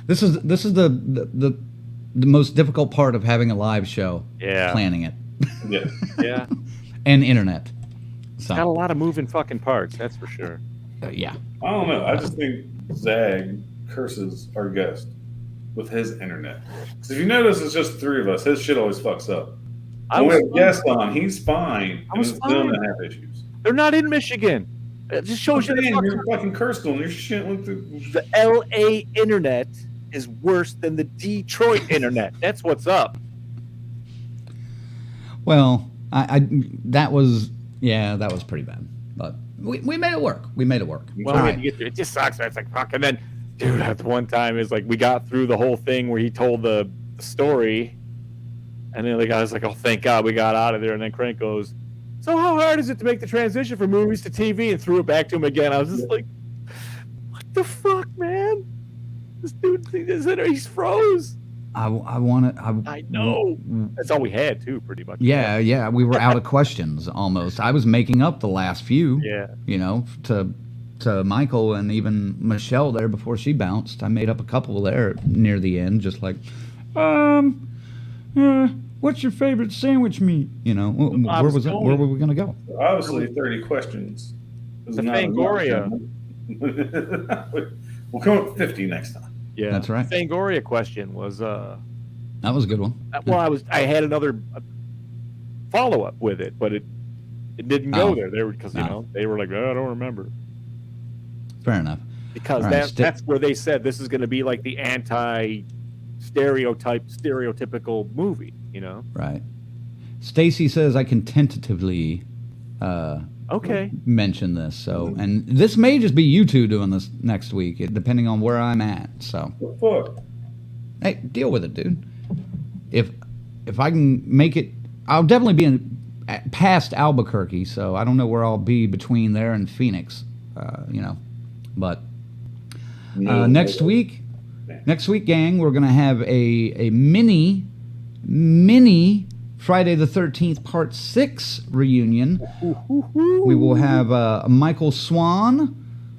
This is the most difficult part of having a live show. Yeah. Planning it. Yeah. And internet. It's got a lot of moving fucking parts, that's for sure. Yeah. I don't know. I just think Zag curses our guest with his internet. Because if you notice, it's just 3 of us. His shit always fucks up. When we have guests on, he's fine. I was still fine. gonna have issues. They're not in Michigan. It just shows you're fucking cursed on your shit. The LA internet is worse than the Detroit internet. That's what's up. Well, that was pretty bad, but we made it work. Well, it just sucks. It's like fuck. And then, dude, at one time is like we got through the whole thing where he told the story, and then the guy was like, "Oh, thank God we got out of there." And then Crank goes, "So how hard is it to make the transition from movies to TV?" And threw it back to him again. I was just like, "What the fuck, man? This dude, he's froze." I know. That's all we had too, pretty much. Yeah. We were out of questions almost. I was making up the last few. Yeah. To Michael and even Michelle there before she bounced. I made up a couple there near the end, just like, what's your favorite sandwich meat? Where were we gonna go? Obviously, 30 questions. The Fangoria. We'll come up with 50 next time. Yeah, that's right. The Fangoria question was that was a good one. Well, I had another follow up with it, but it didn't go there. They were they were like, I don't remember. Fair enough. Because that's where they said this is going to be like the stereotypical movie, Right. Stacy says I can tentatively Okay. mention this. So, and this may just be you two doing this next week, depending on where I'm at. So, What the fuck? hey, deal with it, dude. If I can make it, I'll definitely be past Albuquerque. So I don't know where I'll be between there and Phoenix. But next week, gang, we're gonna have a mini Friday the 13th Part 6 reunion. We will have Michael Swan,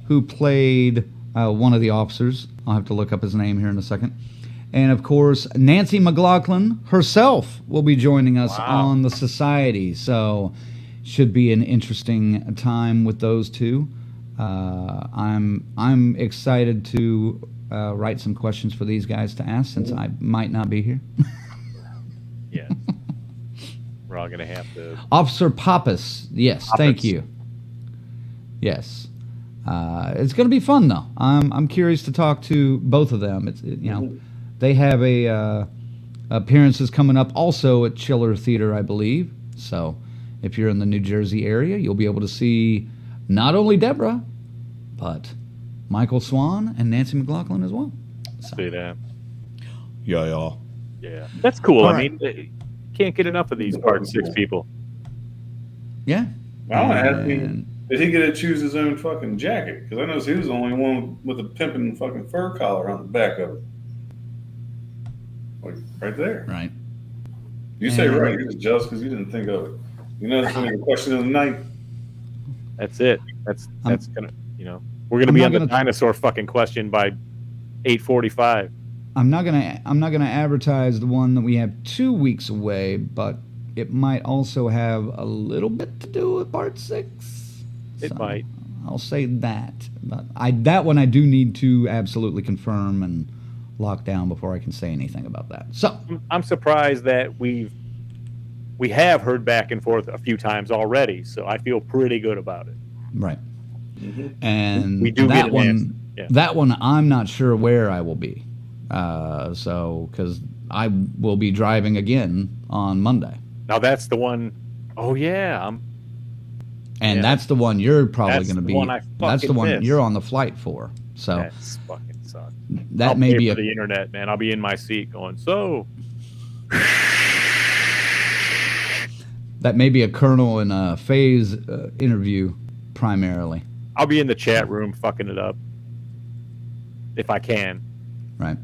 who played one of the officers. I'll have to look up his name here in a second. And, of course, Nancy McLaughlin herself will be joining us on the Society. So should be an interesting time with those two. I'm excited to write some questions for these guys to ask since I might not be here. Yeah. We're all going to have to... Officer Pappas. Yes, thank you. Yes. It's going to be fun, though. I'm curious to talk to both of them. They have appearances coming up also at Chiller Theater, I believe. So if you're in the New Jersey area, you'll be able to see not only Debra, but Michael Swan and Nancy McLaughlin as well. So. See that. Yeah. That's cool. All I mean, can't get enough of these Part 6 people. Yeah. I want to ask him, did he get to choose his own fucking jacket? Because I noticed he was the only one with a pimping fucking fur collar on the back of it. Like, right there. Right. You say right. You're just because you didn't think of it. You know, it's only a question of the night. That's it. That's gonna, we're gonna be on the dinosaur fucking question by 8:45. I'm not gonna advertise the one that we have 2 weeks away, but it might also have a little bit to do with Part 6. It might. I'll say that. But that one I do need to absolutely confirm and lock down before I can say anything about that. So I'm surprised that we have heard back and forth a few times already, so I feel pretty good about it. Right. And we do that get one. Yeah. That one I'm not sure where I will be. So because I will be driving again on Monday. Now that's the one. Oh yeah, that's the one you're probably going to be. That's the one missed. you're on the flight for. So that's fucking sucks. That I'll may pay be for the internet, man. I'll be in my seat going. So that may be a Colonel and a Faye's interview primarily. I'll be in the chat room fucking it up if I can. Right.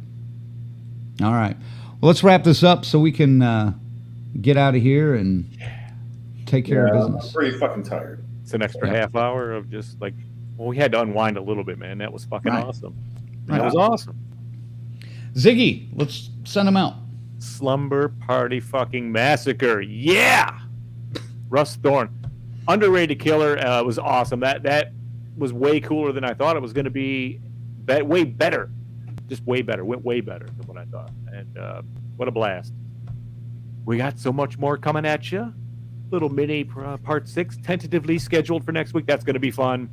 All right. Well, let's wrap this up so we can get out of here and take care of business. I'm pretty fucking tired. It's an extra half hour of just like, we had to unwind a little bit, man. That was fucking awesome. Right. That was awesome. Ziggy, let's send him out. Slumber Party fucking Massacre. Yeah! Russ Thorn. Underrated killer was awesome. That was way cooler than I thought it was going to be. Way better. Just way better. Went way better than what I thought. And what a blast. We got so much more coming at you. Little mini Part 6 tentatively scheduled for next week. That's going to be fun.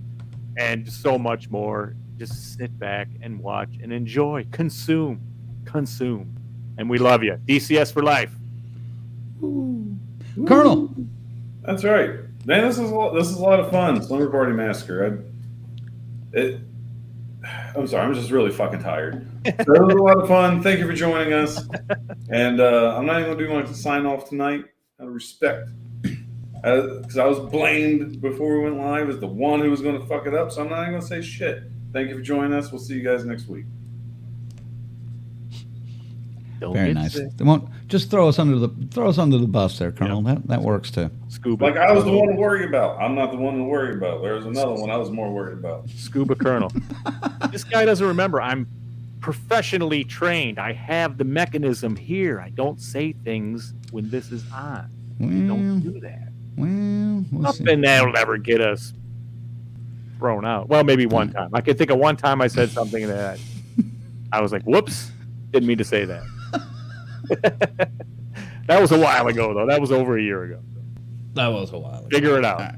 And just so much more. Just sit back and watch and enjoy. Consume. And we love you. DCS for life. Ooh. Colonel. That's right. Man, this is a lot of fun. Slumber Party Massacre. I'm sorry, I'm just really fucking tired. So it was a lot of fun. Thank you for joining us. And I'm not even going to do my sign off tonight out of respect. Because I was blamed before we went live as the one who was going to fuck it up. So I'm not even going to say shit. Thank you for joining us. We'll see you guys next week. Very nice. They won't just throw us under the bus there, Colonel. Yep. That works too. Scuba. Like I was the one to worry about. I'm not the one to worry about. There's another one I was more worried about. Scuba Colonel. This guy doesn't remember. I'm professionally trained. I have the mechanism here. I don't say things when this is on. Don't do that. Well, nothing that'll ever get us thrown out. Well, maybe one time. I can think of one time I said something that I was like, "Whoops, didn't mean to say that." That was a while ago, though. That was over a year ago. That was a while ago. Figure it out. Right.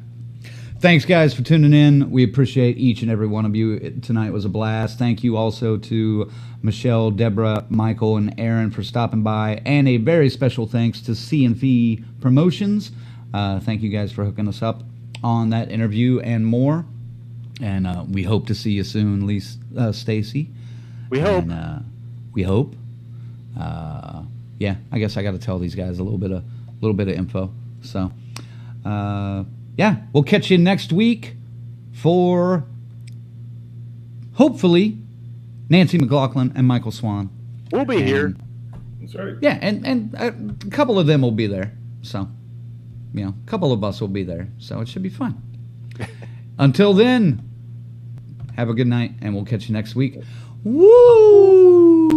Thanks, guys, for tuning in. We appreciate each and every one of you. Tonight was a blast. Thank you also to Michelle, Debra, Michael, and Aaron for stopping by. And a very special thanks to C&F Promotions. Thank you guys for hooking us up on that interview and more. And we hope to see you soon, Stacy. We hope. And, we hope. Yeah, I guess I got to tell these guys a little bit of info. So, yeah, we'll catch you next week for hopefully Nancy McLaughlin and Michael Swan. We'll be here. That's right. Yeah, and a couple of them will be there. So, you know, a couple of us will be there. So it should be fun. Until then, have a good night, and we'll catch you next week. Woo!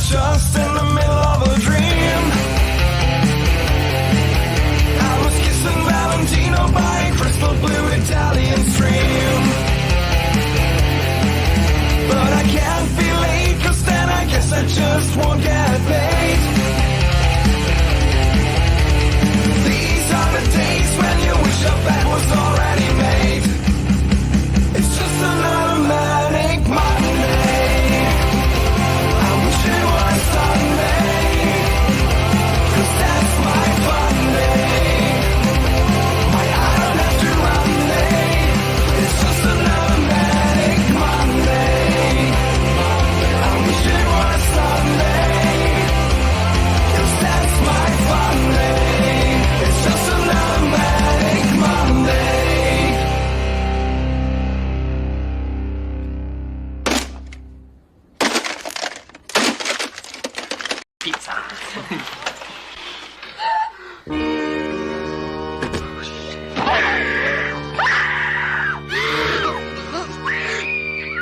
Just in the middle of a dream. I was kissing Valentino by a crystal blue Italian stream. But I can't be late, 'cause then I guess I just won't get paid. These are the days when you wish your bed was already made. It's just another manic Monday. Sunday, 'cause that's my fun day. My I don't have to run day. It's just another manic Monday. I wish it was Sunday, 'cause that's my fun day. It's just another manic Monday. Pizza.